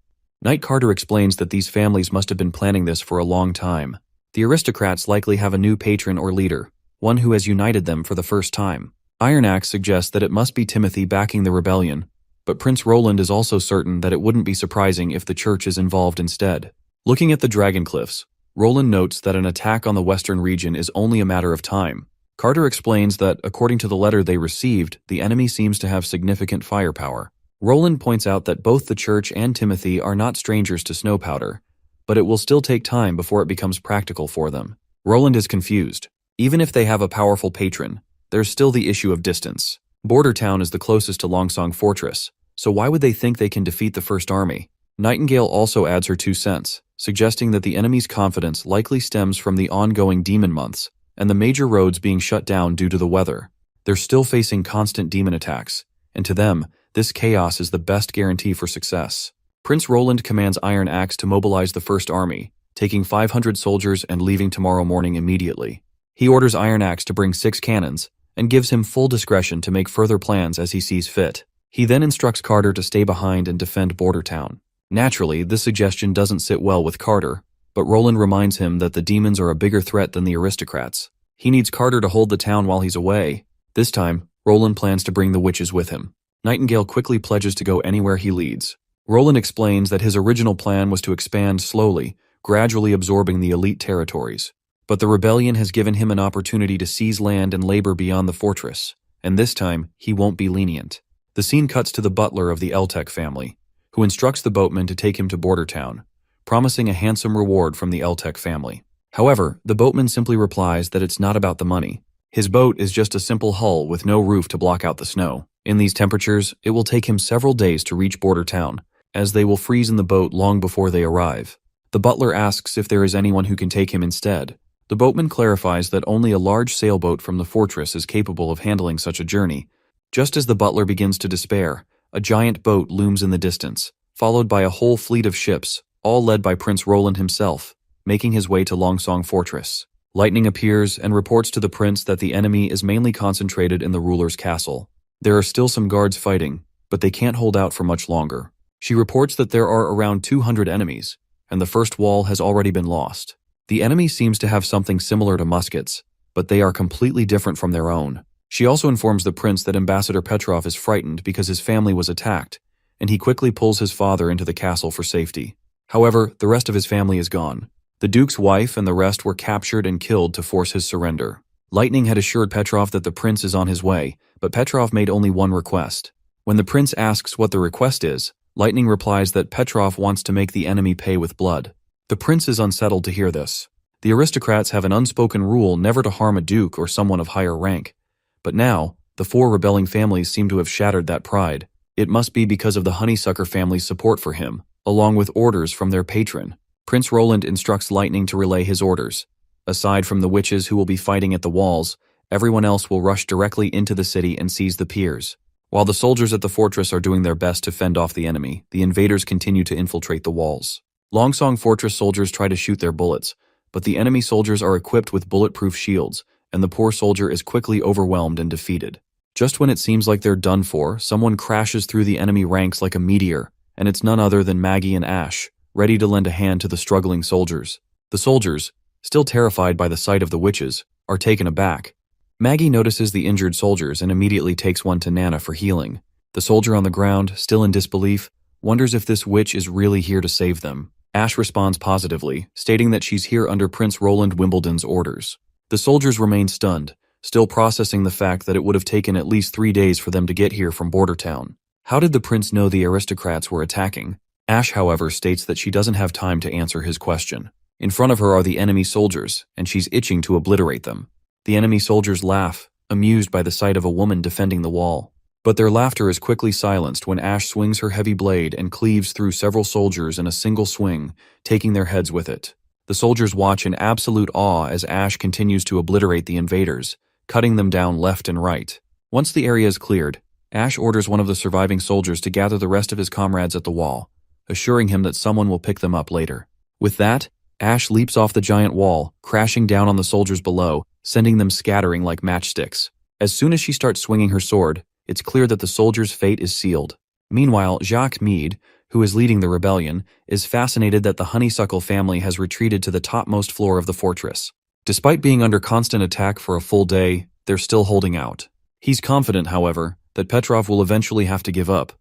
Knight Carter explains that these families must have been planning this for a long time. The aristocrats likely have a new patron or leader, one who has united them for the first time. Iron Axe suggests that it must be Timothy backing the rebellion, but Prince Roland is also certain that it wouldn't be surprising if the church is involved instead. Looking at the Dragon Cliffs, Roland notes that an attack on the western region is only a matter of time. Carter explains that, according to the letter they received, the enemy seems to have significant firepower. Roland points out that both the church and Timothy are not strangers to snow powder, but it will still take time before it becomes practical for them. Roland is confused. Even if they have a powerful patron, there's still the issue of distance. Border Town is the closest to Longsong Fortress, so why would they think they can defeat the First Army? Nightingale also adds her 2 cents, suggesting that the enemy's confidence likely stems from the ongoing demon months and the major roads being shut down due to the weather. They're still facing constant demon attacks, and to them, this chaos is the best guarantee for success. Prince Roland commands Iron Axe to mobilize the First Army, taking 500 soldiers and leaving tomorrow morning immediately. He orders Iron Axe to bring 6 cannons, and gives him full discretion to make further plans as he sees fit. He then instructs Carter to stay behind and defend Border Town. Naturally, this suggestion doesn't sit well with Carter, but Roland reminds him that the demons are a bigger threat than the aristocrats. He needs Carter to hold the town while he's away. This time, Roland plans to bring the witches with him. Nightingale quickly pledges to go anywhere he leads. Roland explains that his original plan was to expand slowly, gradually absorbing the elite territories. But the rebellion has given him an opportunity to seize land and labor beyond the fortress, and this time, he won't be lenient. The scene cuts to the butler of the Eltec family, who instructs the boatman to take him to Border Town, promising a handsome reward from the Eltec family. However, the boatman simply replies that it's not about the money. His boat is just a simple hull with no roof to block out the snow. In these temperatures, it will take him several days to reach Border Town, as they will freeze in the boat long before they arrive. The butler asks if there is anyone who can take him instead. The boatman clarifies that only a large sailboat from the fortress is capable of handling such a journey. Just as the butler begins to despair, a giant boat looms in the distance, followed by a whole fleet of ships, all led by Prince Roland himself, making his way to Longsong Fortress. Lightning appears and reports to the prince that the enemy is mainly concentrated in the ruler's castle. There are still some guards fighting, but they can't hold out for much longer. She reports that there are around 200 enemies, and the first wall has already been lost. The enemy seems to have something similar to muskets, but they are completely different from their own. She also informs the prince that Ambassador Petrov is frightened because his family was attacked, and he quickly pulls his father into the castle for safety. However, the rest of his family is gone. The duke's wife and the rest were captured and killed to force his surrender. Lightning had assured Petrov that the prince is on his way, but Petrov made only one request. When the prince asks what the request is, Lightning replies that Petrov wants to make the enemy pay with blood. The prince is unsettled to hear this. The aristocrats have an unspoken rule never to harm a duke or someone of higher rank. But now, the 4 rebelling families seem to have shattered that pride. It must be because of the Honeysucker family's support for him, along with orders from their patron. Prince Roland instructs Lightning to relay his orders. Aside from the witches who will be fighting at the walls, everyone else will rush directly into the city and seize the piers. While the soldiers at the fortress are doing their best to fend off the enemy, the invaders continue to infiltrate the walls. Longsong Fortress soldiers try to shoot their bullets, but the enemy soldiers are equipped with bulletproof shields, and the poor soldier is quickly overwhelmed and defeated. Just when it seems like they're done for, someone crashes through the enemy ranks like a meteor, and it's none other than Maggie and Ash, ready to lend a hand to the struggling soldiers. The soldiers, still terrified by the sight of the witches, are taken aback. Maggie notices the injured soldiers and immediately takes one to Nana for healing. The soldier on the ground, still in disbelief, wonders if this witch is really here to save them. Ash responds positively, stating that she's here under Prince Roland Wimbledon's orders. The soldiers remain stunned, still processing the fact that it would have taken at least 3 days for them to get here from Border Town. How did the prince know the aristocrats were attacking? Ash, however, states that she doesn't have time to answer his question. In front of her are the enemy soldiers, and she's itching to obliterate them. The enemy soldiers laugh, amused by the sight of a woman defending the wall. But their laughter is quickly silenced when Ash swings her heavy blade and cleaves through several soldiers in a single swing, taking their heads with it. The soldiers watch in absolute awe as Ash continues to obliterate the invaders, cutting them down left and right. Once the area is cleared, Ash orders one of the surviving soldiers to gather the rest of his comrades at the wall, assuring him that someone will pick them up later. With that, Ash leaps off the giant wall, crashing down on the soldiers below, sending them scattering like matchsticks. As soon as she starts swinging her sword, it's clear that the soldiers' fate is sealed. Meanwhile, Jacques Meade, who is leading the rebellion, is fascinated that the Honeysuckle family has retreated to the topmost floor of the fortress. Despite being under constant attack for a full day, they're still holding out. He's confident, however, that Petrov will eventually have to give up.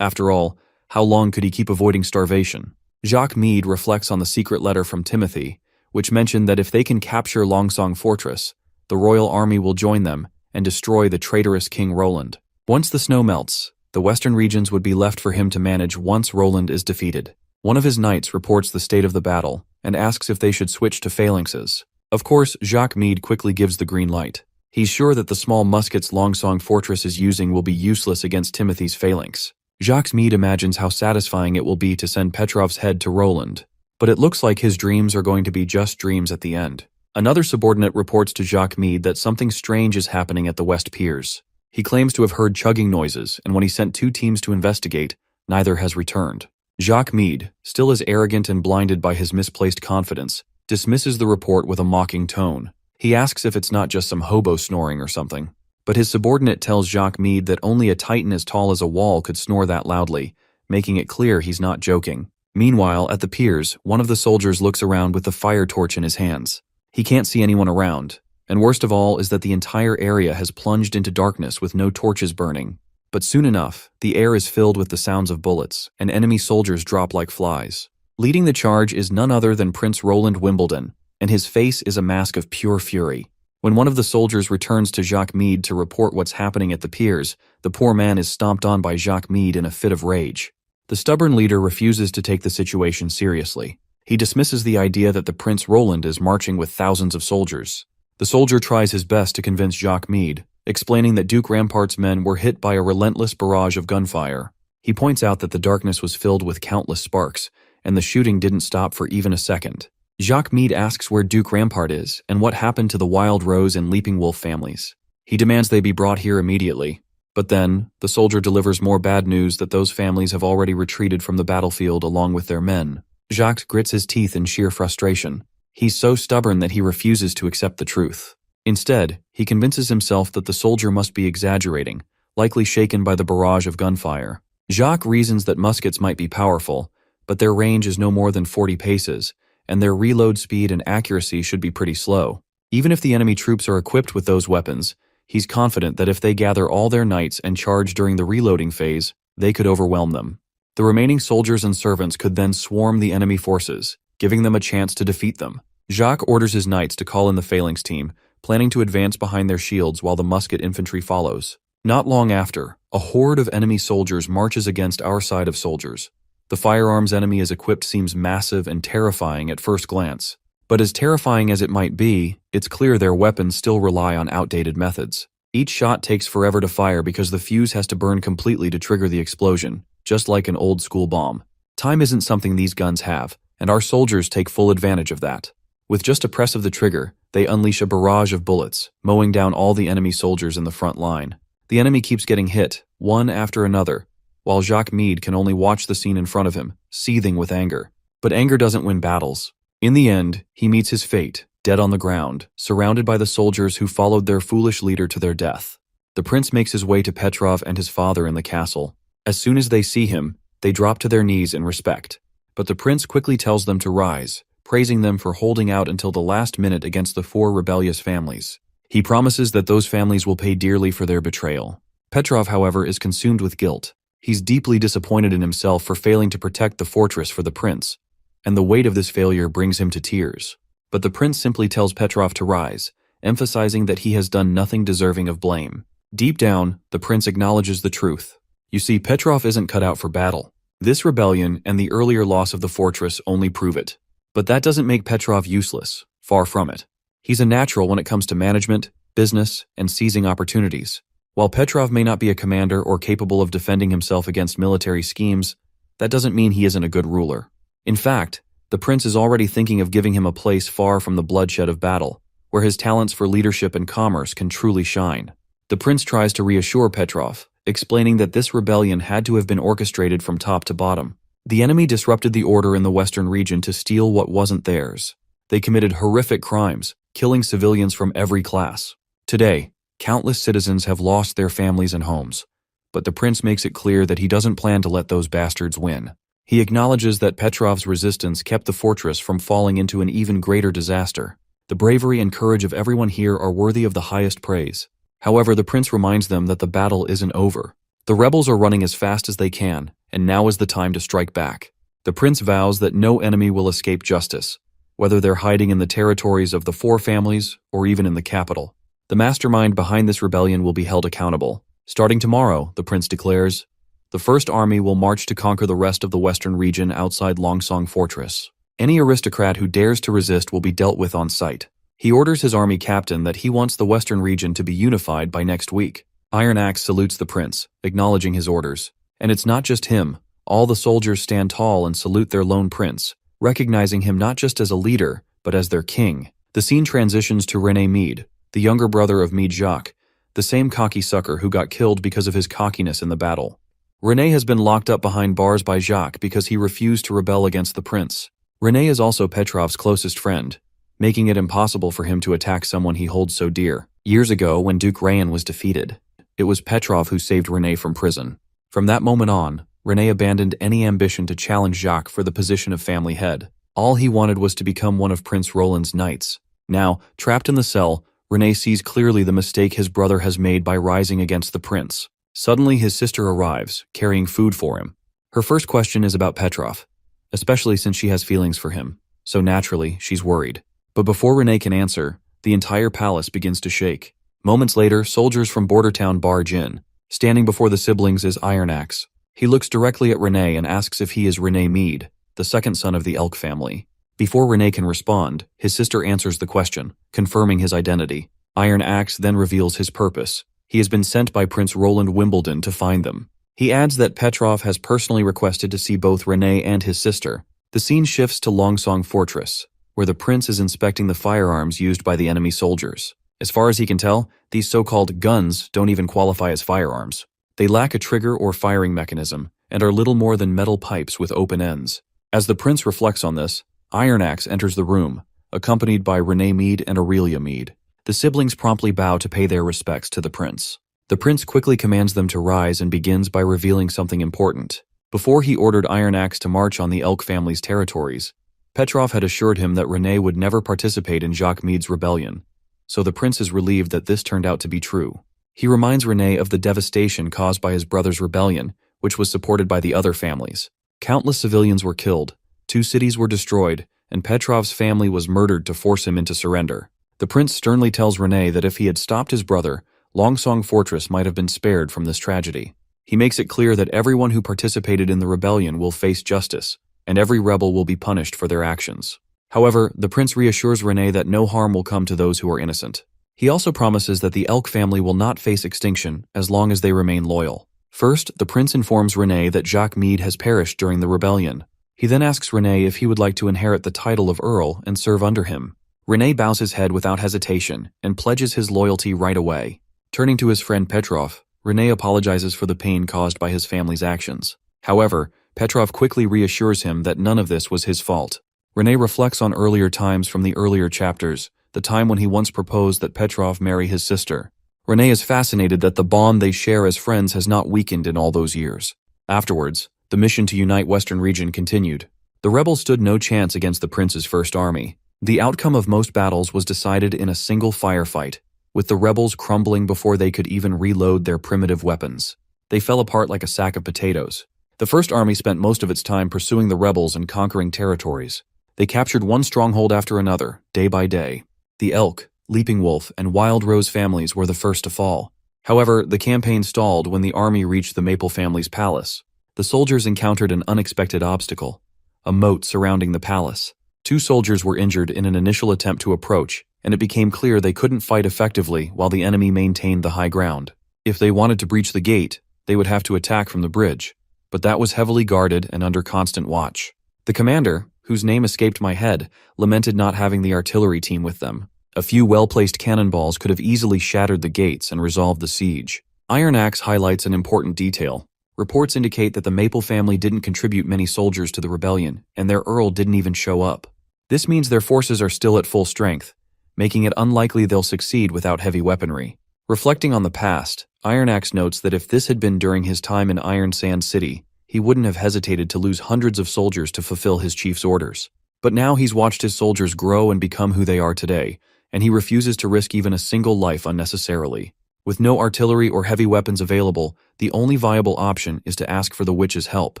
After all, how long could he keep avoiding starvation? Jacques Meade reflects on the secret letter from Timothy, which mentioned that if they can capture Longsong Fortress, the royal army will join them and destroy the traitorous King Roland. Once the snow melts, the western regions would be left for him to manage once Roland is defeated. One of his knights reports the state of the battle and asks if they should switch to phalanxes. Of course, Jacques Meade quickly gives the green light. He's sure that the small muskets Longsong Fortress is using will be useless against Timothy's phalanx. Jacques Meade imagines how satisfying it will be to send Petrov's head to Roland, but it looks like his dreams are going to be just dreams at the end. Another subordinate reports to Jacques Meade that something strange is happening at the West Piers. He claims to have heard chugging noises, and when he sent 2 teams to investigate, neither has returned. Jacques Meade, still as arrogant and blinded by his misplaced confidence, dismisses the report with a mocking tone. He asks if it's not just some hobo snoring or something. But his subordinate tells Jacques Meade that only a titan as tall as a wall could snore that loudly, making it clear he's not joking. Meanwhile, at the piers, one of the soldiers looks around with the fire torch in his hands. He can't see anyone around, and worst of all is that the entire area has plunged into darkness with no torches burning. But soon enough, the air is filled with the sounds of bullets, and enemy soldiers drop like flies. Leading the charge is none other than Prince Roland Wimbledon, and his face is a mask of pure fury. When one of the soldiers returns to Jacques Meade to report what's happening at the piers, the poor man is stomped on by Jacques Meade in a fit of rage. The stubborn leader refuses to take the situation seriously. He dismisses the idea that the Prince Roland is marching with thousands of soldiers. The soldier tries his best to convince Jacques Meade, explaining that Duke Rampart's men were hit by a relentless barrage of gunfire. He points out that the darkness was filled with countless sparks, and the shooting didn't stop for even a second. Jacques Meade asks where Duke Rampart is and what happened to the Wild Rose and Leaping Wolf families. He demands they be brought here immediately. But then, the soldier delivers more bad news that those families have already retreated from the battlefield along with their men. Jacques grits his teeth in sheer frustration. He's so stubborn that he refuses to accept the truth. Instead, he convinces himself that the soldier must be exaggerating, likely shaken by the barrage of gunfire. Jacques reasons that muskets might be powerful, but their range is no more than 40 paces, and their reload speed and accuracy should be pretty slow. Even if the enemy troops are equipped with those weapons, he's confident that if they gather all their knights and charge during the reloading phase, they could overwhelm them. The remaining soldiers and servants could then swarm the enemy forces, giving them a chance to defeat them. Jacques orders his knights to call in the phalanx team, planning to advance behind their shields while the musket infantry follows. Not long after, a horde of enemy soldiers marches against our side of soldiers. The firearms enemy is equipped seems massive and terrifying at first glance. But as terrifying as it might be, it's clear their weapons still rely on outdated methods. Each shot takes forever to fire because the fuse has to burn completely to trigger the explosion, just like an old-school bomb. Time isn't something these guns have, and our soldiers take full advantage of that. With just a press of the trigger, they unleash a barrage of bullets, mowing down all the enemy soldiers in the front line. The enemy keeps getting hit, one after another, while Jacques Meade can only watch the scene in front of him, seething with anger. But anger doesn't win battles. In the end, he meets his fate, dead on the ground, surrounded by the soldiers who followed their foolish leader to their death. The prince makes his way to Petrov and his father in the castle. As soon as they see him, they drop to their knees in respect. But the prince quickly tells them to rise, praising them for holding out until the last minute against the 4 rebellious families. He promises that those families will pay dearly for their betrayal. Petrov, however, is consumed with guilt. He's deeply disappointed in himself for failing to protect the fortress for the prince, and the weight of this failure brings him to tears. But the prince simply tells Petrov to rise, emphasizing that he has done nothing deserving of blame. Deep down, the prince acknowledges the truth. You see, Petrov isn't cut out for battle. This rebellion and the earlier loss of the fortress only prove it. But that doesn't make Petrov useless, far from it. He's a natural when it comes to management, business, and seizing opportunities. While Petrov may not be a commander or capable of defending himself against military schemes, that doesn't mean he isn't a good ruler. In fact, the prince is already thinking of giving him a place far from the bloodshed of battle, where his talents for leadership and commerce can truly shine. The prince tries to reassure Petrov, explaining that this rebellion had to have been orchestrated from top to bottom. The enemy disrupted the order in the western region to steal what wasn't theirs. They committed horrific crimes, killing civilians from every class. Today, countless citizens have lost their families and homes, but the prince makes it clear that he doesn't plan to let those bastards win. He acknowledges that Petrov's resistance kept the fortress from falling into an even greater disaster. The bravery and courage of everyone here are worthy of the highest praise. However, the prince reminds them that the battle isn't over. The rebels are running as fast as they can, and now is the time to strike back. The prince vows that no enemy will escape justice, whether they're hiding in the territories of the four families or even in the capital. The mastermind behind this rebellion will be held accountable. Starting tomorrow, the prince declares, the First Army will march to conquer the rest of the western region outside Longsong Fortress. Any aristocrat who dares to resist will be dealt with on sight. He orders his army captain that he wants the western region to be unified by next week. Iron Axe salutes the prince, acknowledging his orders. And it's not just him. All the soldiers stand tall and salute their lone prince, recognizing him not just as a leader, but as their king. The scene transitions to René Meade, the younger brother of Meade Jacques, the same cocky sucker who got killed because of his cockiness in the battle. René has been locked up behind bars by Jacques because he refused to rebel against the prince. René is also Petrov's closest friend, making it impossible for him to attack someone he holds so dear. Years ago, when Duke Rayan was defeated, it was Petrov who saved René from prison. From that moment on, René abandoned any ambition to challenge Jacques for the position of family head. All he wanted was to become one of Prince Roland's knights. Now, trapped in the cell, René sees clearly the mistake his brother has made by rising against the prince. Suddenly, his sister arrives, carrying food for him. Her first question is about Petrov, especially since she has feelings for him, so naturally, she's worried. But before René can answer, the entire palace begins to shake. Moments later, soldiers from border town barge in. Standing before the siblings is Iron Axe. He looks directly at René and asks if he is René Meade, the second son of the Elk family. Before René can respond, his sister answers the question, confirming his identity. Iron Axe then reveals his purpose. He has been sent by Prince Roland Wimbledon to find them. He adds that Petrov has personally requested to see both René and his sister. The scene shifts to Longsong Fortress, where the prince is inspecting the firearms used by the enemy soldiers. As far as he can tell, these so-called guns don't even qualify as firearms. They lack a trigger or firing mechanism, and are little more than metal pipes with open ends. As the prince reflects on this, Iron Axe enters the room, accompanied by René Meade and Aurelia Meade. The siblings promptly bow to pay their respects to the prince. The prince quickly commands them to rise and begins by revealing something important. Before he ordered Iron Axe to march on the Elk family's territories, Petrov had assured him that René would never participate in Jacques Meade's rebellion, so the prince is relieved that this turned out to be true. He reminds René of the devastation caused by his brother's rebellion, which was supported by the other families. Countless civilians were killed, 2 cities were destroyed, and Petrov's family was murdered to force him into surrender. The prince sternly tells René that if he had stopped his brother, Longsong Fortress might have been spared from this tragedy. He makes it clear that everyone who participated in the rebellion will face justice, and every rebel will be punished for their actions. However, the prince reassures René that no harm will come to those who are innocent. He also promises that the Elk family will not face extinction as long as they remain loyal. First, the prince informs René that Jacques Meade has perished during the rebellion. He then asks René if he would like to inherit the title of Earl and serve under him. René bows his head without hesitation and pledges his loyalty right away. Turning to his friend Petrov, René apologizes for the pain caused by his family's actions. However, Petrov quickly reassures him that none of this was his fault. René reflects on earlier times from the earlier chapters, the time when he once proposed that Petrov marry his sister. René is fascinated that the bond they share as friends has not weakened in all those years. Afterwards, the mission to unite Western Region continued. The rebels stood no chance against the prince's first army. The outcome of most battles was decided in a single firefight, with the rebels crumbling before they could even reload their primitive weapons. They fell apart like a sack of potatoes. The First Army spent most of its time pursuing the rebels and conquering territories. They captured one stronghold after another, day by day. The Elk, Leaping Wolf, and Wild Rose families were the first to fall. However, the campaign stalled when the army reached the Maple family's palace. the soldiers encountered an unexpected obstacle, a moat surrounding the palace. 2 soldiers were injured in an initial attempt to approach, and it became clear they couldn't fight effectively while the enemy maintained the high ground. If they wanted to breach the gate, they would have to attack from the bridge, but that was heavily guarded and under constant watch. The commander, whose name escaped my head, lamented not having the artillery team with them. A few well-placed cannonballs could have easily shattered the gates and resolved the siege. Iron Axe highlights an important detail. Reports indicate that the Maple family didn't contribute many soldiers to the rebellion, and their earl didn't even show up. This means their forces are still at full strength, making it unlikely they'll succeed without heavy weaponry. Reflecting on the past, Iron Axe notes that if this had been during his time in Iron Sand City, he wouldn't have hesitated to lose hundreds of soldiers to fulfill his chief's orders. But now he's watched his soldiers grow and become who they are today, and he refuses to risk even a single life unnecessarily. With no artillery or heavy weapons available, the only viable option is to ask for the witch's help.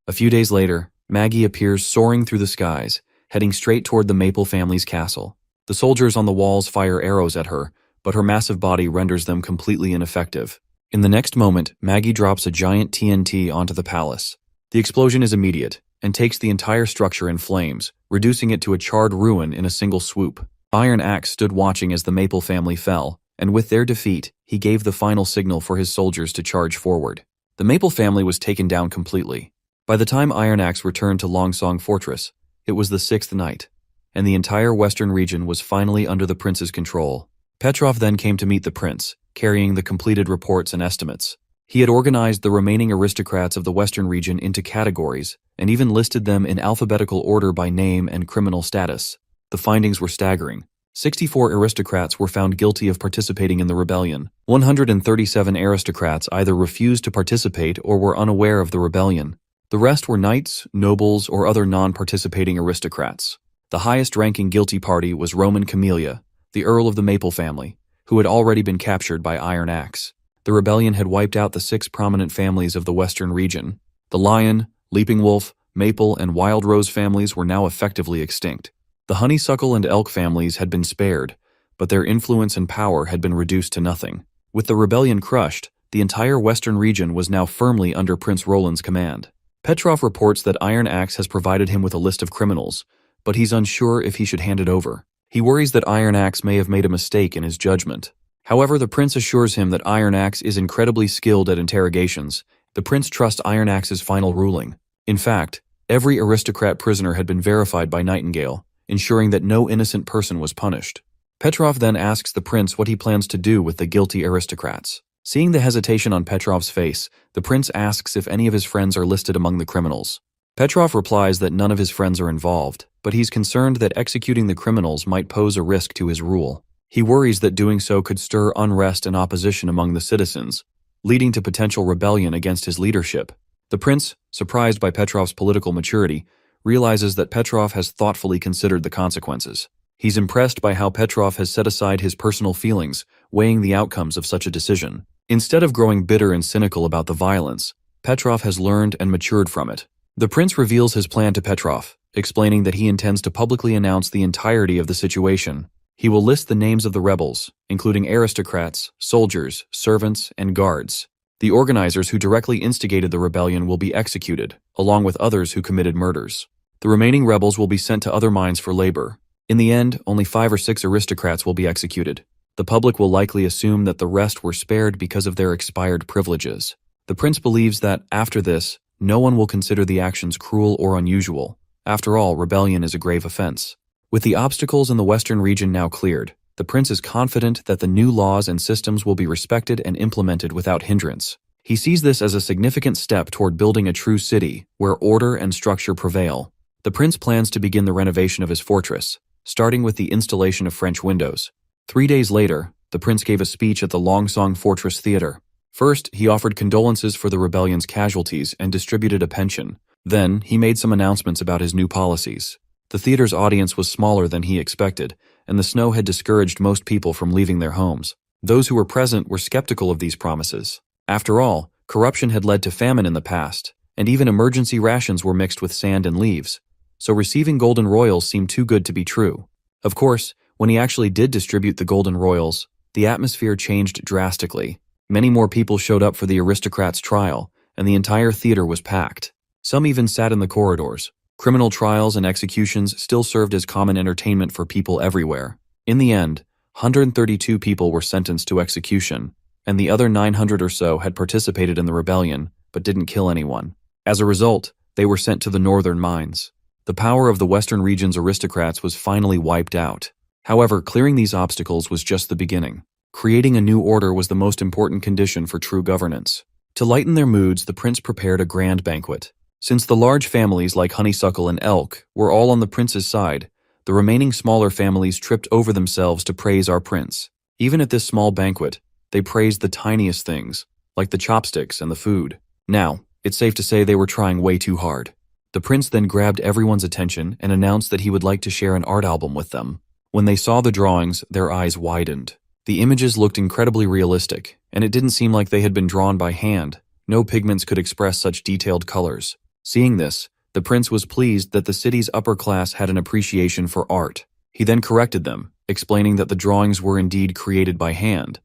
A few days later, Maggie appears soaring through the skies, heading straight toward the Maple family's castle. The soldiers on the walls fire arrows at her, but her massive body renders them completely ineffective. In the next moment, Maggie drops a giant TNT onto the palace. The explosion is immediate, and takes the entire structure in flames, reducing it to a charred ruin in a single swoop. Iron Axe stood watching as the Maple family fell, and with their defeat, he gave the final signal for his soldiers to charge forward. The Maple family was taken down completely. By the time Iron Axe returned to Longsong Fortress, it was the 6th night, and the entire western region was finally under the prince's control. Petrov then came to meet the prince, carrying the completed reports and estimates. He had organized the remaining aristocrats of the western region into categories, and even listed them in alphabetical order by name and criminal status. The findings were staggering. 64 aristocrats were found guilty of participating in the rebellion. 137 aristocrats either refused to participate or were unaware of the rebellion. The rest were knights, nobles, or other non-participating aristocrats. The highest-ranking guilty party was Roman Camellia, the Earl of the Maple family, who had already been captured by Iron Axe. The rebellion had wiped out the 6 prominent families of the western region. The Lion, Leaping Wolf, Maple, and Wild Rose families were now effectively extinct. The Honeysuckle and Elk families had been spared, but their influence and power had been reduced to nothing. With the rebellion crushed, the entire western region was now firmly under Prince Roland's command. Petrov reports that Iron Axe has provided him with a list of criminals, but he's unsure if he should hand it over. He worries that Iron Axe may have made a mistake in his judgment. However, the prince assures him that Iron Axe is incredibly skilled at interrogations. The prince trusts Iron Axe's final ruling. In fact, every aristocrat prisoner had been verified by Nightingale, ensuring that no innocent person was punished. Petrov then asks the prince what he plans to do with the guilty aristocrats. Seeing the hesitation on Petrov's face, the prince asks if any of his friends are listed among the criminals. Petrov replies that none of his friends are involved, but he's concerned that executing the criminals might pose a risk to his rule. He worries that doing so could stir unrest and opposition among the citizens, leading to potential rebellion against his leadership. The prince, surprised by Petrov's political maturity, realizes that Petrov has thoughtfully considered the consequences. He's impressed by how Petrov has set aside his personal feelings, weighing the outcomes of such a decision. Instead of growing bitter and cynical about the violence, Petrov has learned and matured from it. The prince reveals his plan to Petrov, explaining that he intends to publicly announce the entirety of the situation. He will list the names of the rebels, including aristocrats, soldiers, servants, and guards. The organizers who directly instigated the rebellion will be executed, along with others who committed murders. The remaining rebels will be sent to other mines for labor. In the end, only 5 or 6 aristocrats will be executed. The public will likely assume that the rest were spared because of their expired privileges. The prince believes that, after this, no one will consider the actions cruel or unusual. After all, rebellion is a grave offense. With the obstacles in the western region now cleared, the prince is confident that the new laws and systems will be respected and implemented without hindrance. He sees this as a significant step toward building a true city, where order and structure prevail. The prince plans to begin the renovation of his fortress, starting with the installation of French windows. 3 days later, the prince gave a speech at the Longsong Fortress Theater. First, he offered condolences for the rebellion's casualties and distributed a pension. Then, he made some announcements about his new policies. The theater's audience was smaller than he expected, and the snow had discouraged most people from leaving their homes. Those who were present were skeptical of these promises. After all, corruption had led to famine in the past, and even emergency rations were mixed with sand and leaves, so receiving golden royals seemed too good to be true. Of course, when he actually did distribute the golden royals, the atmosphere changed drastically. Many more people showed up for the aristocrats' trial, and the entire theater was packed. Some even sat in the corridors. Criminal trials and executions still served as common entertainment for people everywhere. In the end, 132 people were sentenced to execution, and the other 900 or so had participated in the rebellion, but didn't kill anyone. As a result, they were sent to the northern mines. The power of the western region's aristocrats was finally wiped out. However, clearing these obstacles was just the beginning. Creating a new order was the most important condition for true governance. To lighten their moods, the prince prepared a grand banquet. Since the large families like Honeysuckle and Elk were all on the prince's side, the remaining smaller families tripped over themselves to praise our prince. Even at this small banquet, they praised the tiniest things, like the chopsticks and the food. Now, it's safe to say they were trying way too hard. The prince then grabbed everyone's attention and announced that he would like to share an art album with them. When they saw the drawings, their eyes widened. The images looked incredibly realistic, and it didn't seem like they had been drawn by hand. No pigments could express such detailed colors. Seeing this, the prince was pleased that the city's upper class had an appreciation for art. He then corrected them, explaining that the drawings were indeed created by hand.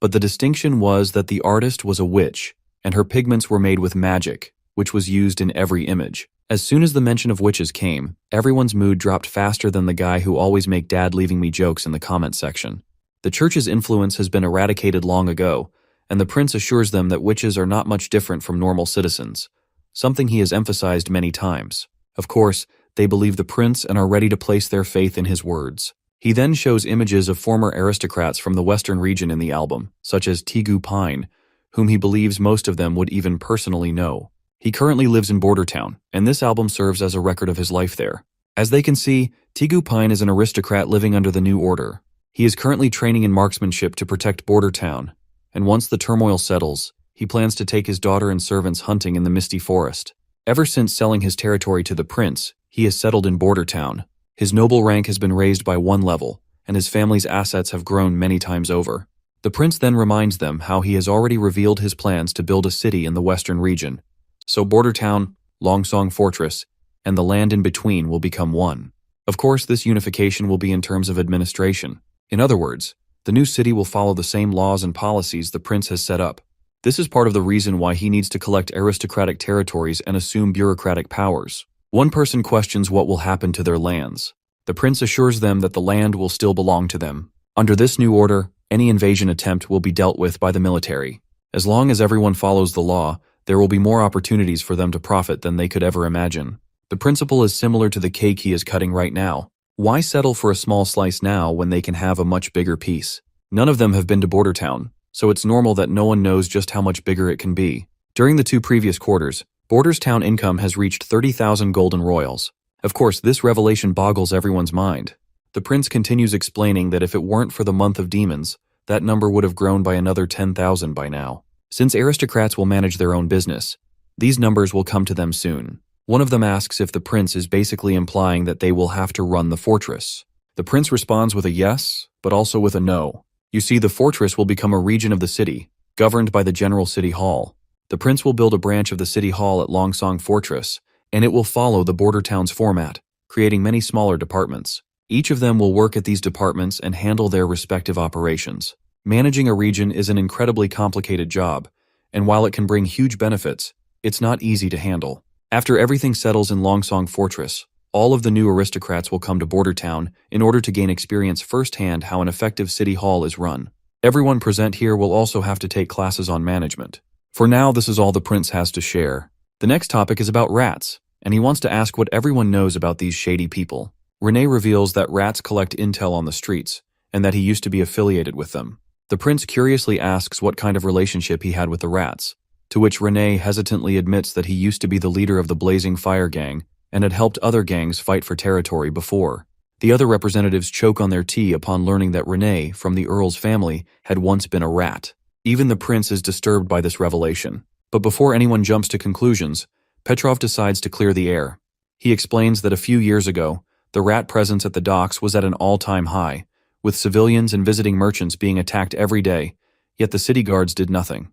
But the distinction was that the artist was a witch, and her pigments were made with magic, which was used in every image. As soon as the mention of witches came, everyone's mood dropped faster than the guy who always make dad leaving me jokes in the comment section. The church's influence has been eradicated long ago, and the prince assures them that witches are not much different from normal citizens, something he has emphasized many times. Of course, they believe the prince and are ready to place their faith in his words. He then shows images of former aristocrats from the western region in the album, such as Tegu Pine, whom he believes most of them would even personally know. He currently lives in Bordertown, and this album serves as a record of his life there. As they can see, Tegu Pine is an aristocrat living under the new order. He is currently training in marksmanship to protect Bordertown, and once the turmoil settles, he plans to take his daughter and servants hunting in the misty forest. Ever since selling his territory to the prince, he has settled in Bordertown. His noble rank has been raised by 1 level, and his family's assets have grown many times over. The prince then reminds them how he has already revealed his plans to build a city in the western region. So Bordertown, Longsong Fortress, and the land in between will become one. Of course, this unification will be in terms of administration. In other words, the new city will follow the same laws and policies the prince has set up. This is part of the reason why he needs to collect aristocratic territories and assume bureaucratic powers. One person questions what will happen to their lands. The prince assures them that the land will still belong to them. Under this new order, any invasion attempt will be dealt with by the military. As long as everyone follows the law, there will be more opportunities for them to profit than they could ever imagine. The principle is similar to the cake he is cutting right now. Why settle for a small slice now when they can have a much bigger piece? None of them have been to Bordertown, so it's normal that no one knows just how much bigger it can be. During the 2 previous quarters, Bordertown income has reached 30,000 golden royals. Of course, this revelation boggles everyone's mind. The prince continues explaining that if it weren't for the month of demons, that number would have grown by another 10,000 by now. Since aristocrats will manage their own business, these numbers will come to them soon. One of them asks if the prince is basically implying that they will have to run the fortress. The prince responds with a yes, but also with a no. You see, the fortress will become a region of the city, governed by the general city hall. The prince will build a branch of the city hall at Longsong Fortress, and it will follow the Bordertown's format, creating many smaller departments. Each of them will work at these departments and handle their respective operations. Managing a region is an incredibly complicated job, and while it can bring huge benefits, it's not easy to handle. After everything settles in Longsong Fortress, all of the new aristocrats will come to Bordertown in order to gain experience firsthand how an effective city hall is run. Everyone present here will also have to take classes on management. For now, this is all the prince has to share. The next topic is about rats, and he wants to ask what everyone knows about these shady people. Renee reveals that rats collect intel on the streets, and that he used to be affiliated with them. The prince curiously asks what kind of relationship he had with the rats, to which Renee hesitantly admits that he used to be the leader of the Blazing Fire Gang and had helped other gangs fight for territory before. The other representatives choke on their tea upon learning that Renee, from the Earl's family, had once been a rat. Even the prince is disturbed by this revelation. But before anyone jumps to conclusions, Petrov decides to clear the air. He explains that a few years ago, the rat presence at the docks was at an all-time high, with civilians and visiting merchants being attacked every day, yet the city guards did nothing.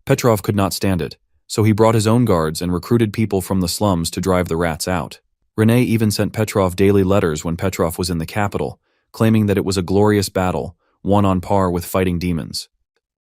Petrov could not stand it, so he brought his own guards and recruited people from the slums to drive the rats out. Renee even sent Petrov daily letters when Petrov was in the capital, claiming that it was a glorious battle, one on par with fighting demons.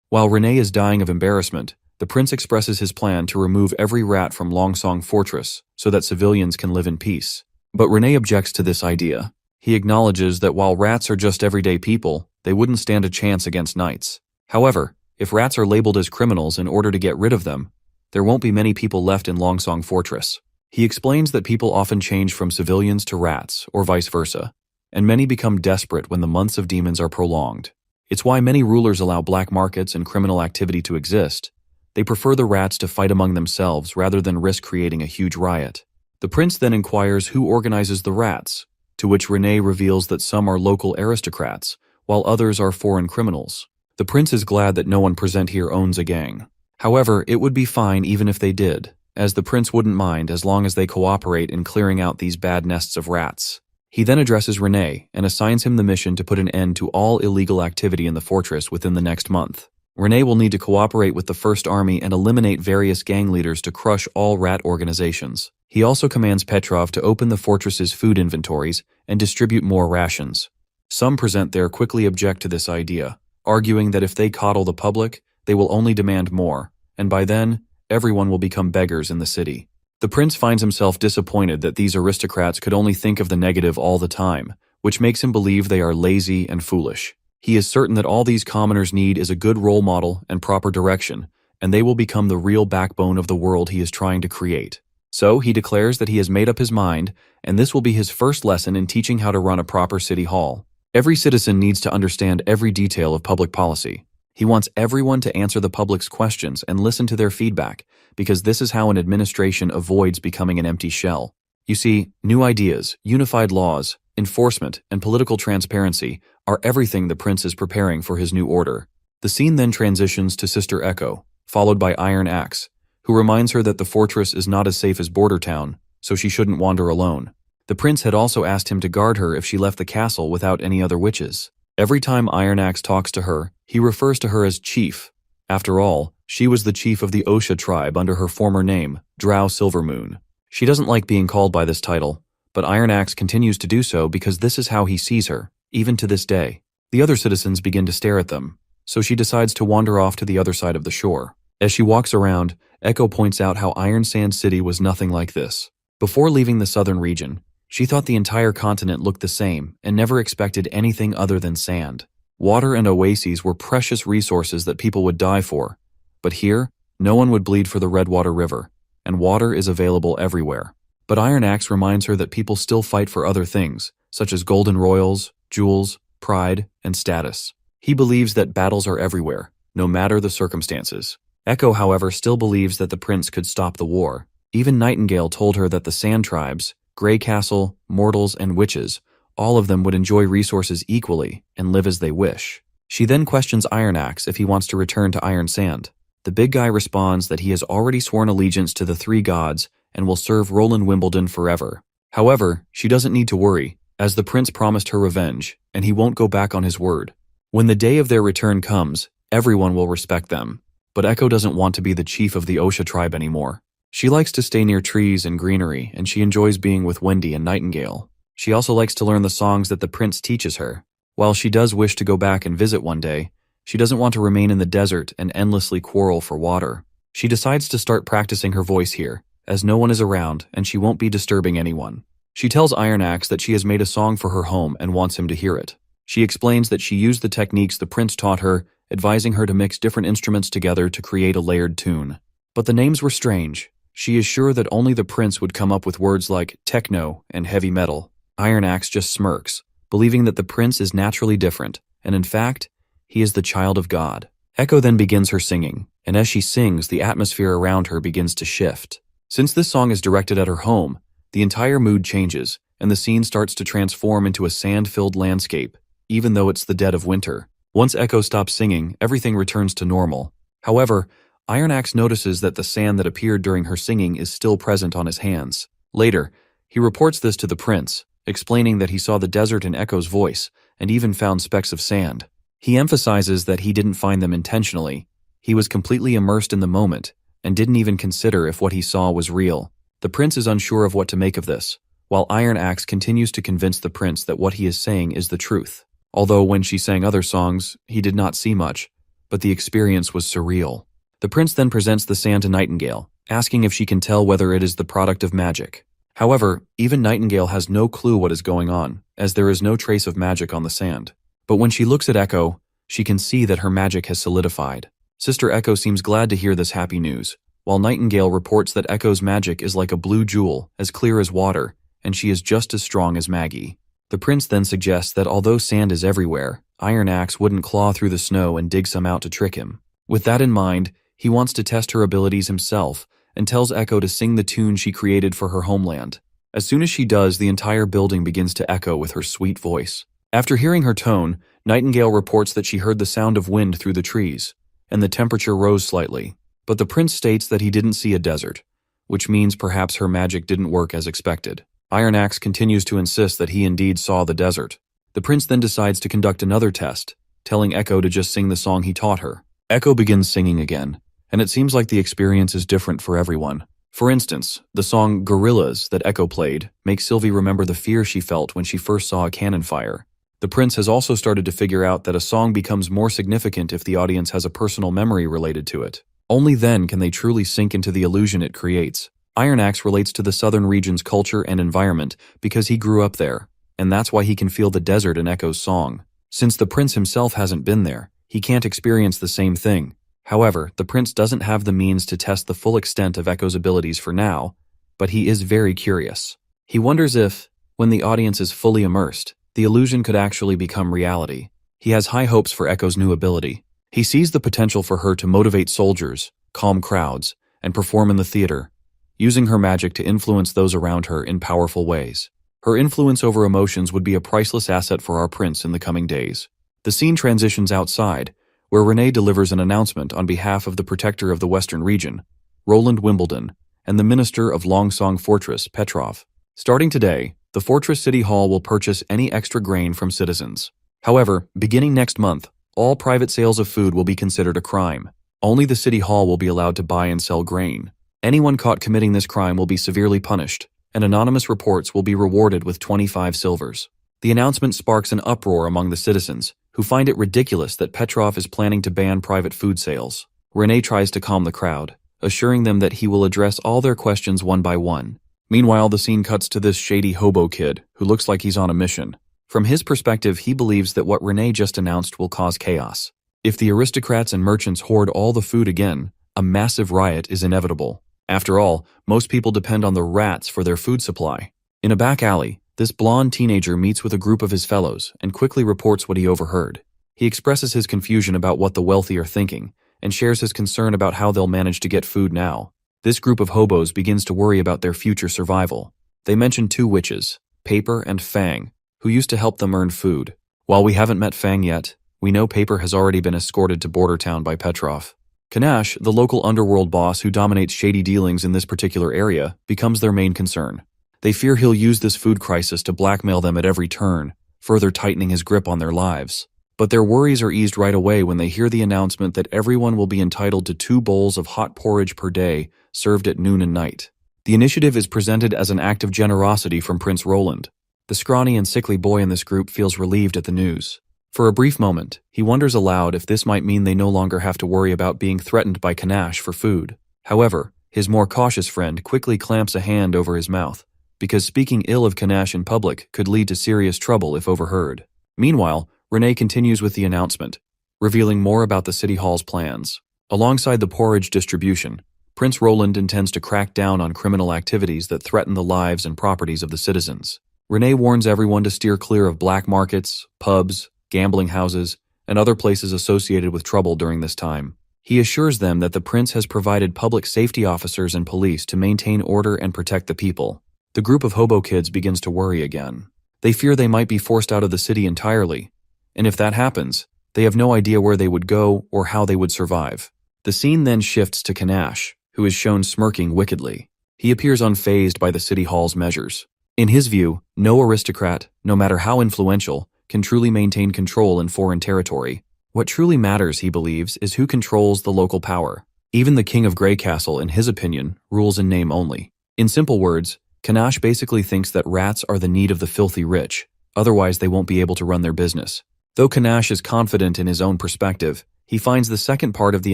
While Renee is dying of embarrassment, The prince expresses his plan to remove every rat from Longsong Fortress so that civilians can live in peace. But Renee objects to this idea. He acknowledges that while rats are just everyday people, they wouldn't stand a chance against knights. However, if rats are labeled as criminals in order to get rid of them, there won't be many people left in Longsong Fortress. He explains that people often change from civilians to rats, or vice versa, and many become desperate when the months of demons are prolonged. It's why many rulers allow black markets and criminal activity to exist. They prefer the rats to fight among themselves rather than risk creating a huge riot. The prince then inquires who organizes the rats, to which Renee reveals that some are local aristocrats, while others are foreign criminals. The prince is glad that no one present here owns a gang. However, it would be fine even if they did, as the prince wouldn't mind as long as they cooperate in clearing out these bad nests of rats. He then addresses Renee and assigns him the mission to put an end to all illegal activity in the fortress within the next month. Renee will need to cooperate with the First Army and eliminate various gang leaders to crush all rat organizations. He also commands Petrov to open the fortress's food inventories and distribute more rations. Some present there quickly object to this idea, arguing that if they coddle the public, they will only demand more, and by then, everyone will become beggars in the city. The prince finds himself disappointed that these aristocrats could only think of the negative all the time, which makes him believe they are lazy and foolish. He is certain that all these commoners need is a good role model and proper direction, and they will become the real backbone of the world he is trying to create. So he declares that he has made up his mind, and this will be his first lesson in teaching how to run a proper city hall. Every citizen needs to understand every detail of public policy. He wants everyone to answer the public's questions and listen to their feedback, because this is how an administration avoids becoming an empty shell. You see, new ideas, unified laws, enforcement, and political transparency are everything the prince is preparing for his new order. The scene then transitions to Sister Echo, followed by Iron Axe, who reminds her that the fortress is not as safe as Border Town, so she shouldn't wander alone. The prince had also asked him to guard her if she left the castle without any other witches. Every time Iron Axe talks to her, he refers to her as Chief. After all, she was the chief of the Osha tribe under her former name, Drow Silvermoon. She doesn't like being called by this title, but Iron Axe continues to do so because this is how he sees her, even to this day. The other citizens begin to stare at them, so she decides to wander off to the other side of the shore. As she walks around, Echo points out how Iron Sand City was nothing like this. Before leaving the southern region, she thought the entire continent looked the same and never expected anything other than sand. Water and oases were precious resources that people would die for, but here, no one would bleed for the Redwater River, and water is available everywhere. But Iron Axe reminds her that people still fight for other things, such as golden royals, jewels, pride, and status. He believes that battles are everywhere, no matter the circumstances. Echo, however, still believes that the prince could stop the war. Even Nightingale told her that the Sand Tribes, Grey Castle, mortals, and witches, all of them would enjoy resources equally and live as they wish. She then questions Iron Axe if he wants to return to Iron Sand. The big guy responds that he has already sworn allegiance to the three gods and will serve Roland Wimbledon forever. However, she doesn't need to worry, as the prince promised her revenge, and he won't go back on his word. When the day of their return comes, everyone will respect them. But Echo doesn't want to be the chief of the Osha tribe anymore. She likes to stay near trees and greenery, and she enjoys being with Wendy and Nightingale. She also likes to learn the songs that the prince teaches her. While she does wish to go back and visit one day, she doesn't want to remain in the desert and endlessly quarrel for water. She decides to start practicing her voice here, as no one is around and she won't be disturbing anyone. She tells Iron Axe that she has made a song for her home and wants him to hear it. She explains that she used the techniques the prince taught her, advising her to mix different instruments together to create a layered tune. But the names were strange. She is sure that only the prince would come up with words like techno and heavy metal. Iron Axe just smirks, believing that the prince is naturally different, and in fact, he is the child of God. Echo then begins her singing, and as she sings, the atmosphere around her begins to shift. Since this song is directed at her home, the entire mood changes, and the scene starts to transform into a sand-filled landscape, even though it's the dead of winter. Once Echo stops singing, everything returns to normal. However, Iron Axe notices that the sand that appeared during her singing is still present on his hands. Later, he reports this to the prince, explaining that he saw the desert in Echo's voice and even found specks of sand. He emphasizes that he didn't find them intentionally. He was completely immersed in the moment and didn't even consider if what he saw was real. The prince is unsure of what to make of this, while Iron Axe continues to convince the prince that what he is saying is the truth. Although when she sang other songs, he did not see much, but the experience was surreal. The prince then presents the sand to Nightingale, asking if she can tell whether it is the product of magic. However, even Nightingale has no clue what is going on, as there is no trace of magic on the sand. But when she looks at Echo, she can see that her magic has solidified. Sister Echo seems glad to hear this happy news, while Nightingale reports that Echo's magic is like a blue jewel, as clear as water, and she is just as strong as Maggie. The prince then suggests that although sand is everywhere, Iron Axe wouldn't claw through the snow and dig some out to trick him. With that in mind, he wants to test her abilities himself, and tells Echo to sing the tune she created for her homeland. As soon as she does, the entire building begins to echo with her sweet voice. After hearing her tone, Nightingale reports that she heard the sound of wind through the trees, and the temperature rose slightly. But the prince states that he didn't see a desert, which means perhaps her magic didn't work as expected. Iron Axe continues to insist that he indeed saw the desert. The prince then decides to conduct another test, telling Echo to just sing the song he taught her. Echo begins singing again, and it seems like the experience is different for everyone. For instance, the song Gorillas that Echo played makes Sylvie remember the fear she felt when she first saw a cannon fire. The prince has also started to figure out that a song becomes more significant if the audience has a personal memory related to it. Only then can they truly sink into the illusion it creates. Iron Axe relates to the southern region's culture and environment because he grew up there, and that's why he can feel the desert in Echo's song. Since the prince himself hasn't been there, he can't experience the same thing. However, the prince doesn't have the means to test the full extent of Echo's abilities for now, but he is very curious. He wonders if, when the audience is fully immersed, the illusion could actually become reality. He has high hopes for Echo's new ability. He sees the potential for her to motivate soldiers, calm crowds, and perform in the theater, using her magic to influence those around her in powerful ways. Her influence over emotions would be a priceless asset for our prince in the coming days. The scene transitions outside, where Renee delivers an announcement on behalf of the protector of the Western region, Roland Wimbledon, and the minister of Longsong Fortress, Petrov. Starting today, the Fortress City Hall will purchase any extra grain from citizens. However, beginning next month, all private sales of food will be considered a crime. Only the City Hall will be allowed to buy and sell grain. Anyone caught committing this crime will be severely punished, and anonymous reports will be rewarded with 25 silvers. The announcement sparks an uproar among the citizens, who find it ridiculous that Petrov is planning to ban private food sales. Renee tries to calm the crowd, assuring them that he will address all their questions one by one. Meanwhile, the scene cuts to this shady hobo kid, who looks like he's on a mission. From his perspective, he believes that what Renee just announced will cause chaos. If the aristocrats and merchants hoard all the food again, a massive riot is inevitable. After all, most people depend on the rats for their food supply. In a back alley, this blonde teenager meets with a group of his fellows and quickly reports what he overheard. He expresses his confusion about what the wealthy are thinking and shares his concern about how they'll manage to get food now. This group of hobos begins to worry about their future survival. They mention two witches, Paper and Fang, who used to help them earn food. While we haven't met Fang yet, we know Paper has already been escorted to Border Town by Petrov. Kanash, the local underworld boss who dominates shady dealings in this particular area, becomes their main concern. They fear he'll use this food crisis to blackmail them at every turn, further tightening his grip on their lives. But their worries are eased right away when they hear the announcement that everyone will be entitled to 2 bowls of hot porridge per day, served at noon and night. The initiative is presented as an act of generosity from Prince Roland. The scrawny and sickly boy in this group feels relieved at the news. For a brief moment, he wonders aloud if this might mean they no longer have to worry about being threatened by Kanash for food. However, his more cautious friend quickly clamps a hand over his mouth, because speaking ill of Kanash in public could lead to serious trouble if overheard. Meanwhile, Renee continues with the announcement, revealing more about the City Hall's plans. Alongside the porridge distribution, Prince Roland intends to crack down on criminal activities that threaten the lives and properties of the citizens. Renee warns everyone to steer clear of black markets, pubs, gambling houses, and other places associated with trouble during this time. He assures them that the prince has provided public safety officers and police to maintain order and protect the people. The group of hobo kids begins to worry again. They fear they might be forced out of the city entirely, and if that happens, they have no idea where they would go or how they would survive. The scene then shifts to Kanash, who is shown smirking wickedly. He appears unfazed by the City Hall's measures. In his view, no aristocrat, no matter how influential, can truly maintain control in foreign territory. What truly matters, he believes, is who controls the local power. Even the King of Grey Castle, in his opinion, rules in name only. In simple words, Kanash basically thinks that rats are the need of the filthy rich, otherwise they won't be able to run their business. Though Kanash is confident in his own perspective, he finds the second part of the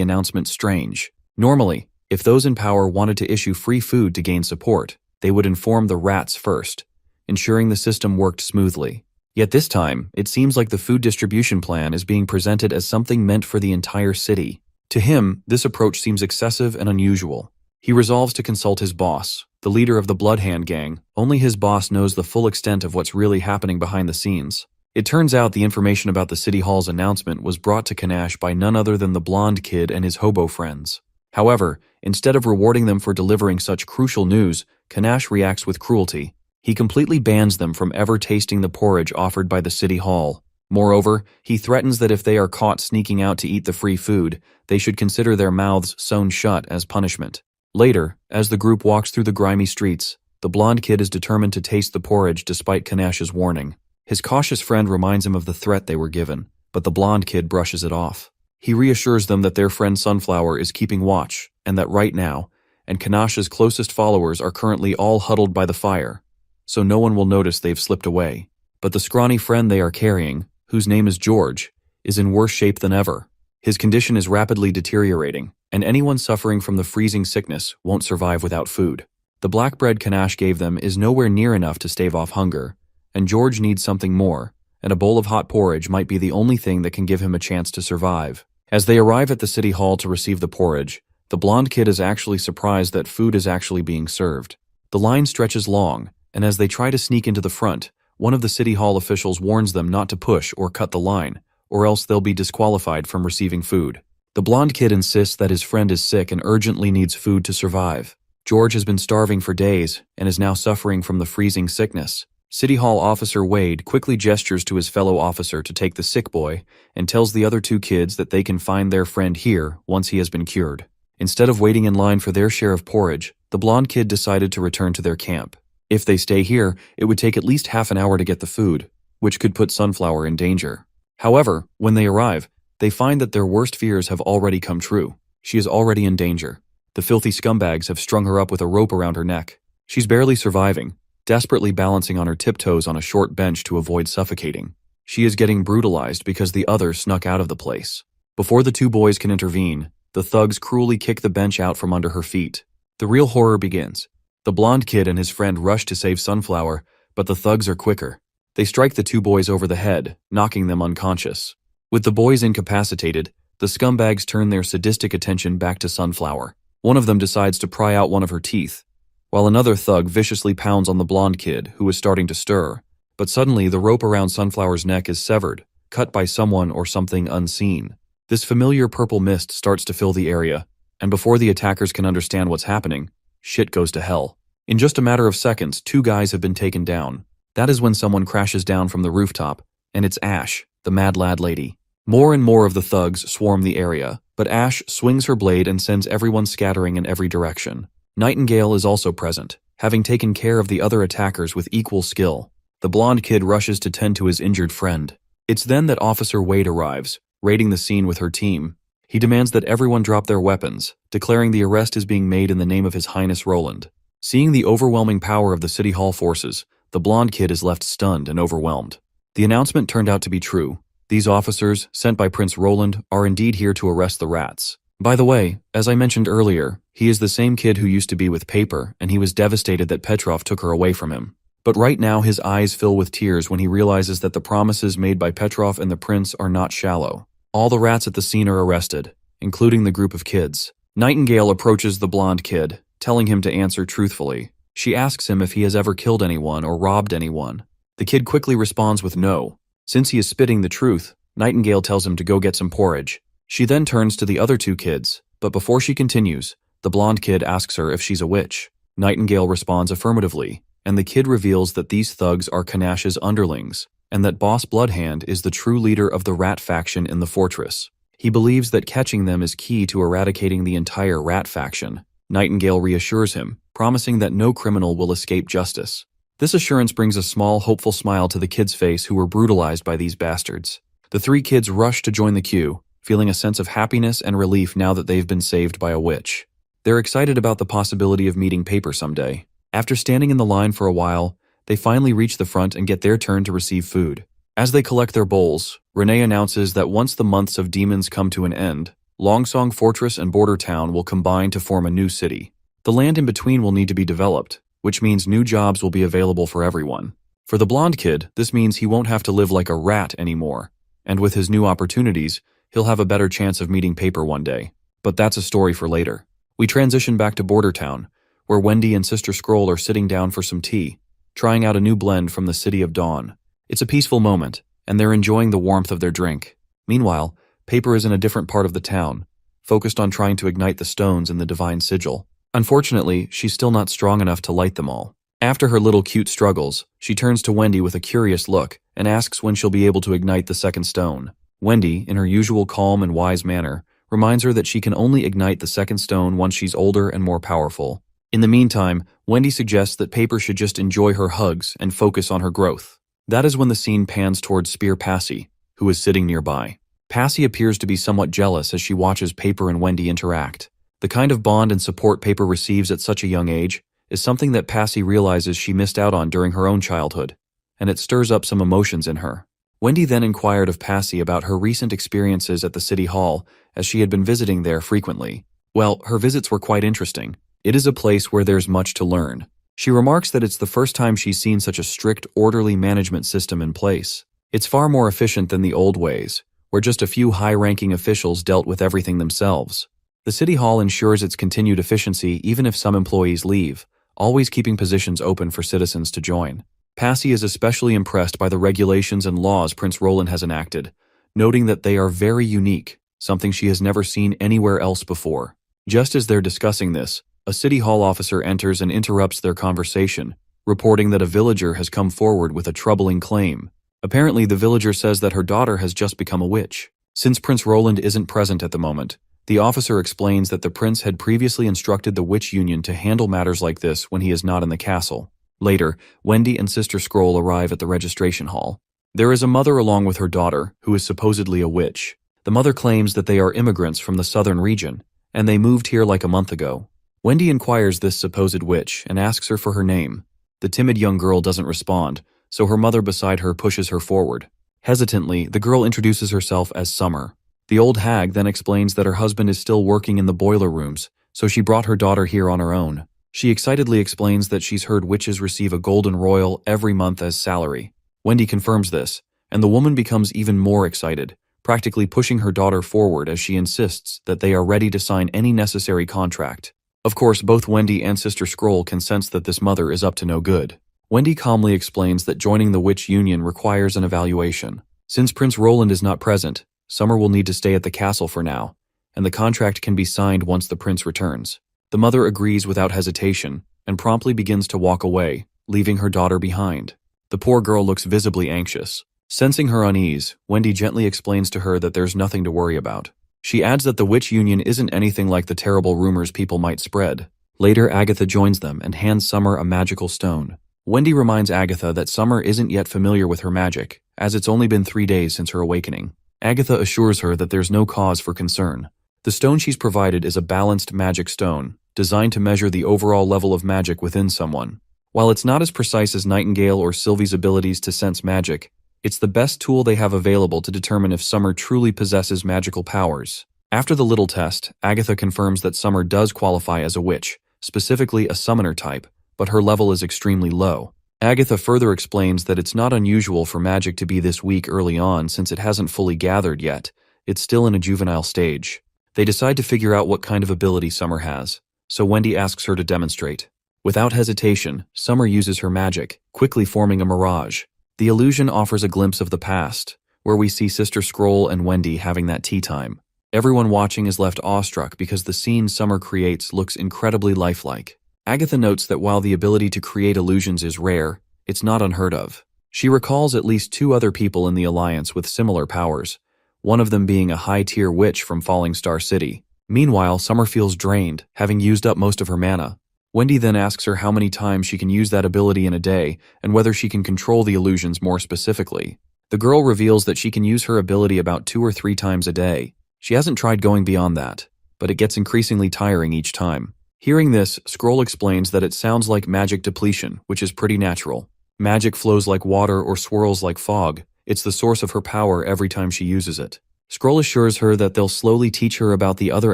announcement strange. Normally, if those in power wanted to issue free food to gain support, they would inform the rats first, ensuring the system worked smoothly. Yet this time, it seems like the food distribution plan is being presented as something meant for the entire city. To him, this approach seems excessive and unusual. He resolves to consult his boss, the leader of the Bloodhand gang. Only his boss knows the full extent of what's really happening behind the scenes. It turns out the information about the City Hall's announcement was brought to Kanash by none other than the blonde kid and his hobo friends. However, instead of rewarding them for delivering such crucial news, Kanash reacts with cruelty. He completely bans them from ever tasting the porridge offered by the City Hall. Moreover, he threatens that if they are caught sneaking out to eat the free food, they should consider their mouths sewn shut as punishment. Later, as the group walks through the grimy streets, the blonde kid is determined to taste the porridge despite Kanash's warning. His cautious friend reminds him of the threat they were given, but the blonde kid brushes it off. He reassures them that their friend Sunflower is keeping watch, and that right now, and Kanash's closest followers are currently all huddled by the fire, so no one will notice they've slipped away. But the scrawny friend they are carrying, whose name is George, is in worse shape than ever. His condition is rapidly deteriorating, and anyone suffering from the freezing sickness won't survive without food. The black bread Kanash gave them is nowhere near enough to stave off hunger, and George needs something more, and a bowl of hot porridge might be the only thing that can give him a chance to survive. As they arrive at the city hall to receive the porridge, the blonde kid is actually surprised that food is actually being served. The line stretches long, and as they try to sneak into the front, one of the city hall officials warns them not to push or cut the line, or else they'll be disqualified from receiving food. The blonde kid insists that his friend is sick and urgently needs food to survive. George has been starving for days and is now suffering from the freezing sickness. City Hall Officer Wade quickly gestures to his fellow officer to take the sick boy and tells the other two kids that they can find their friend here once he has been cured. Instead of waiting in line for their share of porridge, the blonde kid decided to return to their camp. If they stay here, it would take at least half an hour to get the food, which could put Sunflower in danger. However, when they arrive, they find that their worst fears have already come true. She is already in danger. The filthy scumbags have strung her up with a rope around her neck. She's barely surviving, desperately balancing on her tiptoes on a short bench to avoid suffocating. She is getting brutalized because the others snuck out of the place. Before the two boys can intervene, the thugs cruelly kick the bench out from under her feet. The real horror begins. The blonde kid and his friend rush to save Sunflower, but the thugs are quicker. They strike the two boys over the head, knocking them unconscious. With the boys incapacitated, the scumbags turn their sadistic attention back to Sunflower. One of them decides to pry out one of her teeth, while another thug viciously pounds on the blonde kid, who is starting to stir. But suddenly, the rope around Sunflower's neck is severed, cut by someone or something unseen. This familiar purple mist starts to fill the area, and before the attackers can understand what's happening, shit goes to hell. In just a matter of seconds, two guys have been taken down. That is when someone crashes down from the rooftop, and it's Ash, the mad lad lady. More and more of the thugs swarm the area, but Ash swings her blade and sends everyone scattering in every direction. Nightingale is also present, having taken care of the other attackers with equal skill. The blonde kid rushes to tend to his injured friend. It's then that Officer Wade arrives, raiding the scene with her team. He demands that everyone drop their weapons, declaring the arrest is being made in the name of His Highness Roland. Seeing the overwhelming power of the City Hall forces, the blonde kid is left stunned and overwhelmed. The announcement turned out to be true. These officers, sent by Prince Roland, are indeed here to arrest the rats. By the way, as I mentioned earlier, he is the same kid who used to be with Paper, and he was devastated that Petrov took her away from him. But right now his eyes fill with tears when he realizes that the promises made by Petrov and the prince are not shallow. All the rats at the scene are arrested, including the group of kids. Nightingale approaches the blonde kid, telling him to answer truthfully. She asks him if he has ever killed anyone or robbed anyone. The kid quickly responds with no. Since he is spitting the truth, Nightingale tells him to go get some porridge. She then turns to the other two kids, but before she continues, the blonde kid asks her if she's a witch. Nightingale responds affirmatively, and the kid reveals that these thugs are Kanash's underlings, and that Boss Bloodhand is the true leader of the rat faction in the fortress. He believes that catching them is key to eradicating the entire rat faction. Nightingale reassures him, promising that no criminal will escape justice. This assurance brings a small, hopeful smile to the kid's face who were brutalized by these bastards. The three kids rush to join the queue, feeling a sense of happiness and relief now that they've been saved by a witch. They're excited about the possibility of meeting Paper someday. After standing in the line for a while, they finally reach the front and get their turn to receive food. As they collect their bowls, Renee announces that once the months of demons come to an end, Longsong Fortress and Border Town will combine to form a new city. The land in between will need to be developed, which means new jobs will be available for everyone. For the blonde kid, this means he won't have to live like a rat anymore, and with his new opportunities, he'll have a better chance of meeting Paper one day. But that's a story for later. We transition back to Border Town, where Wendy and Sister Scroll are sitting down for some tea, trying out a new blend from the City of Dawn. It's a peaceful moment, and they're enjoying the warmth of their drink. Meanwhile, Paper is in a different part of the town, focused on trying to ignite the stones in the divine sigil. Unfortunately, she's still not strong enough to light them all. After her little cute struggles, she turns to Wendy with a curious look and asks when she'll be able to ignite the second stone. Wendy, in her usual calm and wise manner, reminds her that she can only ignite the second stone once she's older and more powerful. In the meantime, Wendy suggests that Paper should just enjoy her hugs and focus on her growth. That is when the scene pans towards Spear Passy, who is sitting nearby. Passy appears to be somewhat jealous as she watches Paper and Wendy interact. The kind of bond and support Paper receives at such a young age is something that Passy realizes she missed out on during her own childhood, and it stirs up some emotions in her. Wendy then inquired of Passy about her recent experiences at the City Hall, as she had been visiting there frequently. Well, her visits were quite interesting. It is a place where there's much to learn. She remarks that it's the first time she's seen such a strict, orderly management system in place. It's far more efficient than the old ways, where just a few high-ranking officials dealt with everything themselves. The City Hall ensures its continued efficiency even if some employees leave, always keeping positions open for citizens to join. Passy is especially impressed by the regulations and laws Prince Roland has enacted, noting that they are very unique, something she has never seen anywhere else before. Just as they're discussing this, a City Hall officer enters and interrupts their conversation, reporting that a villager has come forward with a troubling claim. Apparently, the villager says that her daughter has just become a witch. Since Prince Roland isn't present at the moment, the officer explains that the prince had previously instructed the Witch Union to handle matters like this when he is not in the castle. Later, Wendy and Sister Scroll arrive at the registration hall. There is a mother along with her daughter, who is supposedly a witch. The mother claims that they are immigrants from the southern region, and they moved here like a month ago. Wendy inquires this supposed witch and asks her for her name. The timid young girl doesn't respond, so her mother beside her pushes her forward. Hesitantly, the girl introduces herself as Summer. The old hag then explains that her husband is still working in the boiler rooms, so she brought her daughter here on her own. She excitedly explains that she's heard witches receive a golden royal every month as salary. Wendy confirms this, and the woman becomes even more excited, practically pushing her daughter forward as she insists that they are ready to sign any necessary contract. Of course, both Wendy and Sister Scroll can sense that this mother is up to no good. Wendy calmly explains that joining the Witch Union requires an evaluation. Since Prince Roland is not present, Summer will need to stay at the castle for now, and the contract can be signed once the prince returns. The mother agrees without hesitation and promptly begins to walk away, leaving her daughter behind. The poor girl looks visibly anxious. Sensing her unease, Wendy gently explains to her that there's nothing to worry about. She adds that the Witch Union isn't anything like the terrible rumors people might spread. Later, Agatha joins them and hands Summer a magical stone. Wendy reminds Agatha that Summer isn't yet familiar with her magic, as it's only been 3 days since her awakening. Agatha assures her that there's no cause for concern. The stone she's provided is a balanced magic stone, designed to measure the overall level of magic within someone. While it's not as precise as Nightingale or Sylvie's abilities to sense magic, it's the best tool they have available to determine if Summer truly possesses magical powers. After the little test, Agatha confirms that Summer does qualify as a witch, specifically a summoner type, but her level is extremely low. Agatha further explains that it's not unusual for magic to be this weak early on since it hasn't fully gathered yet. It's still in a juvenile stage. They decide to figure out what kind of ability Summer has, so Wendy asks her to demonstrate. Without hesitation, Summer uses her magic, quickly forming a mirage. The illusion offers a glimpse of the past, where we see Sister Scroll and Wendy having that tea time. Everyone watching is left awestruck because the scene Summer creates looks incredibly lifelike. Agatha notes that while the ability to create illusions is rare, it's not unheard of. She recalls at least 2 other people in the Alliance with similar powers, one of them being a high-tier witch from Falling Star City. Meanwhile, Summer feels drained, having used up most of her mana. Wendy then asks her how many times she can use that ability in a day and whether she can control the illusions more specifically. The girl reveals that she can use her ability about 2 or 3 times a day. She hasn't tried going beyond that, but it gets increasingly tiring each time. Hearing this, Scroll explains that it sounds like magic depletion, which is pretty natural. Magic flows like water or swirls like fog. It's the source of her power every time she uses it. Scroll assures her that they'll slowly teach her about the other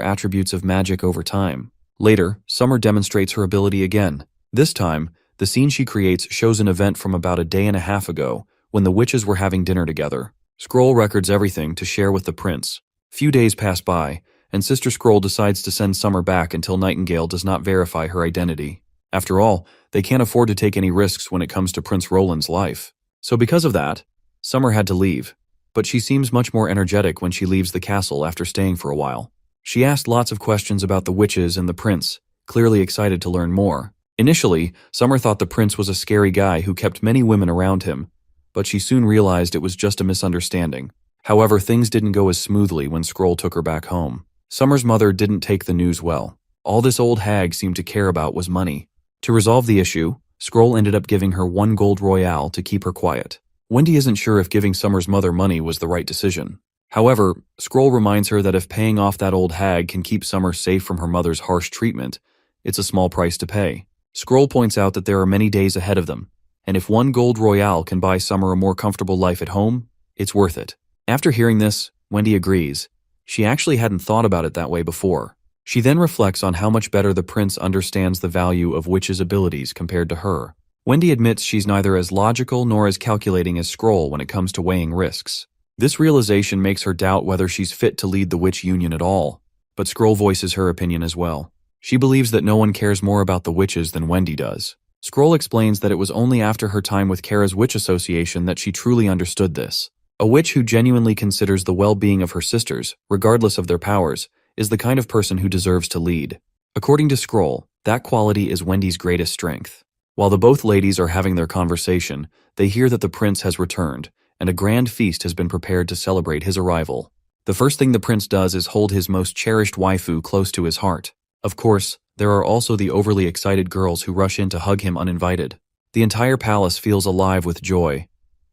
attributes of magic over time. Later, Summer demonstrates her ability again. This time, the scene she creates shows an event from about a day and a half ago, when the witches were having dinner together. Scroll records everything to share with the prince. Few days pass by, and Sister Scroll decides to send Summer back until Nightingale does not verify her identity. After all, they can't afford to take any risks when it comes to Prince Roland's life. So because of that, Summer had to leave. But she seems much more energetic when she leaves the castle after staying for a while. She asked lots of questions about the witches and the prince, clearly excited to learn more. Initially, Summer thought the prince was a scary guy who kept many women around him, but she soon realized it was just a misunderstanding. However, things didn't go as smoothly when Scroll took her back home. Summer's mother didn't take the news well. All this old hag seemed to care about was money. To resolve the issue, Scroll ended up giving her 1 gold royale to keep her quiet. Wendy isn't sure if giving Summer's mother money was the right decision. However, Scroll reminds her that if paying off that old hag can keep Summer safe from her mother's harsh treatment, it's a small price to pay. Scroll points out that there are many days ahead of them, and if 1 gold royale can buy Summer a more comfortable life at home, it's worth it. After hearing this, Wendy agrees. She actually hadn't thought about it that way before. She then reflects on how much better the prince understands the value of witches' abilities compared to her. Wendy admits she's neither as logical nor as calculating as Scroll when it comes to weighing risks. This realization makes her doubt whether she's fit to lead the witch union at all, but Scroll voices her opinion as well. She believes that no one cares more about the witches than Wendy does. Scroll explains that it was only after her time with Kara's Witch Association that she truly understood this. A witch who genuinely considers the well-being of her sisters, regardless of their powers, is the kind of person who deserves to lead. According to Scroll, that quality is Wendy's greatest strength. While the both ladies are having their conversation, they hear that the prince has returned, and a grand feast has been prepared to celebrate his arrival. The first thing the prince does is hold his most cherished waifu close to his heart. Of course, there are also the overly excited girls who rush in to hug him uninvited. The entire palace feels alive with joy,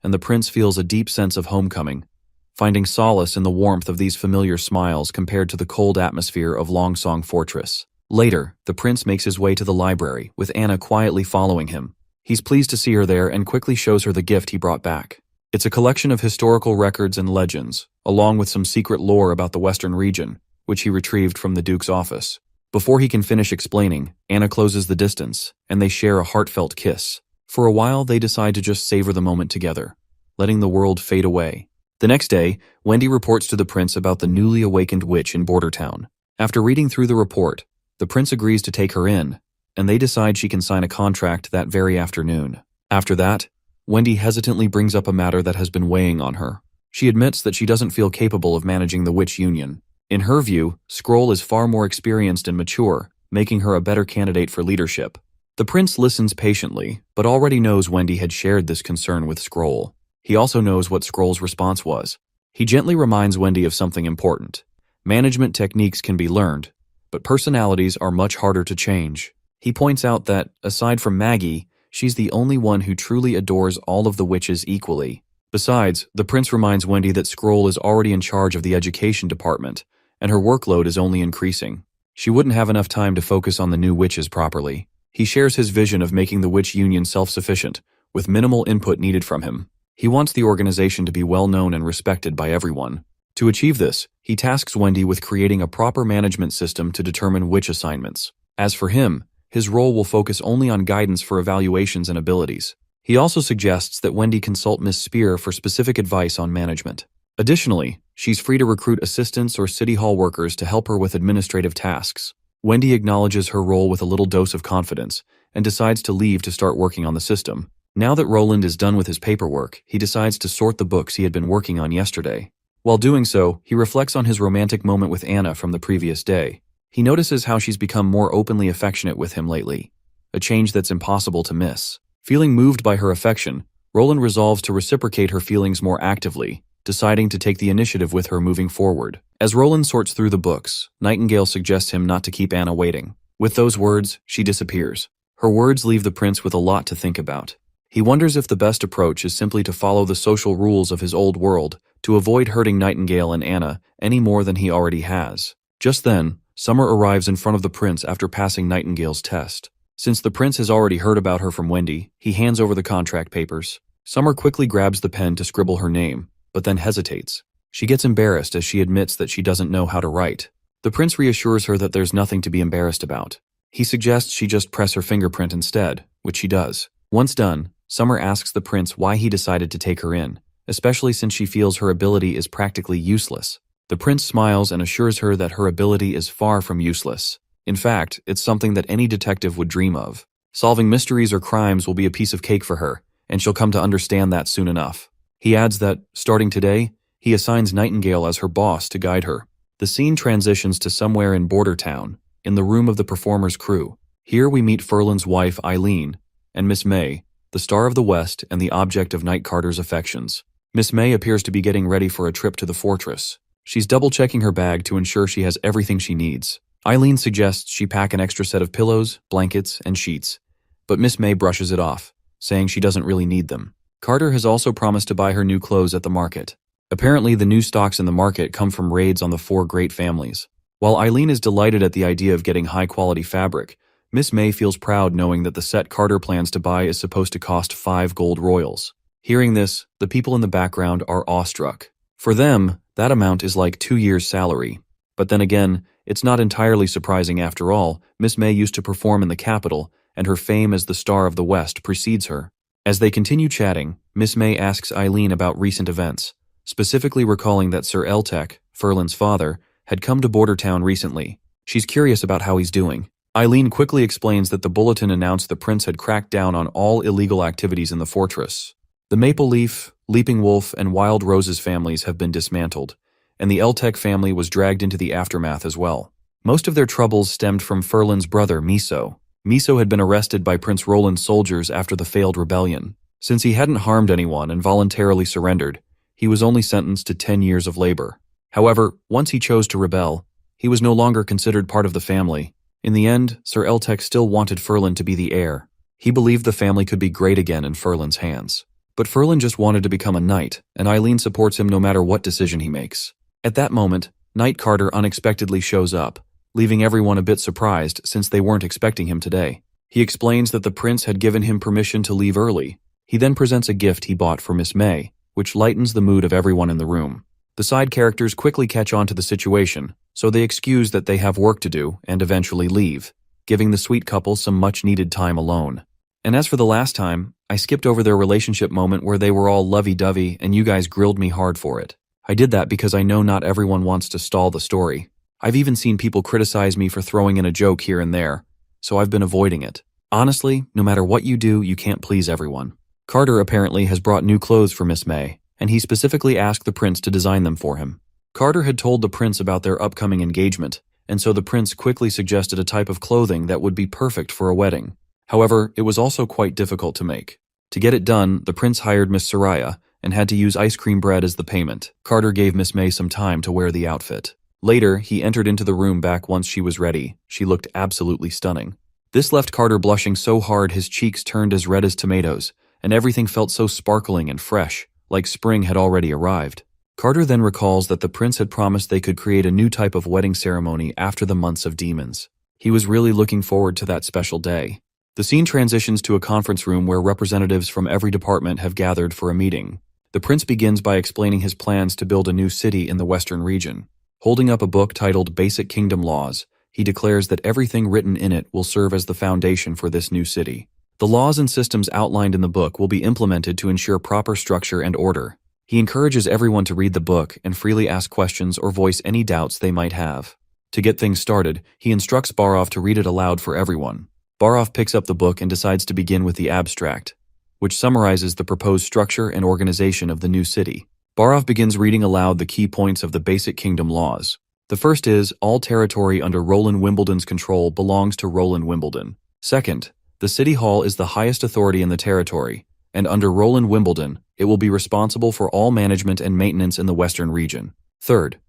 and the prince feels a deep sense of homecoming, finding solace in the warmth of these familiar smiles compared to the cold atmosphere of Longsong Fortress. Later, the prince makes his way to the library, with Anna quietly following him. He's pleased to see her there and quickly shows her the gift he brought back. It's a collection of historical records and legends, along with some secret lore about the western region, which he retrieved from the Duke's office. Before he can finish explaining, Anna closes the distance, and they share a heartfelt kiss. For a while, they decide to just savor the moment together, letting the world fade away. The next day, Wendy reports to the prince about the newly awakened witch in Border Town. After reading through the report, the prince agrees to take her in, and they decide she can sign a contract that very afternoon. After that, Wendy hesitantly brings up a matter that has been weighing on her. She admits that she doesn't feel capable of managing the witch union. In her view, Scroll is far more experienced and mature, making her a better candidate for leadership. The prince listens patiently, but already knows Wendy had shared this concern with Scroll. He also knows what Scroll's response was. He gently reminds Wendy of something important. Management techniques can be learned, but personalities are much harder to change. He points out that, aside from Maggie, she's the only one who truly adores all of the witches equally. Besides, the prince reminds Wendy that Scroll is already in charge of the education department, and her workload is only increasing. She wouldn't have enough time to focus on the new witches properly. He shares his vision of making the witch union self-sufficient, with minimal input needed from him. He wants the organization to be well-known and respected by everyone. To achieve this, he tasks Wendy with creating a proper management system to determine witch assignments. As for him, his role will focus only on guidance for evaluations and abilities. He also suggests that Wendy consult Miss Spear for specific advice on management. Additionally, she's free to recruit assistants or city hall workers to help her with administrative tasks. Wendy acknowledges her role with a little dose of confidence and decides to leave to start working on the system. Now that Roland is done with his paperwork, he decides to sort the books he had been working on yesterday. While doing so, he reflects on his romantic moment with Anna from the previous day. He notices how she's become more openly affectionate with him lately, a change that's impossible to miss. Feeling moved by her affection, Roland resolves to reciprocate her feelings more actively, deciding to take the initiative with her moving forward. As Roland sorts through the books, Nightingale suggests him not to keep Anna waiting. With those words, she disappears. Her words leave the prince with a lot to think about. He wonders if the best approach is simply to follow the social rules of his old world, to avoid hurting Nightingale and Anna any more than he already has. Just then, Summer arrives in front of the prince after passing Nightingale's test. Since the prince has already heard about her from Wendy, he hands over the contract papers. Summer quickly grabs the pen to scribble her name, but then hesitates. She gets embarrassed as she admits that she doesn't know how to write. The prince reassures her that there's nothing to be embarrassed about. He suggests she just press her fingerprint instead, which she does. Once done, Summer asks the prince why he decided to take her in, especially since she feels her ability is practically useless. The prince smiles and assures her that her ability is far from useless. In fact, it's something that any detective would dream of. Solving mysteries or crimes will be a piece of cake for her, and she'll come to understand that soon enough. He adds that, starting today, he assigns Nightingale as her boss to guide her. The scene transitions to somewhere in Border Town, in the room of the performer's crew. Here we meet Ferland's wife, Eileen, and Miss May, the star of the West and the object of Night Carter's affections. Miss May appears to be getting ready for a trip to the fortress. She's double-checking her bag to ensure she has everything she needs. Eileen suggests she pack an extra set of pillows, blankets, and sheets, but Miss May brushes it off, saying she doesn't really need them. Carter has also promised to buy her new clothes at the market. Apparently, the new stocks in the market come from raids on the 4 great families. While Eileen is delighted at the idea of getting high-quality fabric, Miss May feels proud knowing that the set Carter plans to buy is supposed to cost 5 gold royals. Hearing this, the people in the background are awestruck. For them, that amount is like 2 years' salary. But then again, it's not entirely surprising after all. Miss May used to perform in the capital, and her fame as the star of the West precedes her. As they continue chatting, Miss May asks Eileen about recent events, specifically recalling that Sir Eltec, Ferland's father, had come to Border Town recently. She's curious about how he's doing. Eileen quickly explains that the bulletin announced the prince had cracked down on all illegal activities in the fortress. The Maple Leaf, Leaping Wolf, and Wild Rose's families have been dismantled, and the Eltec family was dragged into the aftermath as well. Most of their troubles stemmed from Ferland's brother, Miso. Miso had been arrested by Prince Roland's soldiers after the failed rebellion. Since he hadn't harmed anyone and voluntarily surrendered, he was only sentenced to 10 years of labor. However, once he chose to rebel, he was no longer considered part of the family. In the end, Sir Eltec still wanted Ferland to be the heir. He believed the family could be great again in Ferland's hands. But Ferland just wanted to become a knight, and Eileen supports him no matter what decision he makes. At that moment, Night Carter unexpectedly shows up, leaving everyone a bit surprised since they weren't expecting him today. He explains that the prince had given him permission to leave early. He then presents a gift he bought for Miss May, which lightens the mood of everyone in the room. The side characters quickly catch on to the situation, so they excuse that they have work to do and eventually leave, giving the sweet couple some much-needed time alone. And as for the last time, I skipped over their relationship moment where they were all lovey-dovey and you guys grilled me hard for it. I did that because I know not everyone wants to stall the story. I've even seen people criticize me for throwing in a joke here and there, so I've been avoiding it. Honestly, no matter what you do, you can't please everyone. Carter apparently has brought new clothes for Miss May, and he specifically asked the prince to design them for him. Carter had told the prince about their upcoming engagement, and so the prince quickly suggested a type of clothing that would be perfect for a wedding. However, it was also quite difficult to make. To get it done, the prince hired Miss Soraya and had to use ice cream bread as the payment. Carter gave Miss May some time to wear the outfit. Later, he entered into the room back once she was ready. She looked absolutely stunning. This left Carter blushing so hard his cheeks turned as red as tomatoes, and everything felt so sparkling and fresh, like spring had already arrived. Carter then recalls that the prince had promised they could create a new type of wedding ceremony after the months of demons. He was really looking forward to that special day. The scene transitions to a conference room where representatives from every department have gathered for a meeting. The prince begins by explaining his plans to build a new city in the western region. Holding up a book titled Basic Kingdom Laws, he declares that everything written in it will serve as the foundation for this new city. The laws and systems outlined in the book will be implemented to ensure proper structure and order. He encourages everyone to read the book and freely ask questions or voice any doubts they might have. To get things started, he instructs Barov to read it aloud for everyone. Barov picks up the book and decides to begin with the abstract, which summarizes the proposed structure and organization of the new city. Barov begins reading aloud the key points of the Basic Kingdom Laws. The first is, all territory under Roland Wimbledon's control belongs to Roland Wimbledon. Second, the City Hall is the highest authority in the territory, and under Roland Wimbledon, it will be responsible for all management and maintenance in the Western region. Third,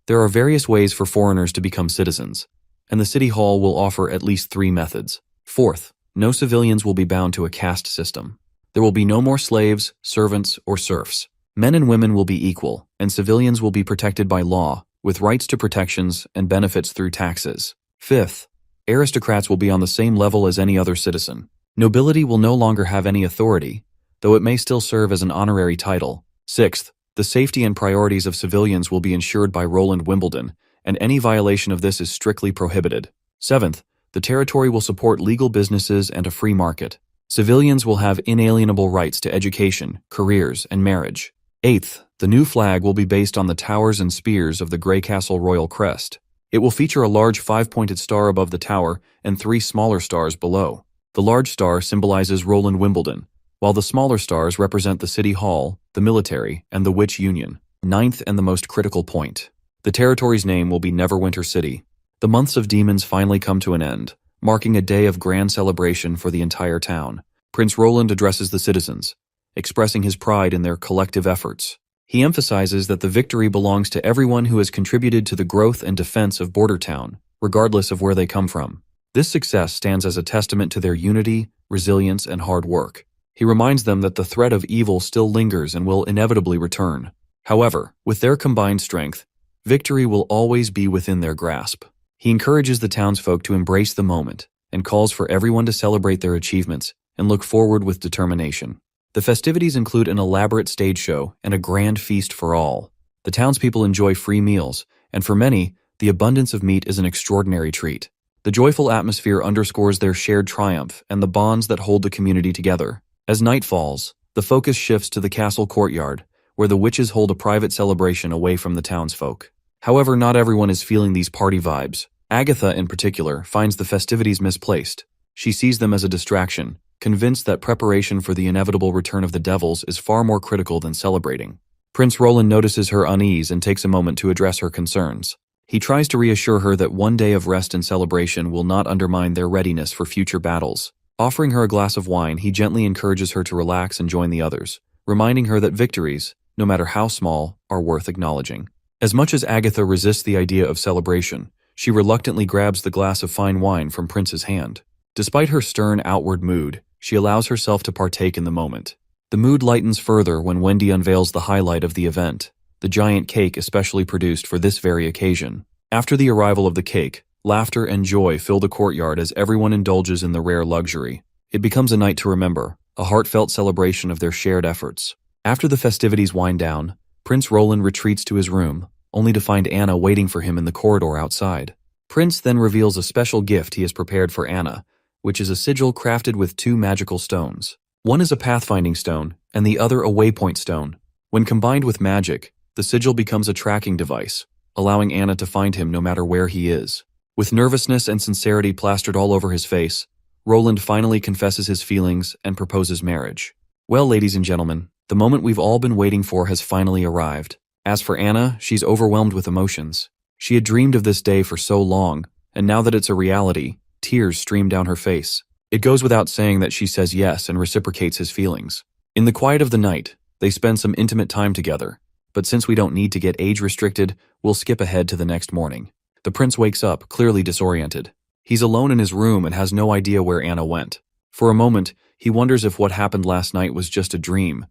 there are various ways for foreigners to become citizens, and the City Hall will offer at least 3 methods. Fourth, no civilians will be bound to a caste system. There will be no more slaves, servants, or serfs. Men and women will be equal, and civilians will be protected by law, with rights to protections and benefits through taxes. Fifth, aristocrats will be on the same level as any other citizen. Nobility will no longer have any authority, though it may still serve as an honorary title. Sixth, The safety and priorities of civilians will be ensured by Roland Wimbledon, and any violation of this is strictly prohibited. 7th, the territory will support legal businesses and a free market. Civilians will have inalienable rights to education, careers, and marriage. 8th, the new flag will be based on the towers and spears of the Grey Castle Royal Crest. It will feature a large 5-pointed star above the tower and 3 smaller stars below. The large star symbolizes Roland Wimbledon, while the smaller stars represent the City Hall, the military, and the Witch Union. 9th and the most critical point. The territory's name will be Neverwinter City. The months of demons finally come to an end, marking a day of grand celebration for the entire town. Prince Roland addresses the citizens, expressing his pride in their collective efforts. He emphasizes that the victory belongs to everyone who has contributed to the growth and defense of Border Town, regardless of where they come from. This success stands as a testament to their unity, resilience, and hard work. He reminds them that the threat of evil still lingers and will inevitably return. However, with their combined strength, victory will always be within their grasp. He encourages the townsfolk to embrace the moment and calls for everyone to celebrate their achievements and look forward with determination. The festivities include an elaborate stage show and a grand feast for all. The townspeople enjoy free meals, and for many, the abundance of meat is an extraordinary treat. The joyful atmosphere underscores their shared triumph and the bonds that hold the community together. As night falls, the focus shifts to the castle courtyard, where the witches hold a private celebration away from the townsfolk. However, not everyone is feeling these party vibes. Agatha, in particular, finds the festivities misplaced. She sees them as a distraction, convinced that preparation for the inevitable return of the devils is far more critical than celebrating. Prince Roland notices her unease and takes a moment to address her concerns. He tries to reassure her that one day of rest and celebration will not undermine their readiness for future battles. Offering her a glass of wine, he gently encourages her to relax and join the others, reminding her that victories, no matter how small, are worth acknowledging. As much as Agatha resists the idea of celebration, she reluctantly grabs the glass of fine wine from Prince's hand. Despite her stern outward mood, she allows herself to partake in the moment. The mood lightens further when Wendy unveils the highlight of the event, the giant cake especially produced for this very occasion. After the arrival of the cake, laughter and joy fill the courtyard as everyone indulges in the rare luxury. It becomes a night to remember, a heartfelt celebration of their shared efforts. After the festivities wind down, Prince Roland retreats to his room, only to find Anna waiting for him in the corridor outside. Prince then reveals a special gift he has prepared for Anna, which is a sigil crafted with 2 magical stones. One is a pathfinding stone, and the other a waypoint stone. When combined with magic, the sigil becomes a tracking device, allowing Anna to find him no matter where he is. With nervousness and sincerity plastered all over his face, Roland finally confesses his feelings and proposes marriage. Well, ladies and gentlemen, the moment we've all been waiting for has finally arrived. As for Anna, she's overwhelmed with emotions. She had dreamed of this day for so long, and now that it's a reality, tears stream down her face. It goes without saying that she says yes and reciprocates his feelings. In the quiet of the night, they spend some intimate time together, but since we don't need to get age-restricted, we'll skip ahead to the next morning. The prince wakes up, clearly disoriented. He's alone in his room and has no idea where Anna went. For a moment, he wonders if what happened last night was just a dream,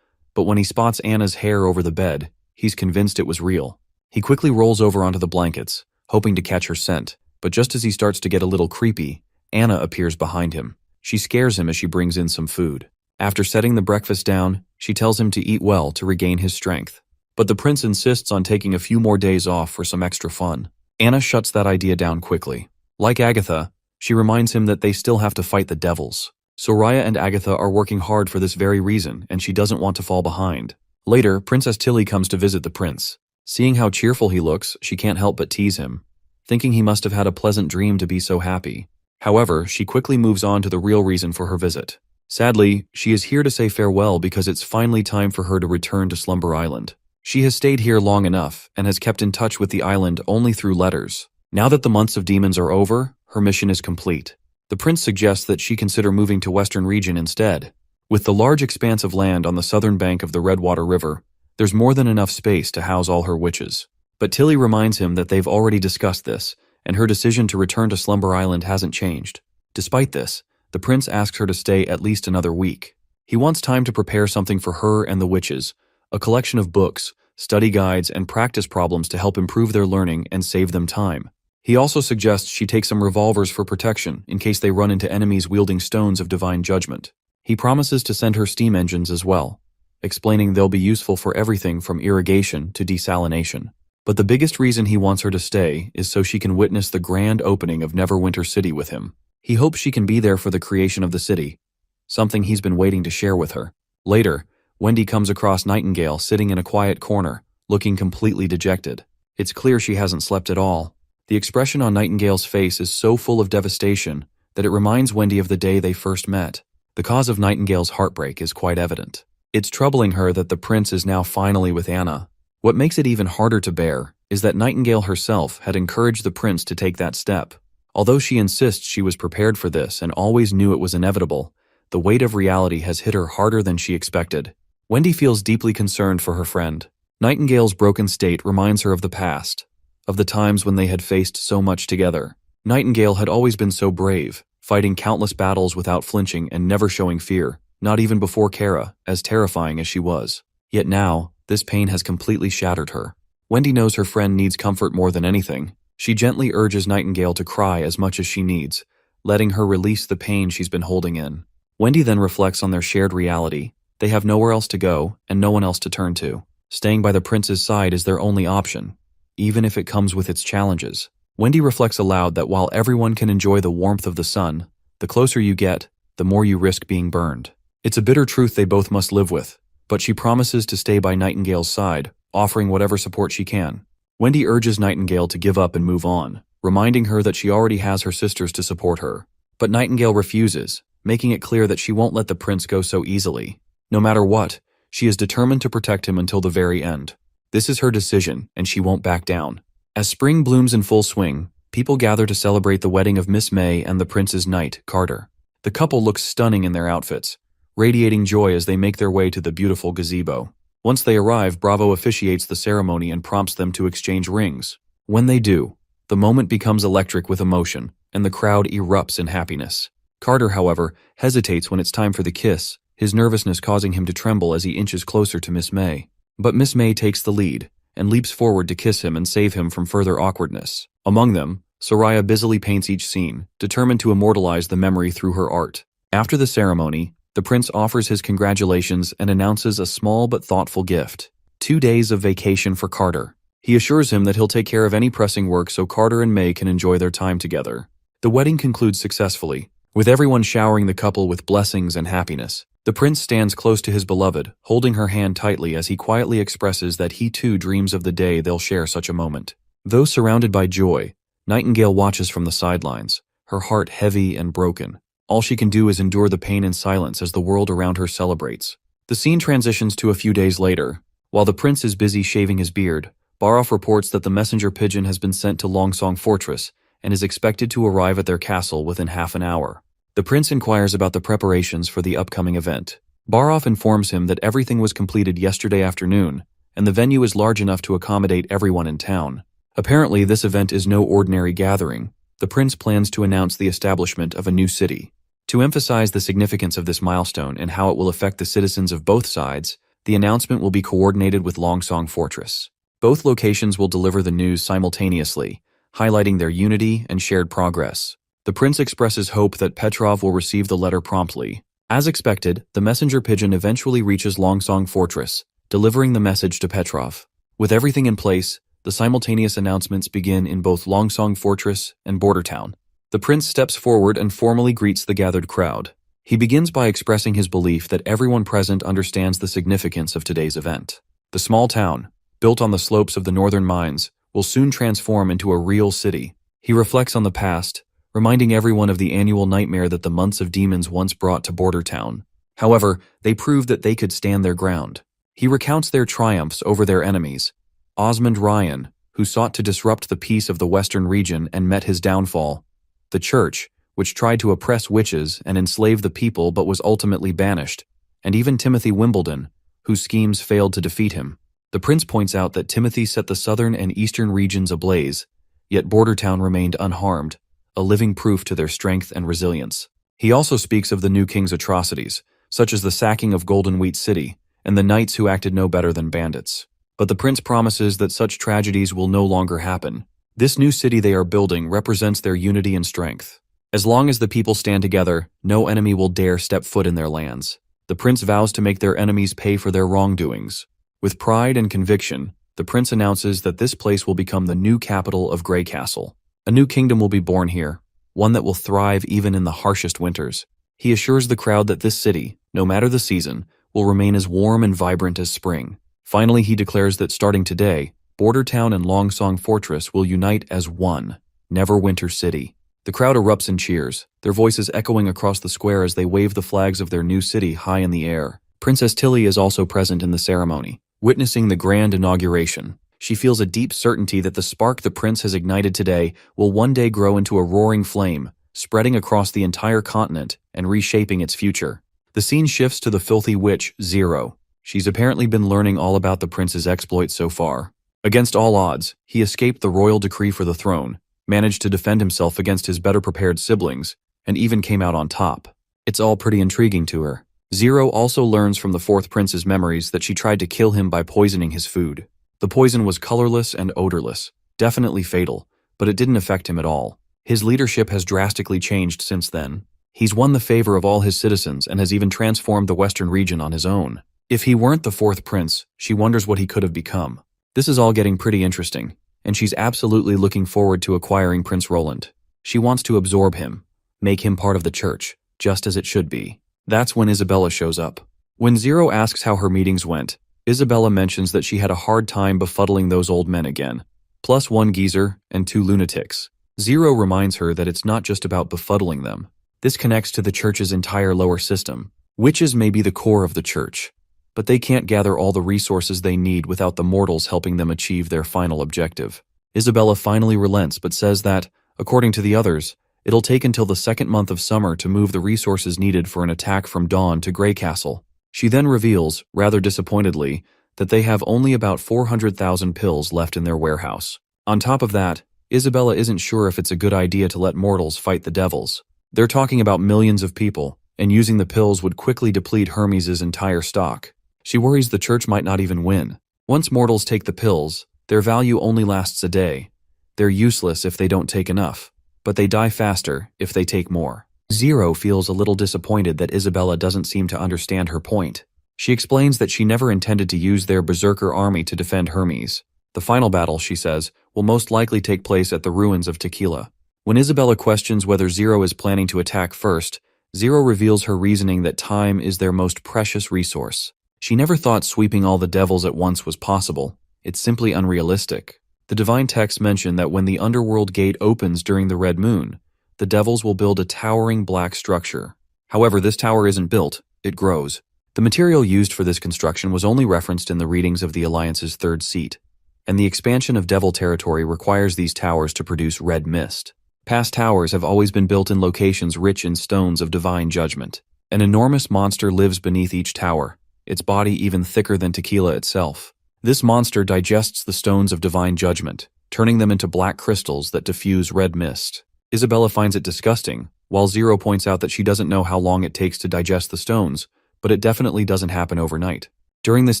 but when he spots Anna's hair over the bed, he's convinced it was real. He quickly rolls over onto the blankets, hoping to catch her scent, but just as he starts to get a little creepy, Anna appears behind him. She scares him as she brings in some food. After setting the breakfast down, she tells him to eat well to regain his strength. But the prince insists on taking a few more days off for some extra fun. Anna shuts that idea down quickly. Like Agatha, she reminds him that they still have to fight the devils. Soraya and Agatha are working hard for this very reason, and she doesn't want to fall behind. Later, Princess Tilly comes to visit the prince. Seeing how cheerful he looks, she can't help but tease him, thinking he must have had a pleasant dream to be so happy. However, she quickly moves on to the real reason for her visit. Sadly, she is here to say farewell because it's finally time for her to return to Slumber Island. She has stayed here long enough and has kept in touch with the island only through letters. Now that the months of demons are over, her mission is complete. The prince suggests that she consider moving to Western Region instead. With the large expanse of land on the southern bank of the Redwater River, there's more than enough space to house all her witches. But Tilly reminds him that they've already discussed this, and her decision to return to Slumber Island hasn't changed. Despite this, the prince asks her to stay at least another week. He wants time to prepare something for her and the witches, a collection of books, study guides, and practice problems to help improve their learning and save them time. He also suggests she take some revolvers for protection in case they run into enemies wielding stones of divine judgment. He promises to send her steam engines as well. explaining they'll be useful for everything from irrigation to desalination. But the biggest reason he wants her to stay is so she can witness the grand opening of Neverwinter City with him. He hopes she can be there for the creation of the city, something he's been waiting to share with her. Later, Wendy comes across Nightingale sitting in a quiet corner, looking completely dejected. It's clear she hasn't slept at all. The expression on Nightingale's face is so full of devastation that it reminds Wendy of the day they first met. The cause of Nightingale's heartbreak is quite evident. It's troubling her that the prince is now finally with Anna. What makes it even harder to bear is that Nightingale herself had encouraged the prince to take that step. Although she insists she was prepared for this and always knew it was inevitable, the weight of reality has hit her harder than she expected. Wendy feels deeply concerned for her friend. Nightingale's broken state reminds her of the past, of the times when they had faced so much together. Nightingale had always been so brave, fighting countless battles without flinching and never showing fear, not even before Kara, as terrifying as she was. Yet now, this pain has completely shattered her. Wendy knows her friend needs comfort more than anything. She gently urges Nightingale to cry as much as she needs, letting her release the pain she's been holding in. Wendy then reflects on their shared reality. They have nowhere else to go and no one else to turn to. Staying by the prince's side is their only option, even if it comes with its challenges. Wendy reflects aloud that while everyone can enjoy the warmth of the sun, the closer you get, the more you risk being burned. It's a bitter truth they both must live with, but she promises to stay by Nightingale's side, offering whatever support she can. Wendy urges Nightingale to give up and move on, reminding her that she already has her sisters to support her. But Nightingale refuses, making it clear that she won't let the prince go so easily. No matter what, she is determined to protect him until the very end. This is her decision, and she won't back down. As spring blooms in full swing, people gather to celebrate the wedding of Miss May and the prince's knight, Carter. The couple looks stunning in their outfits, radiating joy as they make their way to the beautiful gazebo. Once they arrive, Bravo officiates the ceremony and prompts them to exchange rings. When they do, the moment becomes electric with emotion, and the crowd erupts in happiness. Carter, however, hesitates when it's time for the kiss, his nervousness causing him to tremble as he inches closer to Miss May. But Miss May takes the lead, and leaps forward to kiss him and save him from further awkwardness. Among them, Soraya busily paints each scene, determined to immortalize the memory through her art. After the ceremony, the prince offers his congratulations and announces a small but thoughtful gift: 2 days of vacation for Carter. He assures him that he'll take care of any pressing work so Carter and May can enjoy their time together. The wedding concludes successfully, with everyone showering the couple with blessings and happiness. The prince stands close to his beloved, holding her hand tightly as he quietly expresses that he too dreams of the day they'll share such a moment. Though surrounded by joy, Nightingale watches from the sidelines, her heart heavy and broken. All she can do is endure the pain in silence as the world around her celebrates. The scene transitions to a few days later. While the prince is busy shaving his beard, Barov reports that the messenger pigeon has been sent to Longsong Fortress and is expected to arrive at their castle within half an hour. The prince inquires about the preparations for the upcoming event. Barov informs him that everything was completed yesterday afternoon, and the venue is large enough to accommodate everyone in town. Apparently, this event is no ordinary gathering. The prince plans to announce the establishment of a new city. To emphasize the significance of this milestone and how it will affect the citizens of both sides, the announcement will be coordinated with Longsong Fortress. Both locations will deliver the news simultaneously, highlighting their unity and shared progress. The prince expresses hope that Petrov will receive the letter promptly. As expected, the messenger pigeon eventually reaches Longsong Fortress, delivering the message to Petrov. With everything in place, the simultaneous announcements begin in both Longsong Fortress and Border Town. The prince steps forward and formally greets the gathered crowd. He begins by expressing his belief that everyone present understands the significance of today's event. The small town, built on the slopes of the northern mines, will soon transform into a real city. He reflects on the past, reminding everyone of the annual nightmare that the months of demons once brought to Border Town. However, they proved that they could stand their ground. He recounts their triumphs over their enemies: Osmond Ryan, who sought to disrupt the peace of the western region and met his downfall; the Church, which tried to oppress witches and enslave the people but was ultimately banished; and even Timothy Wimbledon, whose schemes failed to defeat him. The prince points out that Timothy set the southern and eastern regions ablaze, yet Border Town remained unharmed, a living proof to their strength and resilience. He also speaks of the new king's atrocities, such as the sacking of Golden Wheat City, and the knights who acted no better than bandits. But the prince promises that such tragedies will no longer happen. This new city they are building represents their unity and strength. As long as the people stand together, no enemy will dare step foot in their lands. The prince vows to make their enemies pay for their wrongdoings. With pride and conviction, the prince announces that this place will become the new capital of Grey Castle. A new kingdom will be born here, one that will thrive even in the harshest winters. He assures the crowd that this city, no matter the season, will remain as warm and vibrant as spring. Finally, he declares that starting today, Border Town and Longsong Fortress will unite as one, Neverwinter City. The crowd erupts in cheers, their voices echoing across the square as they wave the flags of their new city high in the air. Princess Tilly is also present in the ceremony, witnessing the grand inauguration. She feels a deep certainty that the spark the prince has ignited today will one day grow into a roaring flame, spreading across the entire continent and reshaping its future. The scene shifts to the filthy witch, Zero. She's apparently been learning all about the prince's exploits so far. Against all odds, he escaped the royal decree for the throne, managed to defend himself against his better-prepared siblings, and even came out on top. It's all pretty intriguing to her. Zero also learns from the fourth prince's memories that she tried to kill him by poisoning his food. The poison was colorless and odorless, definitely fatal, but it didn't affect him at all. His leadership has drastically changed since then. He's won the favor of all his citizens and has even transformed the western region on his own. If he weren't the fourth prince, she wonders what he could have become. This is all getting pretty interesting, and she's absolutely looking forward to acquiring Prince Roland. She wants to absorb him, make him part of the church, just as it should be. That's when Isabella shows up. When Zero asks how her meetings went, Isabella mentions that she had a hard time befuddling those old men again, plus one geezer and 2 lunatics. Zero reminds her that it's not just about befuddling them. This connects to the church's entire lower system. Witches may be the core of the church, but they can't gather all the resources they need without the mortals helping them achieve their final objective. Isabella finally relents but says that, according to the others, it'll take until the second month of summer to move the resources needed for an attack from dawn to Grey Castle. She then reveals, rather disappointedly, that they have only about 400,000 pills left in their warehouse. On top of that, Isabella isn't sure if it's a good idea to let mortals fight the devils. They're talking about millions of people, and using the pills would quickly deplete Hermes' entire stock. She worries the church might not even win. Once mortals take the pills, their value only lasts a day. They're useless if they don't take enough, but they die faster if they take more. Zero feels a little disappointed that Isabella doesn't seem to understand her point. She explains that she never intended to use their berserker army to defend Hermes. The final battle, she says, will most likely take place at the ruins of Tequila. When Isabella questions whether Zero is planning to attack first, Zero reveals her reasoning that time is their most precious resource. She never thought sweeping all the devils at once was possible. It's simply unrealistic. The divine texts mention that when the underworld gate opens during the red moon, the devils will build a towering black structure. However, this tower isn't built, it grows. The material used for this construction was only referenced in the readings of the Alliance's third seat, and the expansion of devil territory requires these towers to produce red mist. Past towers have always been built in locations rich in stones of divine judgment. An enormous monster lives beneath each tower, its body even thicker than Tequila itself. This monster digests the stones of divine judgment, turning them into black crystals that diffuse red mist. Isabella finds it disgusting, while Zero points out that she doesn't know how long it takes to digest the stones, but it definitely doesn't happen overnight. During this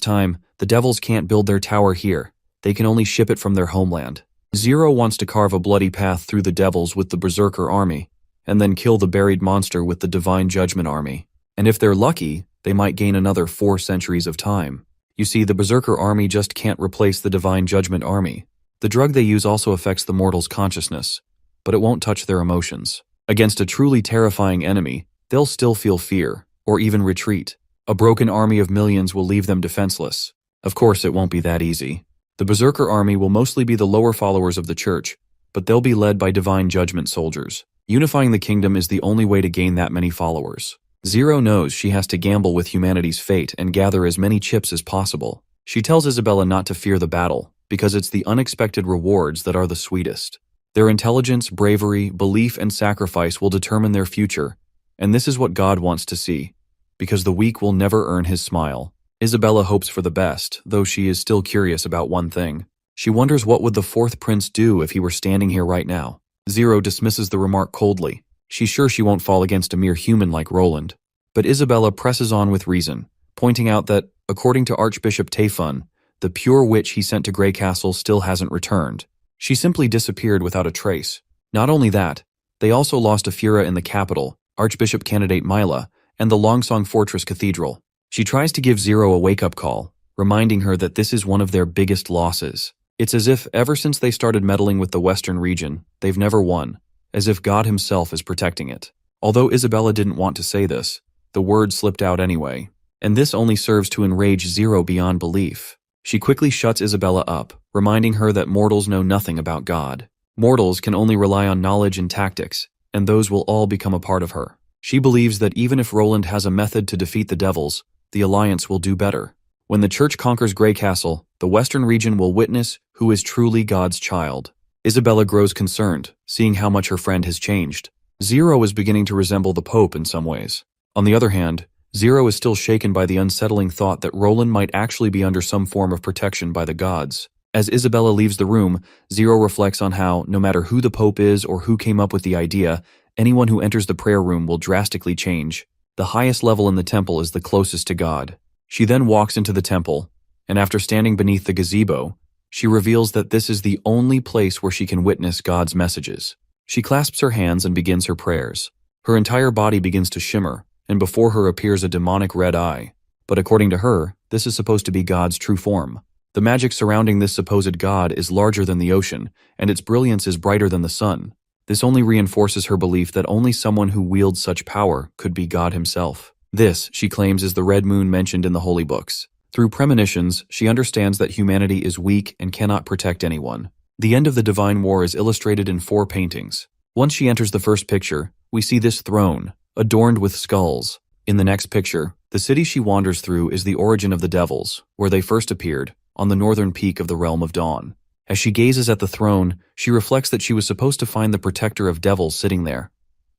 time, the devils can't build their tower here. They can only ship it from their homeland. Zero wants to carve a bloody path through the devils with the berserker army, and then kill the buried monster with the divine judgment army. And if they're lucky, they might gain another 4 centuries of time. You see, the berserker army just can't replace the divine judgment army. The drug they use also affects the mortal's consciousness, but it won't touch their emotions. Against a truly terrifying enemy, they'll still feel fear, or even retreat. A broken army of millions will leave them defenseless. Of course, it won't be that easy. The berserker army will mostly be the lower followers of the church, but they'll be led by divine judgment soldiers. Unifying the kingdom is the only way to gain that many followers. Zero knows she has to gamble with humanity's fate and gather as many chips as possible. She tells Isabella not to fear the battle, because it's the unexpected rewards that are the sweetest. Their intelligence, bravery, belief, and sacrifice will determine their future, and this is what God wants to see, because the weak will never earn his smile. Isabella hopes for the best, though she is still curious about one thing. She wonders what would the fourth prince do if he were standing here right now. Zero dismisses the remark coldly. She's sure she won't fall against a mere human like Roland. But Isabella presses on with reason, pointing out that, according to Archbishop Taefun, the pure witch he sent to Grey Castle still hasn't returned. She simply disappeared without a trace. Not only that, they also lost a Fura in the capital, Archbishop candidate Mila, and the Longsong Fortress Cathedral. She tries to give Zero a wake-up call, reminding her that this is one of their biggest losses. It's as if ever since they started meddling with the Western region, they've never won, as if God himself is protecting it. Although Isabella didn't want to say this, the word slipped out anyway, and this only serves to enrage Zero beyond belief. She quickly shuts Isabella up, reminding her that mortals know nothing about God. Mortals can only rely on knowledge and tactics, and those will all become a part of her. She believes that even if Roland has a method to defeat the devils, the Alliance will do better. When the Church conquers Grey Castle, the Western region will witness who is truly God's child. Isabella grows concerned, seeing how much her friend has changed. Zero is beginning to resemble the Pope in some ways. On the other hand, Zero is still shaken by the unsettling thought that Roland might actually be under some form of protection by the gods. As Isabella leaves the room, Zero reflects on how, no matter who the Pope is or who came up with the idea, anyone who enters the prayer room will drastically change. The highest level in the temple is the closest to God. She then walks into the temple, and after standing beneath the gazebo, she reveals that this is the only place where she can witness God's messages. She clasps her hands and begins her prayers. Her entire body begins to shimmer, and before her appears a demonic red eye. But according to her, this is supposed to be God's true form. The magic surrounding this supposed God is larger than the ocean, and its brilliance is brighter than the sun. This only reinforces her belief that only someone who wields such power could be God himself. This, she claims, is the red moon mentioned in the holy books. Through premonitions, she understands that humanity is weak and cannot protect anyone. The end of the Divine War is illustrated in 4 paintings. Once she enters the first picture, we see this throne, adorned with skulls. In the next picture, the city she wanders through is the origin of the devils, where they first appeared, on the northern peak of the Realm of Dawn. As she gazes at the throne, she reflects that she was supposed to find the protector of devils sitting there.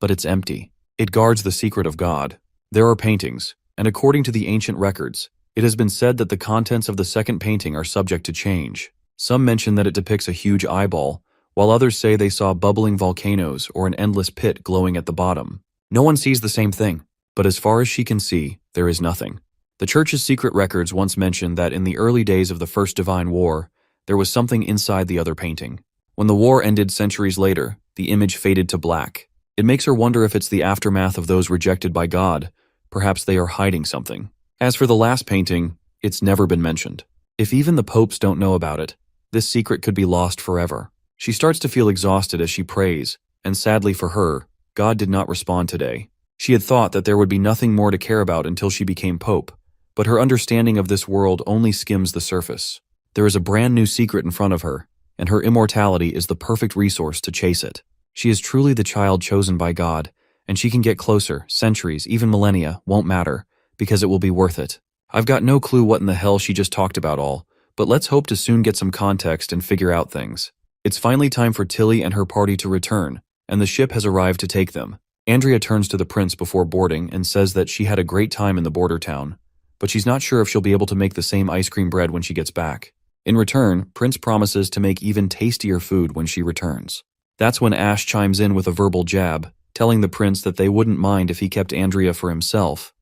But it's empty. It guards the secret of God. There are paintings, and according to the ancient records, it has been said that the contents of the second painting are subject to change. Some mention that it depicts a huge eyeball, while others say they saw bubbling volcanoes or an endless pit glowing at the bottom. No one sees the same thing, but as far as she can see, there is nothing. The Church's secret records once mentioned that in the early days of the First Divine War, there was something inside the other painting. When the war ended centuries later, the image faded to black. It makes her wonder if it's the aftermath of those rejected by God. Perhaps they are hiding something. As for the last painting, it's never been mentioned. If even the popes don't know about it, this secret could be lost forever. She starts to feel exhausted as she prays, and sadly for her, God did not respond today. She had thought that there would be nothing more to care about until she became pope, but her understanding of this world only skims the surface. There is a brand new secret in front of her, and her immortality is the perfect resource to chase it. She is truly the child chosen by God, and she can get closer. Centuries, even millennia, won't matter, because it will be worth it. I've got no clue what in the hell she just talked about all, but let's hope to soon get some context and figure out things. It's finally time for Tilly and her party to return, and the ship has arrived to take them. Andrea turns to the prince before boarding and says that she had a great time in the border town, but she's not sure if she'll be able to make the same ice cream bread when she gets back. In return, Prince promises to make even tastier food when she returns. That's when Ash chimes in with a verbal jab, telling the prince that they wouldn't mind if he kept Andrea for himself.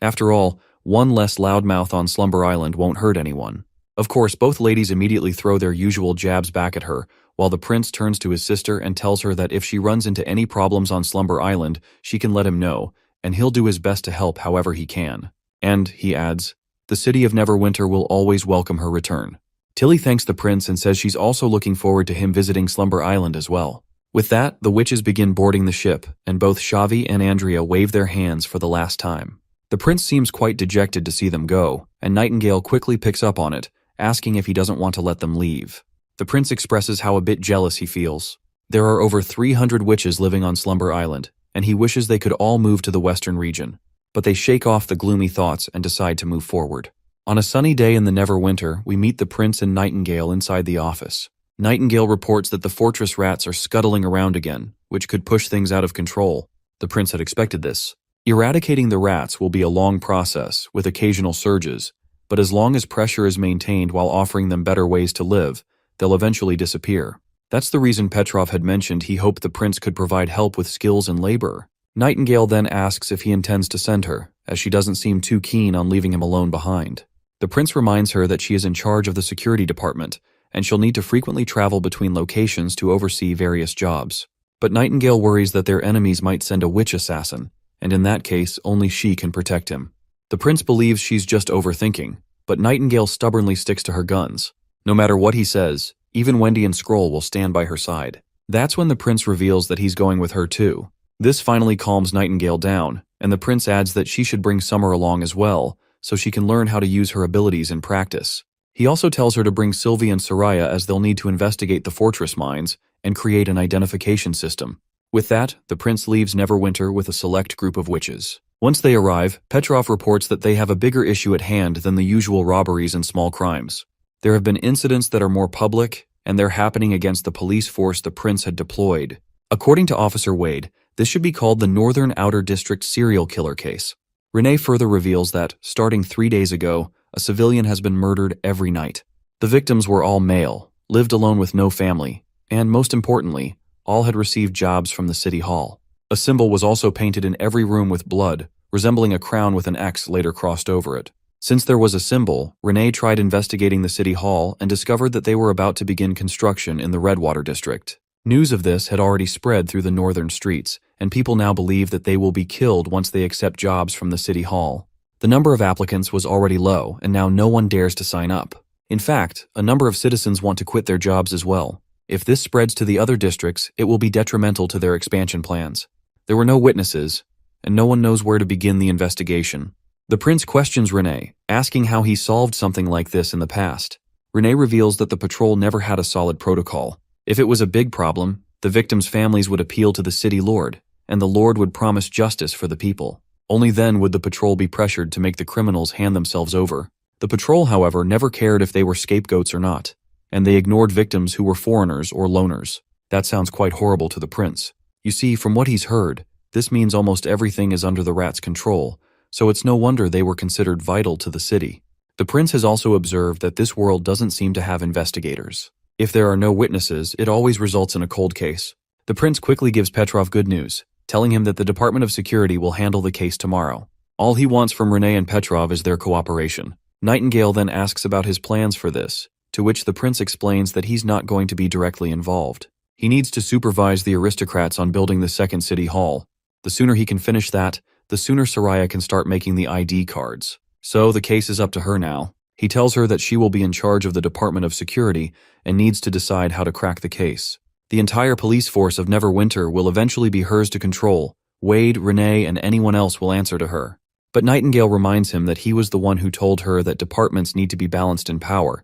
After all, one less loudmouth on Slumber Island won't hurt anyone. Of course, both ladies immediately throw their usual jabs back at her, while the prince turns to his sister and tells her that if she runs into any problems on Slumber Island, she can let him know, and he'll do his best to help however he can. And, he adds, the city of Neverwinter will always welcome her return. Tilly thanks the prince and says she's also looking forward to him visiting Slumber Island as well. With that, the witches begin boarding the ship, and both Xavi and Andrea wave their hands for the last time. The prince seems quite dejected to see them go, and Nightingale quickly picks up on it, asking if he doesn't want to let them leave. The prince expresses how a bit jealous he feels. There are over 300 witches living on Slumber Island, and he wishes they could all move to the western region. But they shake off the gloomy thoughts and decide to move forward. On a sunny day in the Neverwinter, we meet the prince and Nightingale inside the office. Nightingale reports that the fortress rats are scuttling around again, which could push things out of control. The prince had expected this. Eradicating the rats will be a long process, with occasional surges, but as long as pressure is maintained while offering them better ways to live, they'll eventually disappear. That's the reason Petrov had mentioned he hoped the prince could provide help with skills and labor. Nightingale then asks if he intends to send her, as she doesn't seem too keen on leaving him alone behind. The prince reminds her that she is in charge of the security department, and she'll need to frequently travel between locations to oversee various jobs. But Nightingale worries that their enemies might send a witch assassin, and in that case, only she can protect him. The prince believes she's just overthinking, but Nightingale stubbornly sticks to her guns. No matter what he says, even Wendy and Scroll will stand by her side. That's when the prince reveals that he's going with her too. This finally calms Nightingale down, and the prince adds that she should bring Summer along as well, so she can learn how to use her abilities in practice. He also tells her to bring Sylvie and Soraya as they'll need to investigate the fortress mines and create an identification system. With that, the prince leaves Neverwinter with a select group of witches. Once they arrive, Petrov reports that they have a bigger issue at hand than the usual robberies and small crimes. There have been incidents that are more public, and they're happening against the police force the prince had deployed. According to Officer Wade, this should be called the Northern Outer District serial killer case. Renee further reveals that, starting 3 days ago, a civilian has been murdered every night. The victims were all male, lived alone with no family, and most importantly, all had received jobs from the city hall. A symbol was also painted in every room with blood, resembling a crown with an X later crossed over it. Since there was a symbol, Renee tried investigating the city hall and discovered that they were about to begin construction in the Redwater district. News of this had already spread through the northern streets, and people now believe that they will be killed once they accept jobs from the city hall. The number of applicants was already low, and now no one dares to sign up. In fact, a number of citizens want to quit their jobs as well. If this spreads to the other districts, it will be detrimental to their expansion plans. There were no witnesses, and no one knows where to begin the investigation. The prince questions Renee, asking how he solved something like this in the past. Renee reveals that the patrol never had a solid protocol. If it was a big problem, the victims' families would appeal to the city lord, and the lord would promise justice for the people. Only then would the patrol be pressured to make the criminals hand themselves over. The patrol, however, never cared if they were scapegoats or not, and they ignored victims who were foreigners or loners. That sounds quite horrible to the prince. You see, from what he's heard, this means almost everything is under the rats' control, so it's no wonder they were considered vital to the city. The prince has also observed that this world doesn't seem to have investigators. If there are no witnesses, it always results in a cold case. The prince quickly gives Petrov good news, telling him that the Department of Security will handle the case tomorrow. All he wants from Renee and Petrov is their cooperation. Nightingale then asks about his plans for this, to which the prince explains that he's not going to be directly involved. He needs to supervise the aristocrats on building the second city hall. The sooner he can finish that, the sooner Soraya can start making the ID cards. So the case is up to her now. He tells her that she will be in charge of the Department of Security and needs to decide how to crack the case. The entire police force of Neverwinter will eventually be hers to control. Wade, Renee, and anyone else will answer to her. But Nightingale reminds him that he was the one who told her that departments need to be balanced in power,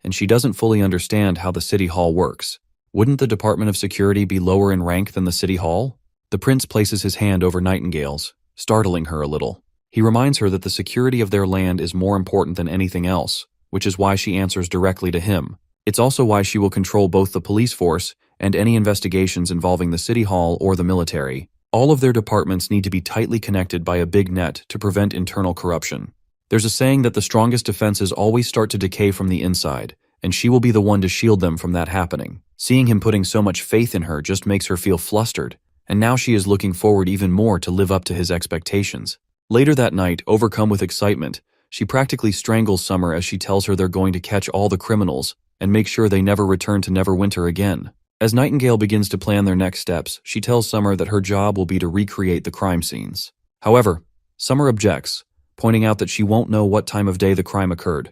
and she doesn't fully understand how the city hall works. Wouldn't the Department of Security be lower in rank than the city hall? The prince places his hand over Nightingale's, startling her a little. He reminds her that the security of their land is more important than anything else, which is why she answers directly to him. It's also why she will control both the police force and any investigations involving the city hall or the military. All of their departments need to be tightly connected by a big net to prevent internal corruption. There's a saying that the strongest defenses always start to decay from the inside, and she will be the one to shield them from that happening. Seeing him putting so much faith in her just makes her feel flustered, and now she is looking forward even more to live up to his expectations. Later that night, overcome with excitement, she practically strangles Summer as she tells her they're going to catch all the criminals and make sure they never return to Neverwinter again. As Nightingale begins to plan their next steps, she tells Summer that her job will be to recreate the crime scenes. However, Summer objects, pointing out that she won't know what time of day the crime occurred,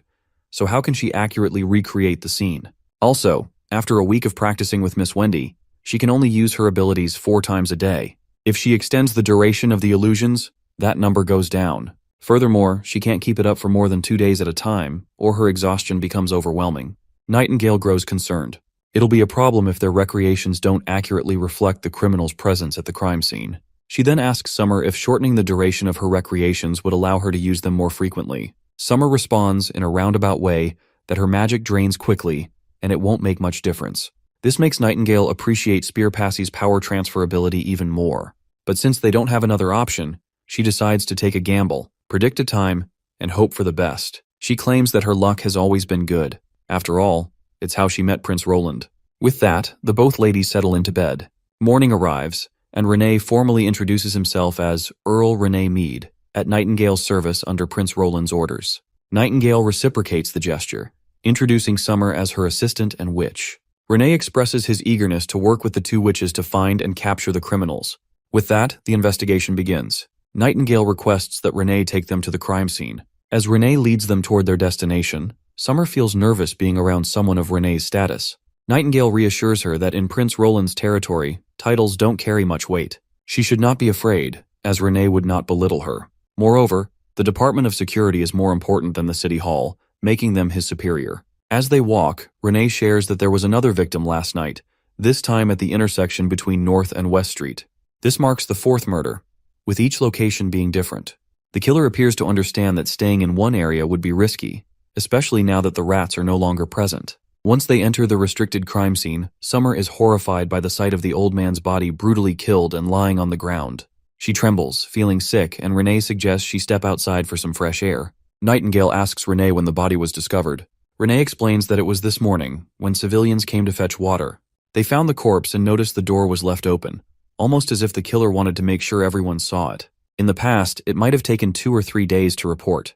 so how can she accurately recreate the scene? Also, after a week of practicing with Miss Wendy, she can only use her abilities 4 times a day. If she extends the duration of the illusions, that number goes down. Furthermore, she can't keep it up for more than 2 days at a time, or her exhaustion becomes overwhelming. Nightingale grows concerned. It'll be a problem if their recreations don't accurately reflect the criminal's presence at the crime scene. She then asks Summer if shortening the duration of her recreations would allow her to use them more frequently. Summer responds in a roundabout way that her magic drains quickly, and it won't make much difference. This makes Nightingale appreciate Spearpassy's power transfer ability even more. But since they don't have another option, she decides to take a gamble, predict a time, and hope for the best. She claims that her luck has always been good. After all, it's how she met Prince Roland. With that, the both ladies settle into bed. Morning arrives, and Renee formally introduces himself as Earl Renee Mead, at Nightingale's service under Prince Roland's orders. Nightingale reciprocates the gesture, introducing Summer as her assistant and witch. Renee expresses his eagerness to work with the 2 witches to find and capture the criminals. With that, the investigation begins. Nightingale requests that Renee take them to the crime scene. As Renee leads them toward their destination, Summer feels nervous being around someone of Renee's status. Nightingale reassures her that in Prince Roland's territory, titles don't carry much weight. She should not be afraid, as Renee would not belittle her. Moreover, the Department of Security is more important than the City Hall, making them his superior. As they walk, Renee shares that there was another victim last night, this time at the intersection between North and West Street. This marks the fourth murder, with each location being different. The killer appears to understand that staying in one area would be risky, especially now that the rats are no longer present. Once they enter the restricted crime scene, Summer is horrified by the sight of the old man's body brutally killed and lying on the ground. She trembles, feeling sick, and Renee suggests she step outside for some fresh air. Nightingale asks Renee when the body was discovered. Renee explains that it was this morning, when civilians came to fetch water. They found the corpse and noticed the door was left open, almost as if the killer wanted to make sure everyone saw it. In the past, it might have taken 2 or 3 days to report.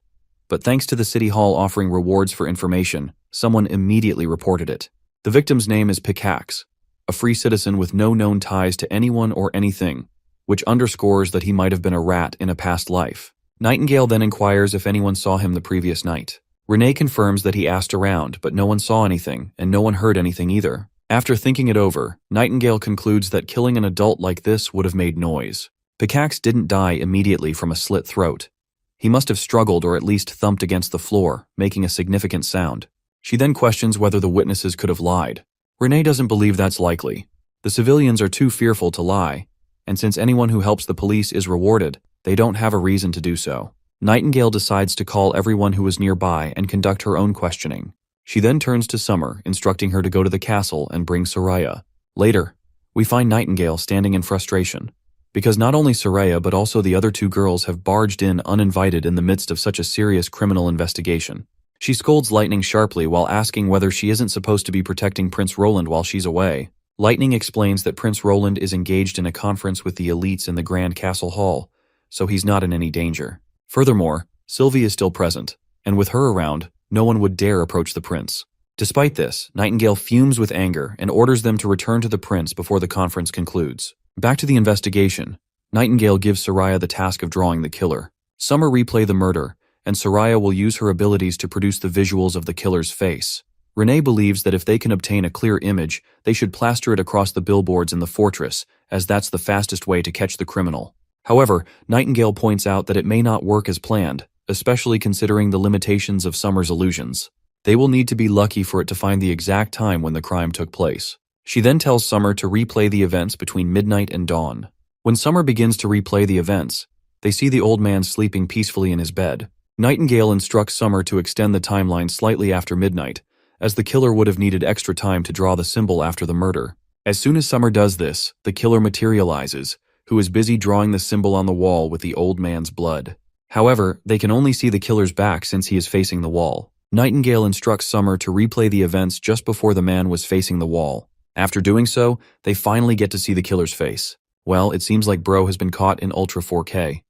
But thanks to the City Hall offering rewards for information, someone immediately reported it. The victim's name is Pickaxe, a free citizen with no known ties to anyone or anything, which underscores that he might have been a rat in a past life. Nightingale then inquires if anyone saw him the previous night. Renee confirms that he asked around, but no one saw anything, and no one heard anything either. After thinking it over, Nightingale concludes that killing an adult like this would have made noise. Pickaxe didn't die immediately from a slit throat. He must have struggled or at least thumped against the floor, making a significant sound. She then questions whether the witnesses could have lied. Renee doesn't believe that's likely. The civilians are too fearful to lie, and since anyone who helps the police is rewarded, they don't have a reason to do so. Nightingale decides to call everyone who was nearby and conduct her own questioning. She then turns to Summer, instructing her to go to the castle and bring Soraya. Later, we find Nightingale standing in frustration, because not only Soraya but also the other 2 girls have barged in uninvited in the midst of such a serious criminal investigation. She scolds Lightning sharply while asking whether she isn't supposed to be protecting Prince Roland while she's away. Lightning explains that Prince Roland is engaged in a conference with the elites in the Grand Castle Hall, so he's not in any danger. Furthermore, Sylvie is still present, and with her around, no one would dare approach the prince. Despite this, Nightingale fumes with anger and orders them to return to the prince before the conference concludes. Back to the investigation, Nightingale gives Soraya the task of drawing the killer. Summer replay the murder, and Soraya will use her abilities to produce the visuals of the killer's face. Renee believes that if they can obtain a clear image, they should plaster it across the billboards in the fortress, as that's the fastest way to catch the criminal. However, Nightingale points out that it may not work as planned, especially considering the limitations of Summer's illusions. They will need to be lucky for it to find the exact time when the crime took place. She then tells Summer to replay the events between midnight and dawn. When Summer begins to replay the events, they see the old man sleeping peacefully in his bed. Nightingale instructs Summer to extend the timeline slightly after midnight, as the killer would have needed extra time to draw the symbol after the murder. As soon as Summer does this, the killer materializes, who is busy drawing the symbol on the wall with the old man's blood. However, they can only see the killer's back since he is facing the wall. Nightingale instructs Summer to replay the events just before the man was facing the wall. After doing so, they finally get to see the killer's face. Well, it seems like Bro has been caught in Ultra 4K.